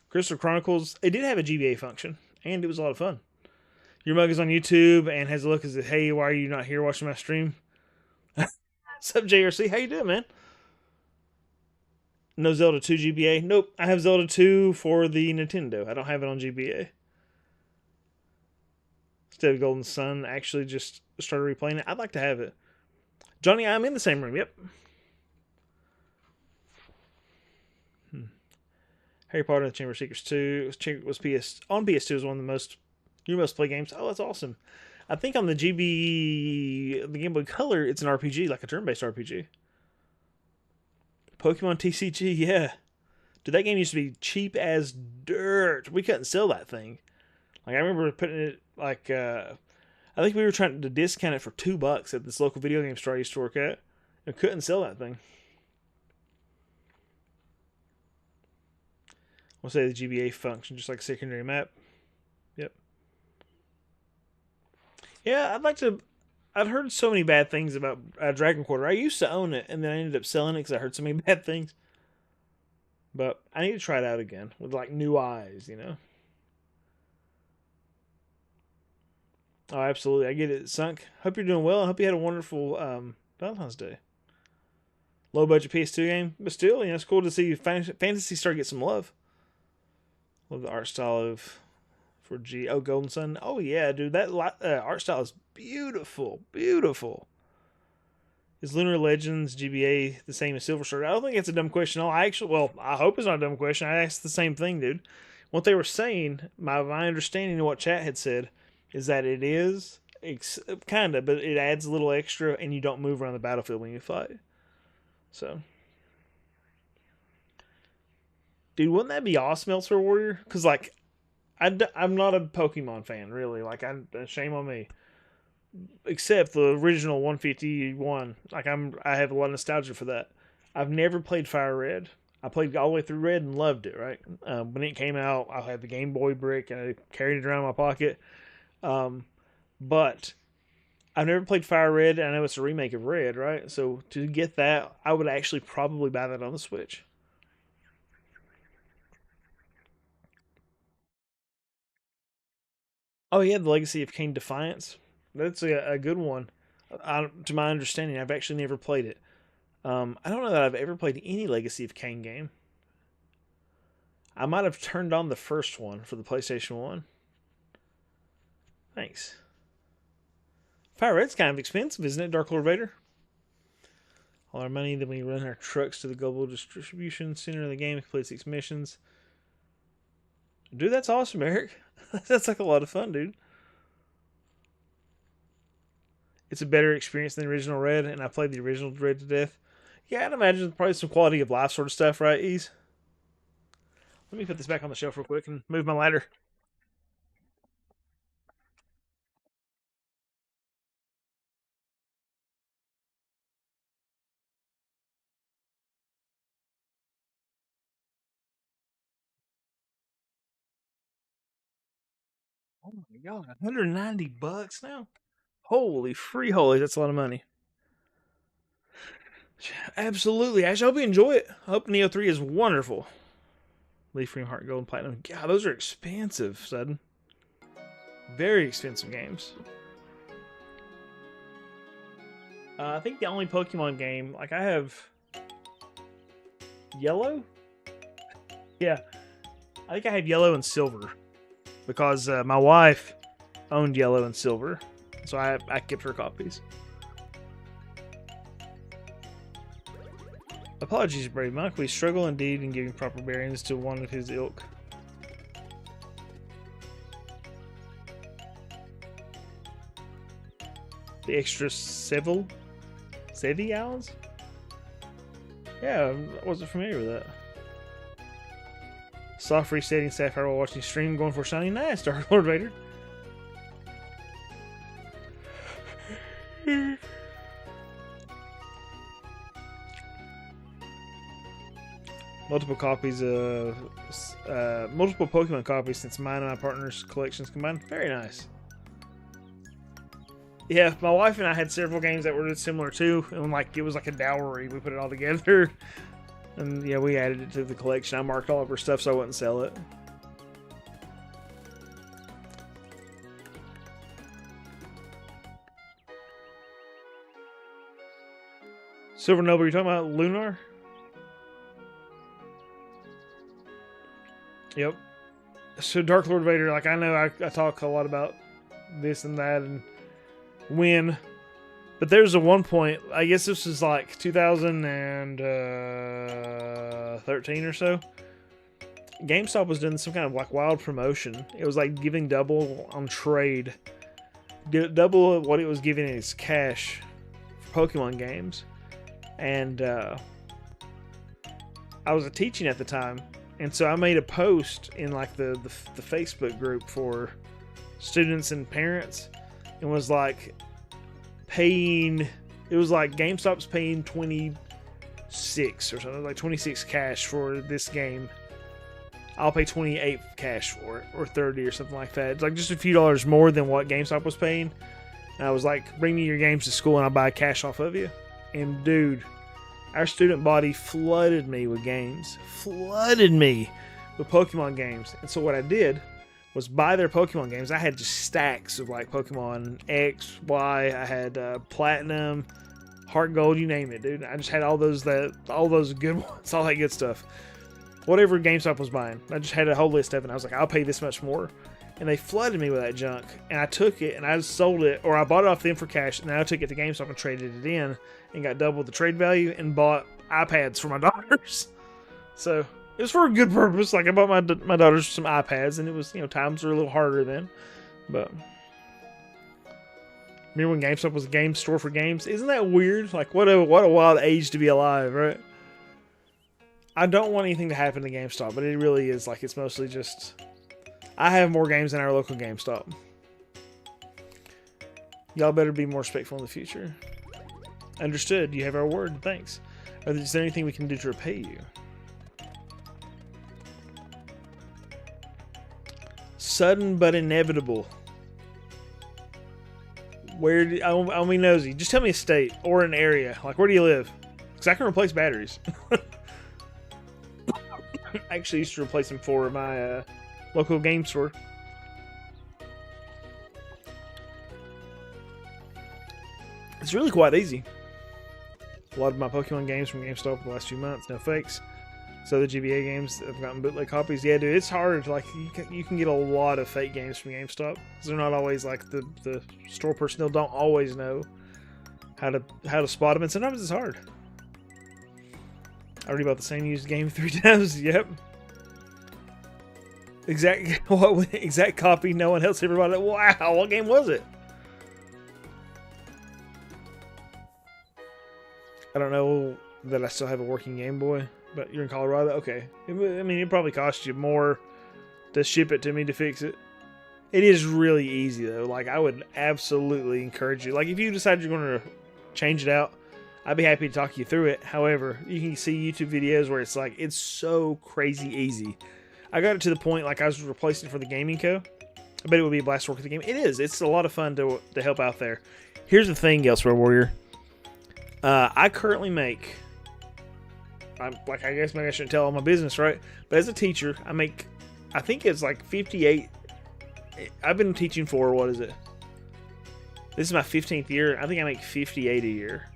Crystal Chronicles. It did have a GBA function, and it was a lot of fun. Your mug is on YouTube and has a look as if, hey, why are you not here watching my stream? What's up, JRC? How you doing, man? No Zelda 2 GBA? Nope, I have Zelda 2 for the Nintendo. I don't have it on GBA. Instead of Golden Sun, actually just started replaying it. I'd like to have it. Johnny, I'm in the same room. Yep. Harry Potter and the Chamber of Secrets 2 was on PS2 was one of the your most play games. Oh, that's awesome. I think on the the Game Boy Color, it's an RPG, like a turn-based RPG. Pokemon TCG, yeah. Dude, that game used to be cheap as dirt. We couldn't sell that thing. Like I remember putting it like I think we were trying to discount it for $2 at this local video game store I used to work at, and couldn't sell that thing. We'll say the GBA function, just like a secondary map. Yep. Yeah, I'd heard so many bad things about Dragon Quarter. I used to own it, and then I ended up selling it because I heard so many bad things. But I need to try it out again with like new eyes, you know. Oh, absolutely. I get it, Sunk. Hope you're doing well. I hope you had a wonderful Valentine's Day. Low budget PS2 game, but still, it's cool to see Fantasy Star get some love. Love the art style of Golden Sun. Oh yeah, dude, that art style is beautiful, beautiful. Is Lunar Legends GBA the same as Silver Star? I don't think it's a dumb question. I hope it's not a dumb question. I asked the same thing, dude. What they were saying, my understanding of what chat had said, is that it is kind of, but it adds a little extra, and you don't move around the battlefield when you fight. So, dude, wouldn't that be awesome, Elsewhere Warrior? Because like, I'm not a Pokemon fan, really. Like, shame on me. Except the original 151. Like, I have a lot of nostalgia for that. I've never played Fire Red. I played all the way through Red and loved it, right? When it came out, I had the Game Boy brick and I carried it around in my pocket. But I've never played Fire Red, and I know it's a remake of Red, right? So to get that, I would actually probably buy that on the Switch. Oh yeah, the Legacy of Kain Defiance. That's a good one. To my understanding, I've actually never played it. I don't know that I've ever played any Legacy of Kain game. I might have turned on the first one for the PlayStation 1. Thanks. Fire Red's kind of expensive, isn't it, Dark Lord Vader? All our money, then we run our trucks to the global distribution center of the game, complete 6 missions. Dude, that's awesome, Eric. That's like a lot of fun, dude. It's a better experience than the original Red, and I played the original Red to death. Yeah, I'd imagine probably some quality of life sort of stuff, right, Ease? Let me put this back on the shelf real quick and move my ladder. Oh my god, $190 now? Holy free holy, that's a lot of money. Absolutely. Actually, I hope you enjoy it. I hope Neo 3 is wonderful. Leaf Green Heart Gold and Platinum. God, those are expensive, Sudden. Very expensive games. I think the only Pokemon game, like I have Yellow? Yeah. I think I have Yellow and Silver. Because my wife owned Yellow and Silver. So I kept her copies. Apologies, brave monk. We struggle indeed in giving proper bearings to one of his ilk. The extra Sevi owls? Yeah, I wasn't familiar with that. Soft resetting Sapphire while watching stream, going for shiny. Nice, Dark Lord Vader. Multiple copies of multiple Pokemon copies since mine and my partner's collections combined. Very nice. Yeah, my wife and I had several games that were similar too, and like it was like a dowry. We put it all together, and yeah, we added it to the collection. I marked all of her stuff so I wouldn't sell it. Silver Noble, you're talking about Lunar? Yep. So Dark Lord Vader, like I know I talk a lot about this and that and when, but there's a one point, I guess this was like 2013 or so. GameStop was doing some kind of like wild promotion. It was like giving double on trade, double what it was giving as cash for Pokemon games. And I was teaching at the time. And so I made a post in like the Facebook group for students and parents, and was like paying. It was like GameStop's paying 26 or something, like 26 cash for this game. I'll pay 28 cash for it, or 30 or something like that. It's like just a few dollars more than what GameStop was paying. And I was like, bring me your games to school and I'll buy cash off of you. And dude, our student body flooded me with games. Flooded me with Pokemon games. And so what I did was buy their Pokemon games. I had just stacks of like Pokemon X, Y. I had Platinum, Heart Gold, you name it, dude. I just had all those good ones, all that good stuff. Whatever GameStop was buying. I just had a whole list of it. And I was like, I'll pay this much more. And they flooded me with that junk. And I took it and I just sold it, or I bought it off them for cash. And then I took it to GameStop and traded it in and got double the trade value and bought iPads for my daughters. So it was for a good purpose. Like I bought my daughters some iPads, and it was, times were a little harder then. But remember when GameStop was a game store for games? Isn't that weird? Like what a wild age to be alive, right? I don't want anything to happen to GameStop, but it really is like it's mostly just I have more games than our local GameStop. Y'all better be more respectful in the future. Understood. You have our word. Thanks. Is there anything we can do to repay you? Sudden but inevitable. I'll be nosy. Just tell me a state or an area. Like, where do you live? Because I can replace batteries. I actually used to replace them for my local game store. It's really quite easy. A lot of my Pokemon games from GameStop the last few months, no fakes. So the GBA games have gotten bootleg copies. Yeah, dude, it's hard. Like you can get a lot of fake games from GameStop because they're not always like the store personnel don't always know how to spot them, and sometimes it's hard. I already bought the same used game 3 times. Yep. Exact copy. No one else ever bought it. Wow, what game was it? I don't know that I still have a working Game Boy, but you're in Colorado? Okay. I mean, it probably cost you more to ship it to me to fix it. It is really easy, though. Like, I would absolutely encourage you. Like, if you decide you're going to change it out, I'd be happy to talk you through it. However, you can see YouTube videos where it's like, it's so crazy easy. I got it to the point, like, I was replacing it for the Gaming Co. I bet it would be a blast to work at the game. It is. It's a lot of fun to help out there. Here's the thing, Elsewhere Warrior. I currently make, I guess maybe I shouldn't tell all my business, right? But as a teacher, I think it's like 58. I've been teaching for, what is it? This is my 15th year. I think I make 58 a year.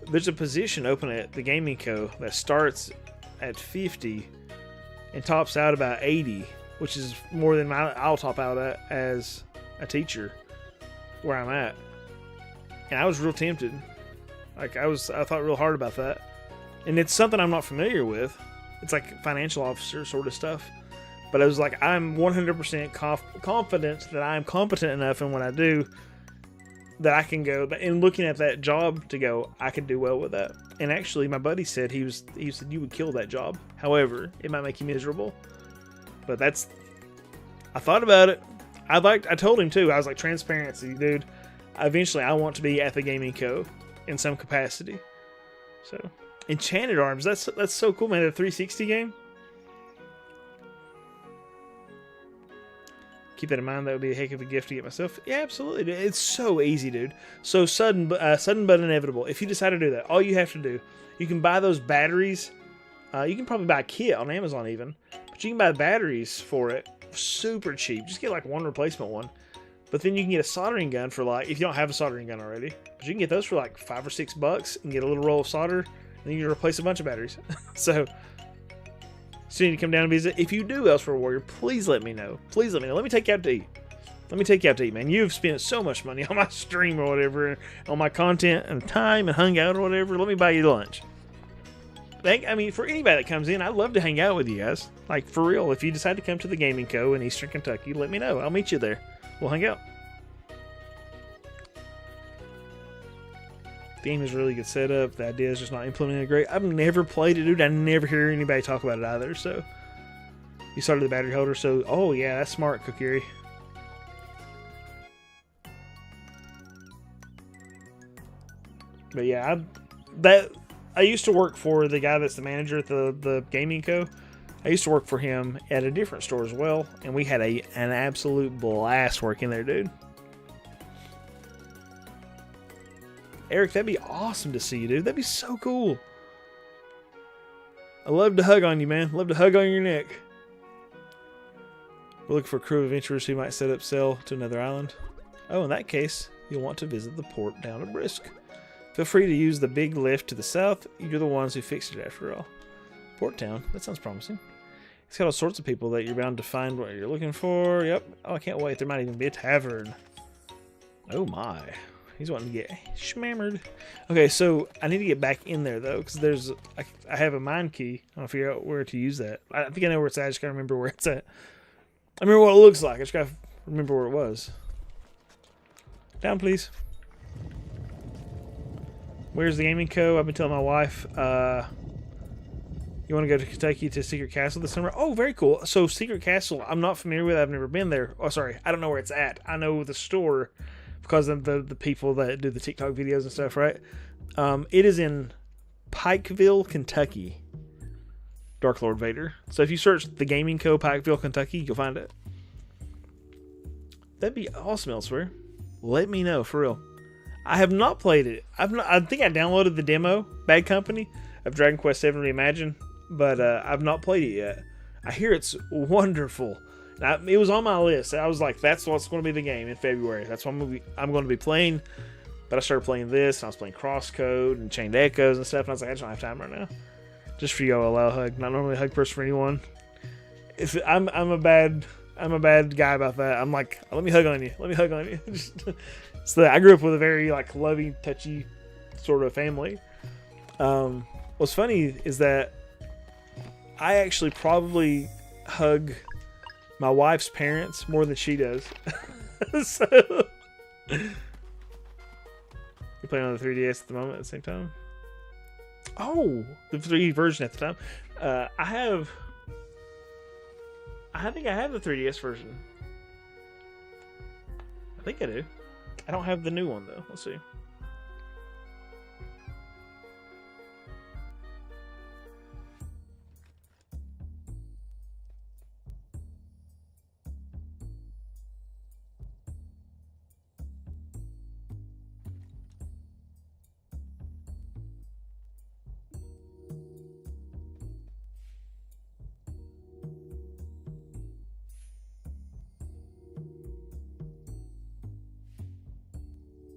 There's a position open at the Gaming Co. that starts at 50 and tops out about 80, which is more than I'll top out at as a teacher where I'm at. And I was real tempted. I thought real hard about that. And it's something I'm not familiar with. It's like financial officer sort of stuff. But I was like, I'm 100% confident that I'm competent enough in what I do that I can go. And looking at that job to go, I could do well with that. And actually, my buddy said he said you would kill that job. However, it might make you miserable. But I thought about it. I told him too. I was like, transparency, dude. Eventually, I want to be at the Gaming Co. in some capacity. So, Enchanted Arms. That's so cool, man. The 360 game. Keep that in mind. That would be a heck of a gift to get myself. Yeah, absolutely. It's so easy, dude. So sudden but inevitable. If you decide to do that, all you have to do, you can buy those batteries. You can probably buy a kit on Amazon even, but you can buy batteries for it super cheap. Just get like one replacement one. But then you can get a soldering gun for like, if you don't have a soldering gun already, but you can get those for like $5 or $6 and get a little roll of solder, and then you can replace a bunch of batteries. So you need to come down and visit. If you do Elsewhere Warrior, please let me know. Please let me know. Let me take you out to eat. Let me take you out to eat, man. You've spent so much money on my stream or whatever, on my content and time and hung out or whatever. Let me buy you lunch. For anybody that comes in, I'd love to hang out with you guys. Like, for real, if you decide to come to the Gaming Co. in Eastern Kentucky, let me know. I'll meet you there. We'll hang out. The game is really good setup. The idea is just not implemented great. I've never played it, dude. I never hear anybody talk about it either. So you started the battery holder. So, oh yeah, that's smart, Kokiri. But yeah, I used to work for the guy that's the manager at the Gaming Co. I used to work for him at a different store as well, and we had an absolute blast working there, dude. Eric, that'd be awesome to see you, dude. That'd be so cool. I love to hug on you, man. Love to hug on your neck. We're looking for a crew of adventurers who might set up sail to another island. Oh, in that case, you'll want to visit the port down at Brisk. Feel free to use the big lift to the south. You're the ones who fixed it after all. Port Town. That sounds promising. It's got all sorts of people that you're bound to find what you're looking for. Yep. Oh, I can't wait. There might even be a tavern. Oh my. He's wanting to get schmammered. Okay, so I need to get back in there though, because I have a mine key. I want to figure out where to use that. I think I know where it's at. I just gotta remember where it's at. I remember what it looks like. I just gotta remember where it was. Down, please. Where's the Gaming Co? I've been telling my wife. You want to go to Kentucky to Secret Castle this summer? Oh, very cool. So Secret Castle, I'm not familiar with. I've never been there. Oh, sorry. I don't know where it's at. I know the store because of the people that do the TikTok videos and stuff, right? It is in Pikeville, Kentucky. Dark Lord Vader. So if you search the Gaming Co. Pikeville, Kentucky, you'll find it. That'd be awesome elsewhere. Let me know, for real. I have not played it. I think I downloaded the demo, Bad Company, of Dragon Quest VII Reimagined, but I've not played it yet. I hear it's wonderful. It was on my list. I was like, that's what's going to be the game in February. That's what I'm going to be playing. But I started playing this, and I was playing Crosscode and Chained Echoes and stuff, and I was like, I just don't have time right now. Just for you, I'll hug. Not normally a hug person for anyone. I'm a bad guy about that. I'm like, let me hug on you. Let me hug on you. So I grew up with a very like loving, touchy sort of family. What's funny is that I actually probably hug my wife's parents more than she does. So you're playing on the 3DS at the moment at the same time. Oh, the 3D version at the time. I think I have the 3DS version. I think I do. I don't have the new one though. Let's see.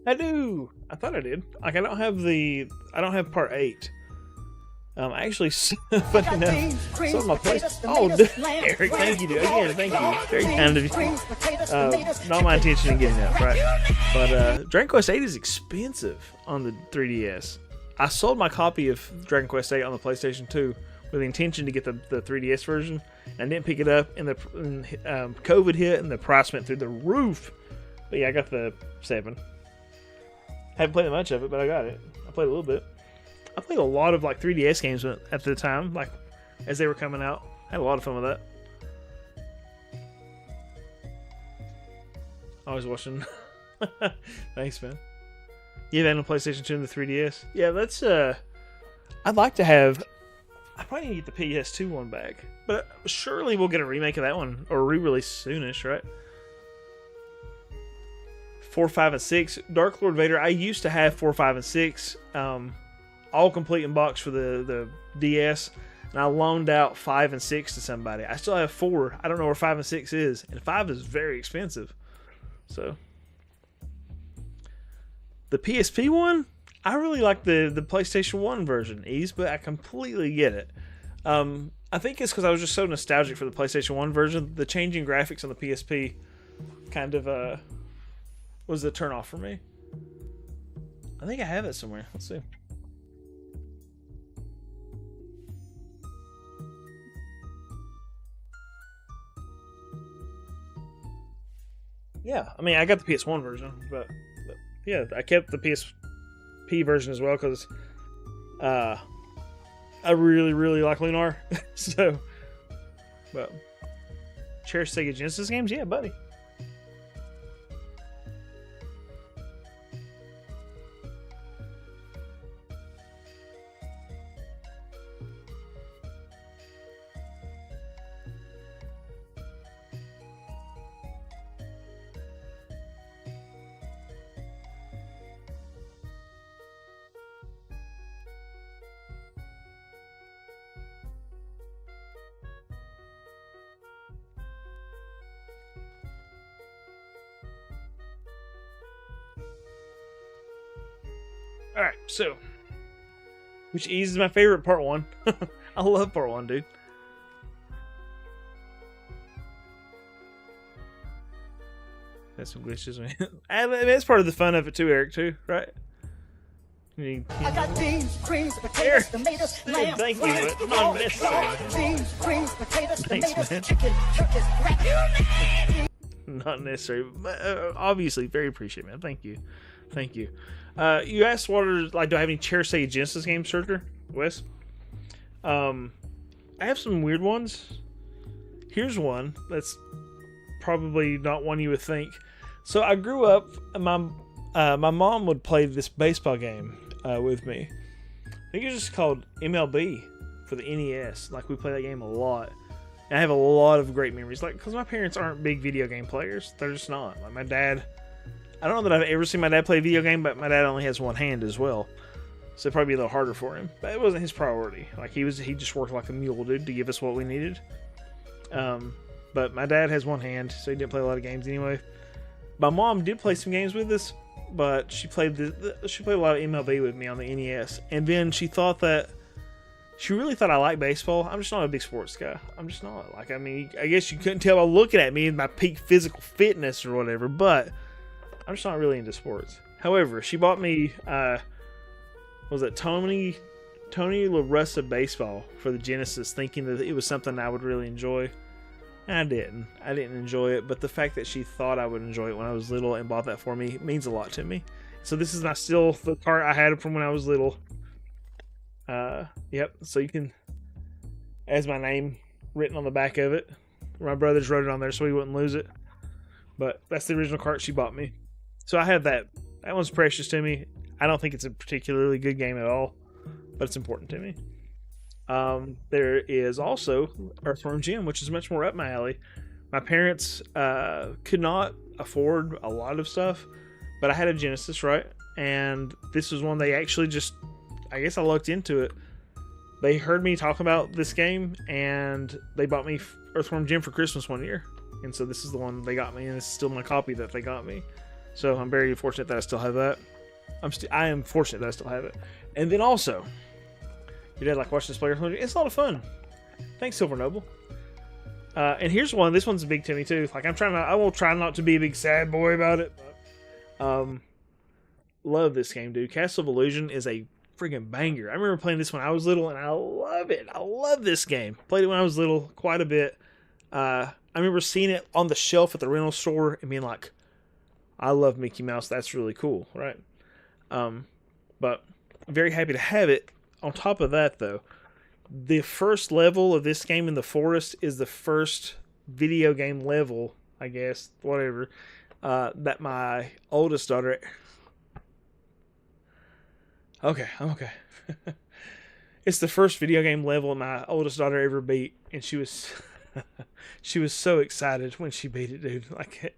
I do. I thought I did. Like I don't have part 8. Actually, funny enough, some of my places. Oh, Eric, thank you, dude. Again, thank you. Very kind of you. Not my intention in getting that, right? But Dragon Quest 8 is expensive on the 3DS. I sold my copy of Dragon Quest 8 on the PlayStation 2 with the intention to get the 3DS version. And I didn't pick it up, and COVID hit, and the price went through the roof. But yeah, I got the 7. Haven't played much of it, but I got it. I played a little bit. I played a lot of like 3DS games at the time, like as they were coming out. I had a lot of fun with that. I was watching. Thanks, man. You have a PlayStation 2 and the 3DS? Yeah, that's I'd like to have. I probably need to get the PS2 one back, but surely we'll get a remake of that one or a re-release soonish, right? 4, 5, and 6. Dark Lord Vader. I used to have 4, 5, and 6. All complete in box for the DS, and I loaned out 5 and 6 to somebody. I still have 4. I don't know where 5 and 6 is, and 5 is very expensive. So the PSP one, I really like the PlayStation 1 version, but I completely get it. I think it's because I was just so nostalgic for the PlayStation 1 version. The changing graphics on the PSP kind of was the turn off for me. I think I have it somewhere. Let's see. Yeah, I mean, I got the PS1 version, but yeah, I kept the PSP version as well because I really, really like Lunar. So, but cherish Sega Genesis games, yeah, buddy. Alright, so which is my favorite part 1. I love part 1, dude. That's some glitches, man. I mean, that's part of the fun of it too, Eric, too, right? I got beans, creams, potatoes, tomatoes, lamb, thank you, but not necessary. Beans, creams, potatoes, Thanks, tomatoes, man. chicken, turkeys, rat. Not necessary. Obviously, very appreciative, man. Thank you. Thank you. You asked what are, like, do I have any cherished Sega Genesis games, Circular, Wes? I have some weird ones. Here's one that's probably not one you would think. So I grew up, my mom would play this baseball game with me. I think it was just called MLB for the NES. Like, we play that game a lot. And I have a lot of great memories. Like, because my parents aren't big video game players. They're just not. Like, my dad, I don't know that I've ever seen my dad play a video game, but my dad only has one hand as well. So it'd probably be a little harder for him. But it wasn't his priority. Like, he just worked like a mule, dude, to give us what we needed. But my dad has one hand, so he didn't play a lot of games anyway. My mom did play some games with us, but she played a lot of MLB with me on the NES. And then she really thought I liked baseball. I'm just not a big sports guy. I'm just not. Like, I mean, I guess you couldn't tell by looking at me and my peak physical fitness or whatever, but I'm just not really into sports. However, she bought me, was it Tony La Russa Baseball for the Genesis, thinking that it was something I would really enjoy. And I didn't. I didn't enjoy it, but the fact that she thought I would enjoy it when I was little and bought that for me means a lot to me. So this is still the cart I had from when I was little. Yep, so you can, as my name written on the back of it. My brothers wrote it on there so we wouldn't lose it. But that's the original cart she bought me. So I have that. That one's precious to me. I don't think it's a particularly good game at all, but it's important to me. There is also Earthworm Jim, which is much more up my alley. My parents could not afford a lot of stuff, but I had a Genesis, right? And this was one they actually just, I guess I looked into it. They heard me talk about this game, and they bought me Earthworm Jim for Christmas one year. And so this is the one they got me, and this is still my copy that they got me. So I'm very fortunate that I still have that. I am fortunate that I still have it. And then also, your dad like watching this player. It's a lot of fun. Thanks, Silver Noble. And here's one. This one's big to me too. Like I will try not to be a big sad boy about it. But, love this game, dude. Castle of Illusion is a freaking banger. I remember playing this when I was little, and I love it. I love this game. Played it when I was little quite a bit. I remember seeing it on the shelf at the rental store and being like, I love Mickey Mouse. That's really cool, right? But very happy to have it. On top of that, though, the first level of this game in the forest is the first video game level, I guess, whatever, that my oldest daughter... Okay, I'm okay. It's the first video game level my oldest daughter ever beat, and she was she was so excited when she beat it, dude. Like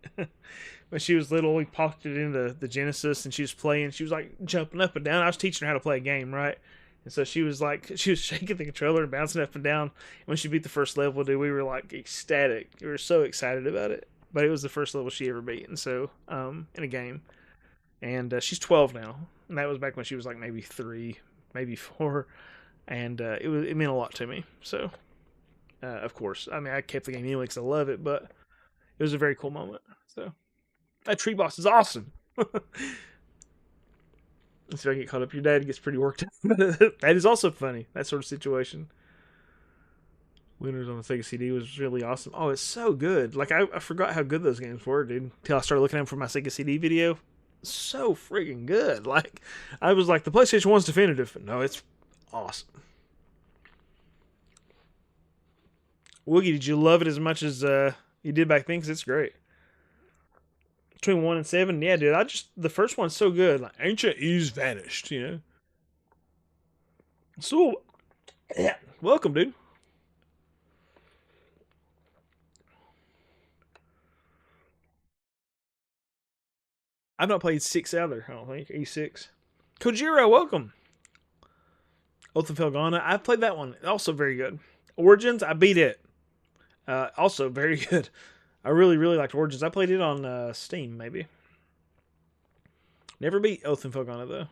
when she was little, we popped it into the Genesis, and she was playing. She was like jumping up and down. I was teaching her how to play a game, right? And so she was shaking the controller and bouncing up and down. And when she beat the first level, dude, we were like ecstatic. We were so excited about it. But it was the first level she ever beat, and so in a game. And she's 12 now, and that was back when she was like maybe 3, maybe 4, and it meant a lot to me. So, of course, I mean, I kept the game anyway because I love it, but it was a very cool moment. So, that tree boss is awesome. Let's see if I get caught up. Your dad gets pretty worked up. That is also funny, that sort of situation. Winners on the Sega CD was really awesome. Oh, it's so good. Like, I forgot how good those games were, dude, until I started looking at them for my Sega CD video. So friggin' good. Like, I was like, the PlayStation 1's definitive. No, it's awesome. Woogie, did you love it as much as you did back then? Because it's great. Between 1 and 7, yeah, dude. The first one's so good. Like, ancient Ease vanished, you know. So, yeah, welcome, dude. I've not played 6 either, I don't think. E6. Kojiro, welcome. Oath of Felghana, I've played that one. Also very good. Origins, I beat it. Also very good. I really, really liked Origins. I played it on Steam, maybe. Never beat Oath of Felghana, though.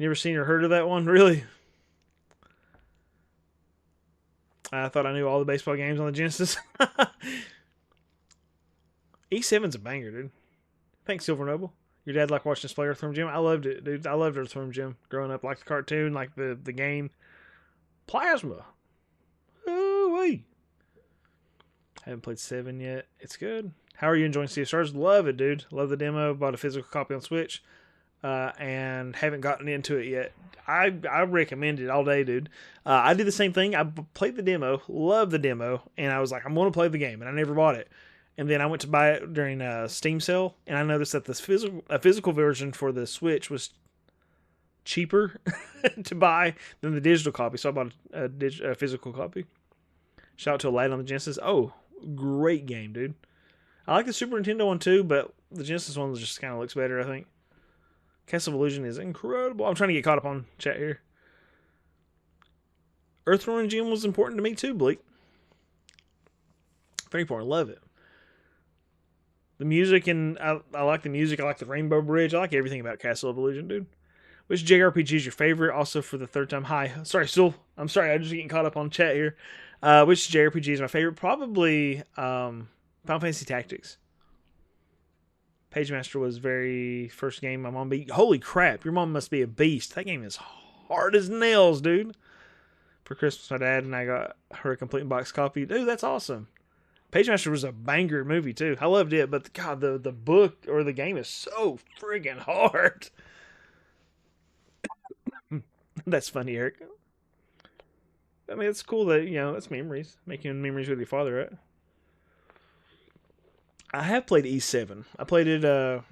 Never seen or heard of that one? Really? I thought I knew all the baseball games on the Genesis. E7's a banger, dude. Thanks, Silver Noble. Your dad liked watching us play Earthworm Jim? I loved it, dude. I loved Earthworm Jim growing up. Like the cartoon, like the game. Plasma. Ooh-wee. Haven't played 7 yet. It's good. How are you enjoying Sea of Stars? Love it, dude. Love the demo. Bought a physical copy on Switch. And haven't gotten into it yet. I recommend it all day, dude. I did the same thing. I played the demo. Loved the demo. And I was like, I'm going to play the game. And I never bought it. And then I went to buy it during a Steam sale, and I noticed that a physical version for the Switch was cheaper to buy than the digital copy. So I bought a physical copy. Shout out to a lad on the Genesis. Oh, great game, dude. I like the Super Nintendo one too, but the Genesis one just kind of looks better, I think. Castle of Illusion is incredible. I'm trying to get caught up on chat here. Earthworm Jim was important to me too, Bleak. Very important. Love it. The music, and I like the music. I like the Rainbow Bridge. I like everything about Castle of Illusion, dude. Which JRPG is your favorite? Also, for the 3rd time. Hi. Sorry, still. I'm sorry. I'm just getting caught up on chat here. Which JRPG is my favorite? Probably Final Fantasy Tactics. Pagemaster was very first game my mom beat. Holy crap. Your mom must be a beast. That game is hard as nails, dude. For Christmas, my dad and I got her a complete box copy. Dude, that's awesome. Pagemaster was a banger movie too. I loved it, but God, the book or the game is so friggin' hard. That's funny, Eric. I mean, it's cool that, it's memories. Making memories with your father, right? I have played E7. I played it, I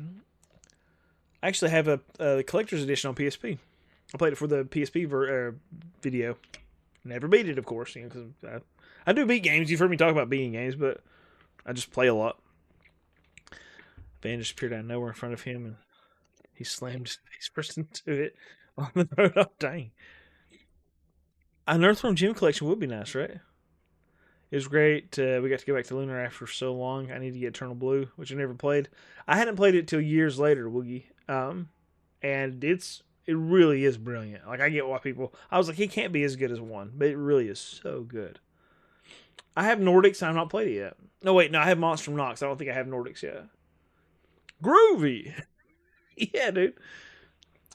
actually have a collector's edition on PSP. I played it for the PSP video. Never beat it, of course, because I do beat games. You've heard me talk about beating games, but I just play a lot. Van just appeared out of nowhere in front of him, and he slammed his face first into it on the road. Oh, dang. An Earthworm Jim collection would be nice, right? It was great. We got to go back to Lunar after so long. I need to get Eternal Blue, which I never played. I hadn't played it till years later, Woogie. And it really is brilliant. Like, I get why people... I was like, it can't be as good as 1, but it really is so good. I have Nordics, and I've not played it yet. No, wait, no, I have Monstrum Nox. I don't think I have Nordics yet. Groovy! Yeah, dude.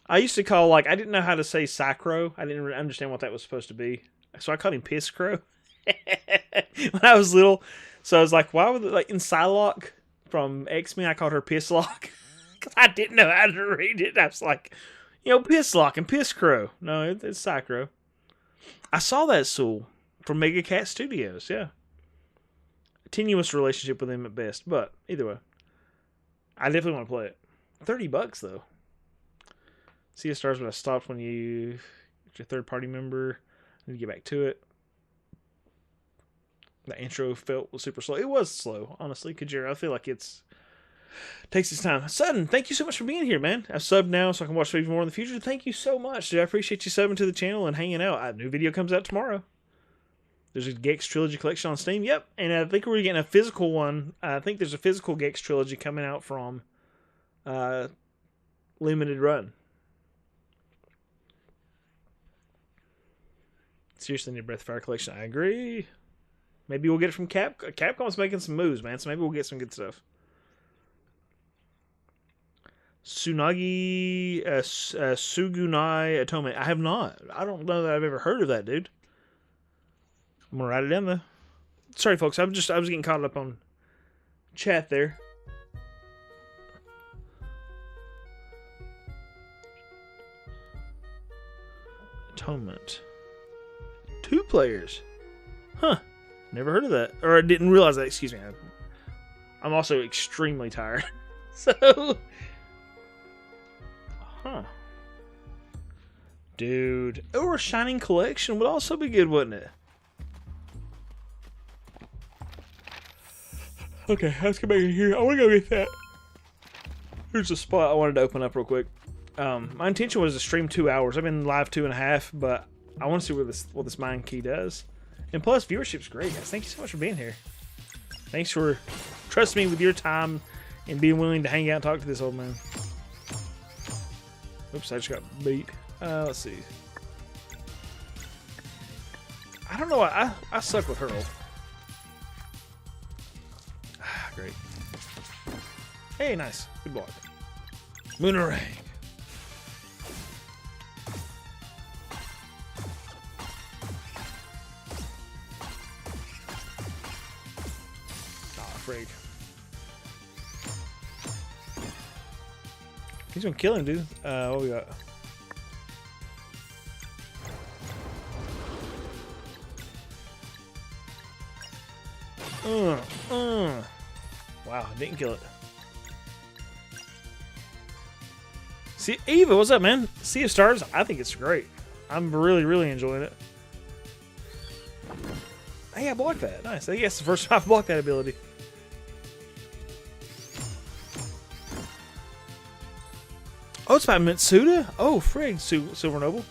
I used to call, like, I didn't know how to say Psychro. I didn't really understand what that was supposed to be. So I called him Piss Crow when I was little. So I was like, why would, like, in Psylocke from X-Men, I called her Pisslock. Because I didn't know how to read it. I was like, Pisslock and Piss Crow. No, it's Psychro. I saw that Soul from Mega Cat Studios, yeah. A tenuous relationship with him at best, but either way. I definitely want to play it. $30 though. Sea of Stars would have stopped when you get your third-party member. I need to get back to it. The intro was super slow. It was slow, honestly. Kajira, I feel like takes its time. Sutton, thank you so much for being here, man. I've subbed now so I can watch even more in the future. Thank you so much, dude. I appreciate you subbing to the channel and hanging out. A new video comes out tomorrow. There's a Gex Trilogy collection on Steam. Yep, and I think we're getting a physical one. I think there's a physical Gex Trilogy coming out from Limited Run. Seriously, need a Breath of Fire collection. I agree. Maybe we'll get it from Capcom's making some moves, man, so maybe we'll get some good stuff. Tsunagi Sugunai Atome. I have not. I don't know that I've ever heard of that, dude. I'm gonna write it down though. Sorry, folks. I was getting caught up on chat there. Atonement. 2 players. Huh. Never heard of that. Or I didn't realize that. Excuse me. I'm also extremely tired. So. Huh. Dude. Or a Shining Collection would also be good, wouldn't it? Okay, let's get back in here. I want to go get that. Here's a spot I wanted to open up real quick. My intention was to stream 2 hours. I've been live 2.5, but I want to see what this mine key does. And plus, viewership's great, guys. Thank you so much for being here. Thanks for trusting me with your time and being willing to hang out and talk to this old man. Oops, I just got beat. Let's see. I don't know. I suck with Hurl. Great. Hey, nice. Good block. Moonerang. Ah, freak. He's gonna kill him, dude. What we got? Wow, didn't kill it. See, Eva, what's up, man? Sea of Stars, I think it's great. I'm really, really enjoying it. Hey, I blocked that. Nice. I guess the first time I blocked that ability. Oh, it's by Mitsuda? Oh, frig, Silver Noble.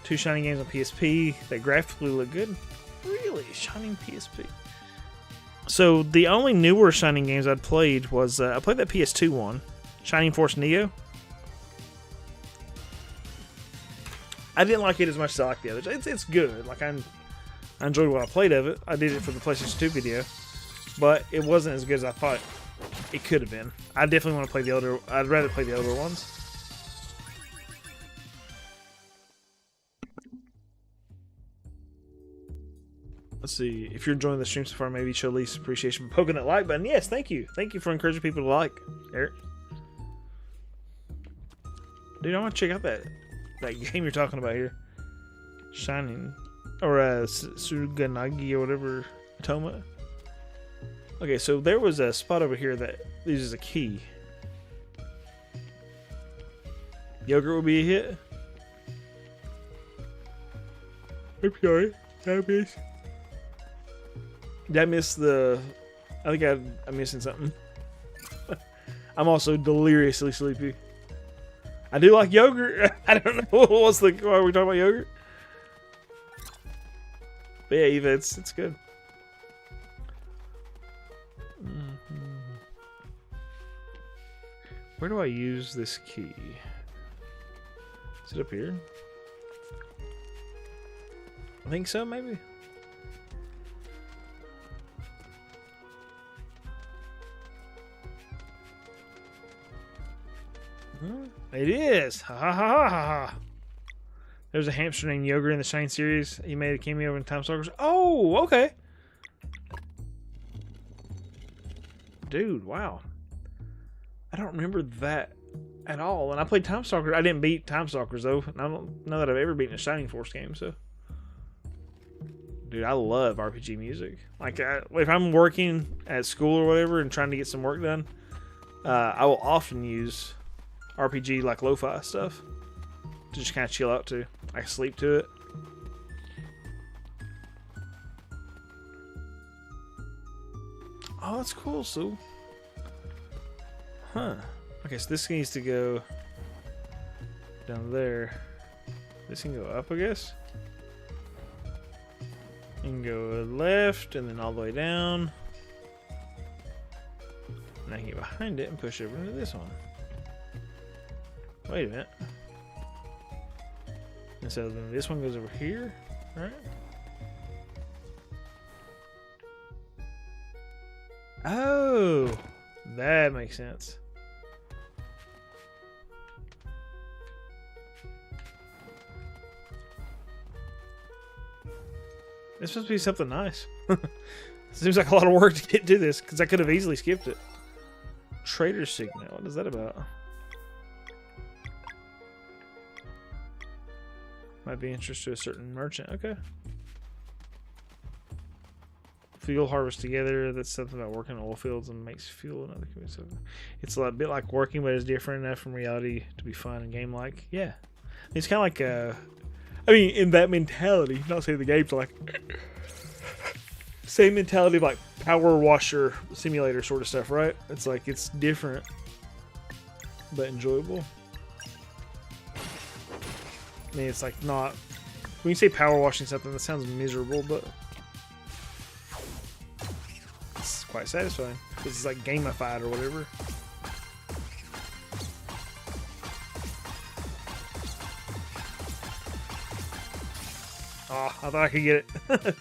2 Shining games on PSP. They graphically look good. Really? Shining PSP. So, the only newer Shining games I'd played was... I played that PS2 one. Shining Force Neo. I didn't like it as much as I like the others. It's good. Like, I enjoyed what I played of it. I did it for the PlayStation 2 video. But it wasn't as good as I thought it could have been. I definitely want to play the older... I'd rather play the older ones. Let's see. If you're enjoying the stream so far, maybe show least appreciation for poking that like button. Yes, thank you. Thank you for encouraging people to like, Eric. Dude, I want to check out that game you're talking about here. Shining. Or Suganagi or whatever. Toma. Okay, so there was a spot over here that uses a key. Yogurt will be a hit. I'm sorry. Did I miss the... I think I'm missing something. I'm also deliriously sleepy. I do like yogurt. I don't know why are we talking about yogurt. But yeah, Eva, it's good. Where do I use this key? Is it up here? I think so, maybe. It is. Ha ha ha ha ha. There's a hamster named Yogurt in the Shine series. He made a cameo in Time Stalkers. Oh, okay. Dude, wow. I don't remember that at all. And I played Time Stalkers. I didn't beat Time Stalkers though. And I don't know that I've ever beaten a Shining Force game. So, dude, I love RPG music. Like, if I'm working at school or whatever and trying to get some work done, I will often use RPG like lo-fi stuff to just kind of chill out to. I can sleep to it. Oh, that's cool, Sue. Huh. Okay, so this needs to go down there. This can go up, I guess. You can go left and then all the way down. And I can get behind it and push over into this one. Wait a minute. And so then this one goes over here, right? Oh, that makes sense. This must be something nice. Seems like a lot of work to get to this, because I could have easily skipped it. Trader Signal, what is that about? Might be interest to a certain merchant. Okay. Fuel harvest together. That's something about working in oil fields and makes fuel and other communities. It's a bit like working, but it's different enough from reality to be fun and game-like. Yeah. It's kind of like, I mean, in that mentality, not saying the game's like, same mentality of like power washer simulator sort of stuff, right? It's like, it's different, but enjoyable. I mean, it's like not, when you say power washing something, that sounds miserable, but it's quite satisfying because it's like gamified or whatever. Oh, I thought I could get it.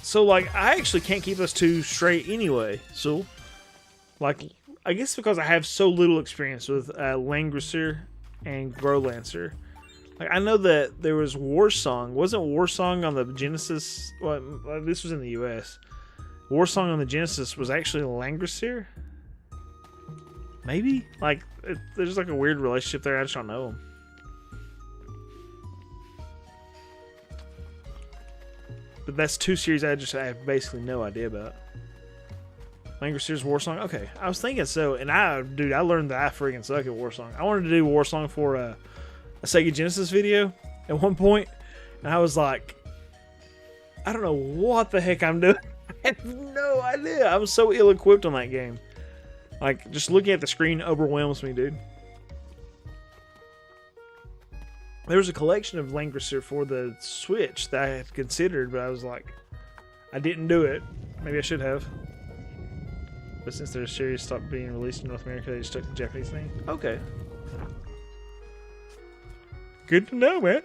So, like, I actually can't keep us two straight anyway, so... Like, I guess because I have so little experience with Langrisser and Growlancer. Like, I know that there was Warsong. Wasn't Warsong on the Genesis? Well, this was in the US. Warsong on the Genesis was actually Langrisser? Maybe? Like, there's like a weird relationship there. I just don't know them. But that's two series I have basically no idea about. Langrisser's Warsong. Okay, I was thinking so, and I learned that I freaking suck at Warsong. I wanted to do Warsong for a Sega Genesis video at one point, and I was like, I don't know what the heck I'm doing. I have no idea. I was so ill-equipped on that game. Like, just looking at the screen overwhelms me, dude. There was a collection of Langrisser for the Switch that I had considered, but I was like, I didn't do it. Maybe I should have. But since their series stopped being released in North America, they just took the Japanese name. Okay. Good to know, man.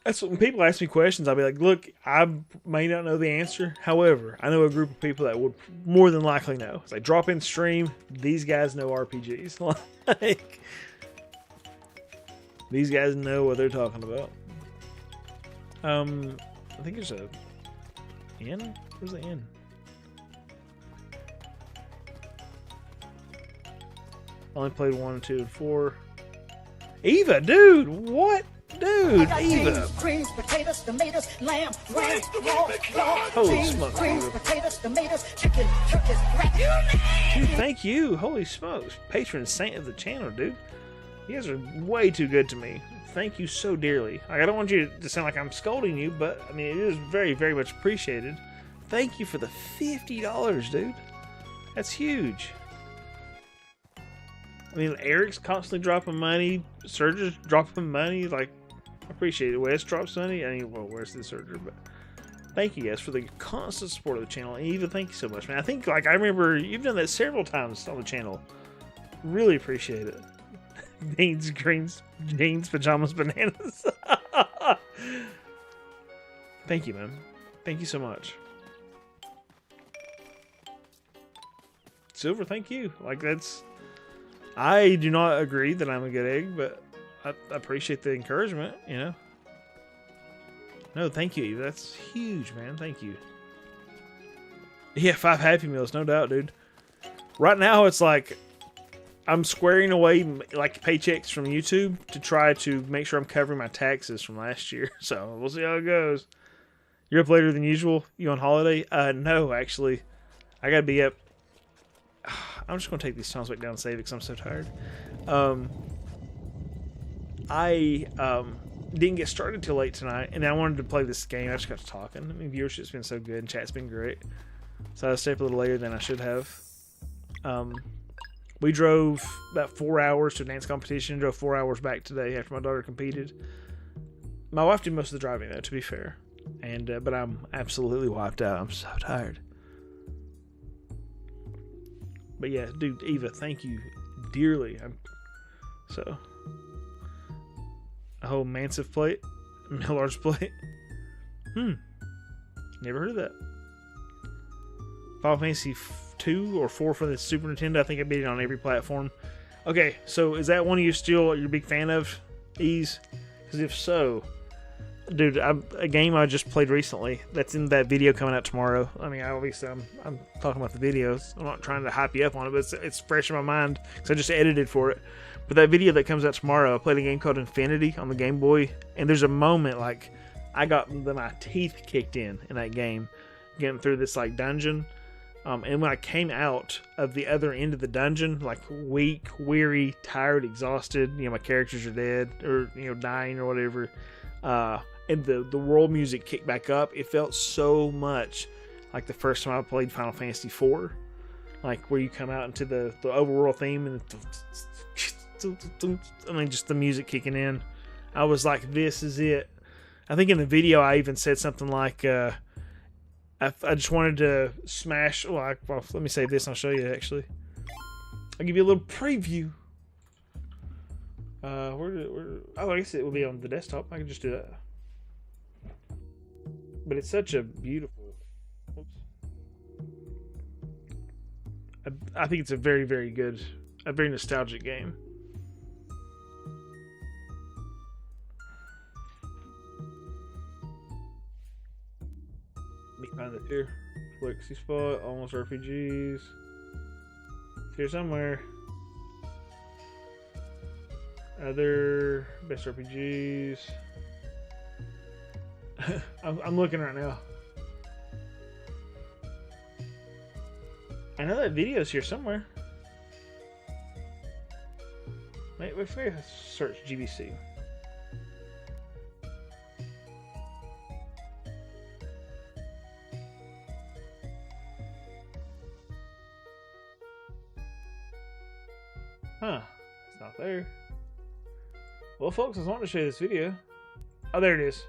That's when people ask me questions, I'll be like, look, I may not know the answer. However, I know a group of people that would more than likely know. It's like, drop in stream. These guys know RPGs. Like, these guys know what they're talking about. I think there's a N? Where's the N? Only played 1, 2, and 4. Eva, dude, what? Dude, Eva. Greens, potatoes, tomatoes, lamb, ram, raw, Holy smokes, greens, Eva. potatoes, tomatoes, chicken, turkeys, rat. Dude, thank you. Holy smokes. Patron saint of the channel, dude. You guys are way too good to me. Thank you so dearly. Like, I don't want you to sound like I'm scolding you, but I mean, it is very, very much appreciated. Thank you for the $50, dude. That's huge. I mean, Eric's constantly dropping money. Surge's dropping money. Like, I appreciate it. Wes drops money. I mean, well, where's the Surger? But thank you guys for the constant support of the channel. And Eva, thank you so much, man. I think, like, I remember you've done that several times on the channel. Really appreciate it. Beans, greens, jeans, pajamas, bananas. Thank you, man. Thank you so much. Silver, thank you. Like, that's... I do not agree that I'm a good egg, but I appreciate the encouragement, you know? No, thank you. That's huge, man. Thank you. Yeah, 5 Happy Meals, no doubt, dude. Right now, it's like I'm squaring away like paychecks from YouTube to try to make sure I'm covering my taxes from last year. So we'll see how it goes. You're up later than usual? You on holiday? No, actually. I gotta be up. I'm just gonna take these songs back down and save it because I'm so tired. I didn't get started till late tonight, and I wanted to play this game. I just got to talking. I mean, viewership's been so good, and chat's been great. So I stayed up a little later than I should have. We drove about 4 hours to a dance competition. Drove 4 hours back today after my daughter competed. My wife did most of the driving, though, to be fair. And but I'm absolutely wiped out. I'm so tired. But yeah, dude, Eva, thank you dearly. So a whole massive plate, a large plate. Never heard of that. Final Fantasy 2 or 4 for the Super Nintendo. I think I beat it on every platform. Okay, so is that one of you still you're a big fan of, Ease? Because if so, dude, a game I just played recently that's in that video coming out tomorrow. I mean, obviously I'm talking about the videos. I'm not trying to hype you up on it, but it's fresh in my mind because I just edited for it. But that video that comes out tomorrow, I played a game called Infinity on the Game Boy, and there's a moment like I got my teeth kicked in that game, getting through this like dungeon. And when I came out of the other end of the dungeon, like weak, weary, tired, exhausted, you know, my characters are dead or, you know, dying or whatever. And the world music kicked back up. It felt so much like the first time I played Final Fantasy IV, like where you come out into the overworld theme and I mean, just the music kicking in. I was like, this is it. I think in the video I even said something like, I just wanted to smash. Well, let me save this and I'll show you actually. I'll give you a little preview. Oh, I guess it will be on the desktop. I can just do that. But it's such a beautiful. Oops. I think it's a very, very good, a very nostalgic game. Let me find it here. Flexi spot, almost RPGs. It's here somewhere. Other best RPGs. I'm looking right now. I know that video's here somewhere. Wait, if we search GBC. Huh, it's not there. Well, folks, I was wanting to show you this video. Oh, there it is.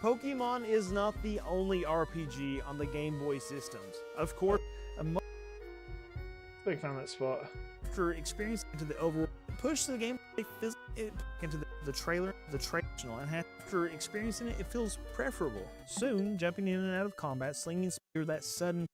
Pokemon is not the only RPG on the Game Boy systems. Of course, I think I found that spot. after experiencing into the overworld, push the game into the trailer, and after experiencing it, it feels preferable. Soon, jumping in and out of combat, slinging spear, that sudden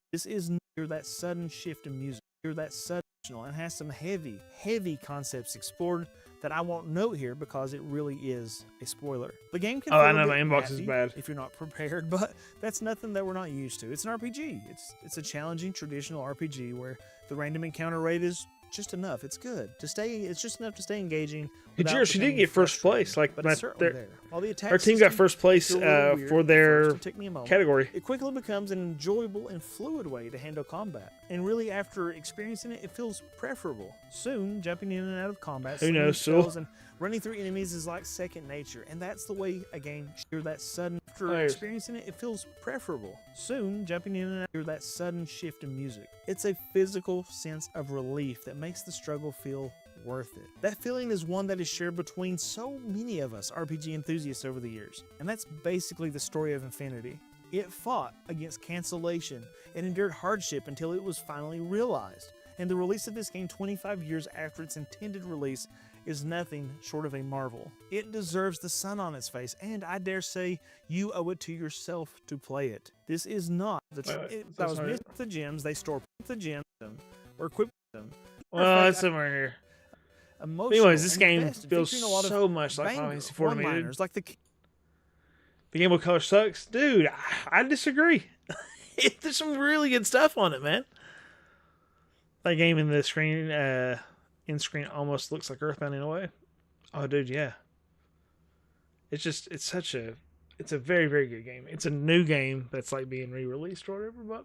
shift in music, and has some heavy concepts explored that I won't note here because it really is a spoiler. The game can I know my inbox is bad if you're not prepared, but that's nothing that we're not used to. It's an RPG. It's a challenging traditional RPG where the random encounter rate is just enough. It's good to stay. It's just enough to stay engaging. She did get first place. Like, but it's certainly there. While the attack our team got first place weird, for their category. It quickly becomes an enjoyable and fluid way to handle combat. And really, after experiencing it, it feels preferable. Soon, jumping in and out of combat, who knows, spells and running through enemies is like second nature. And that's the way a game that sudden after experiencing it, it feels preferable. Soon, jumping in and out, hear that sudden shift in music. It's a physical sense of relief that makes the struggle feel worth it. That feeling is one that is shared between so many of us RPG enthusiasts over the years. And that's basically the story of Infinity. It fought against cancellation and endured hardship until it was finally realized. And the release of this game 25 years after its intended release is nothing short of a marvel. It deserves the sun on its face, and I dare say you owe it to yourself to play it. This is not that was missed the gems. They store the gems or equip them. Well, it's somewhere in here. Anyways, this game feels so much like Final Fantasy IV to me, dude. Like the Game Boy Color sucks, dude. I disagree. There's some really good stuff on it, man. That game in the screen, in screen almost looks like Earthbound in a way. Oh, dude, yeah. It's a very, very good game. It's a new game that's like being re-released or whatever,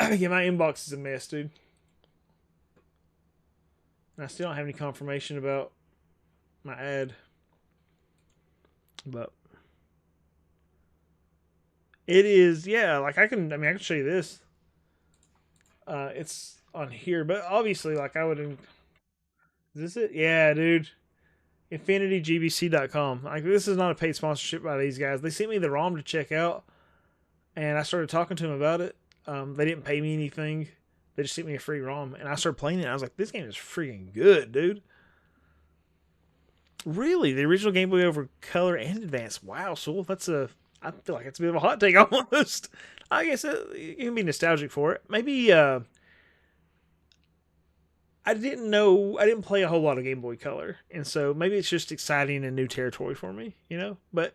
but yeah, my inbox is a mess, dude. And I still don't have any confirmation about my ad, but it is, yeah, like I can show you this. It's on here, but obviously, like I would. Is this it? Yeah, dude. InfinityGBC.com. Like, this is not a paid sponsorship by these guys. They sent me the ROM to check out, and I started talking to them about it. They didn't pay me anything. They just sent me a free ROM, and I started playing it. And I was like, this game is freaking good, dude. Really, the original Game Boy over Color and Advance. Wow, so I feel like it's a bit of a hot take almost. I guess you can be nostalgic for it. Maybe I didn't play a whole lot of Game Boy Color, and so maybe it's just exciting and new territory for me, you know? But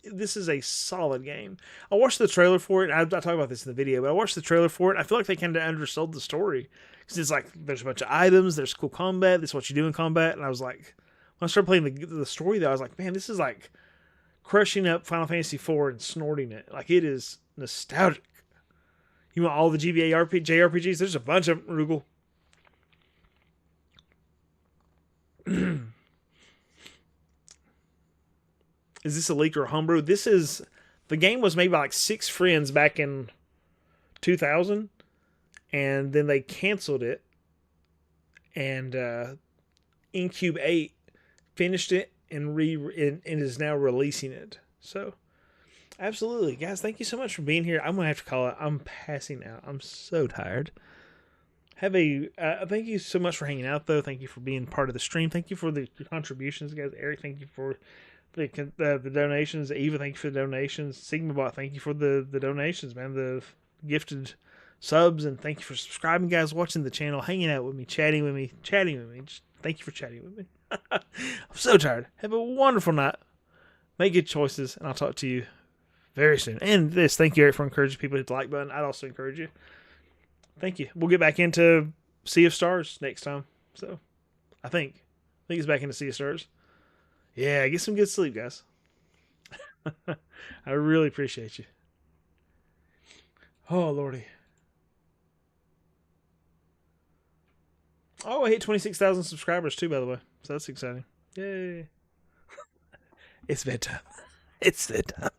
this is a solid game. I watched the trailer for it, and I'll talk about this in the video, but I watched the trailer for it, I feel like they kind of undersold the story. Because it's like, there's a bunch of items, there's cool combat, this is what you do in combat, and I was like, when I started playing the story, though, I was like, man, this is like crushing up Final Fantasy IV and snorting it. Like, it is nostalgic. You want all the JRPGs? There's a bunch of them, Rugal. Is this a leak or a homebrew? The game was made by like 6 friends back in 2000, and then they canceled it, and Incube 8 finished it and is now releasing it. So, absolutely, guys, thank you so much for being here. I'm gonna have to call it. I'm passing out. I'm so tired. Thank you so much for hanging out, though. Thank you for being part of the stream. Thank you for the contributions, guys. Eric, thank you for the donations. Eva, thank you for the donations. Sigmabot, thank you for the donations, man. The gifted subs, and thank you for subscribing, guys, watching the channel, hanging out with me, chatting with me. Just thank you for chatting with me. I'm so tired. Have a wonderful night. Make good choices, and I'll talk to you very soon. And thank you, Eric, for encouraging people to hit the like button. I'd also encourage you. Thank you. We'll get back into Sea of Stars next time. So, I think it's back into Sea of Stars. Yeah, get some good sleep, guys. I really appreciate you. Oh, Lordy. Oh, I hit 26,000 subscribers too, by the way. So that's exciting. Yay. It's bedtime. It's bedtime.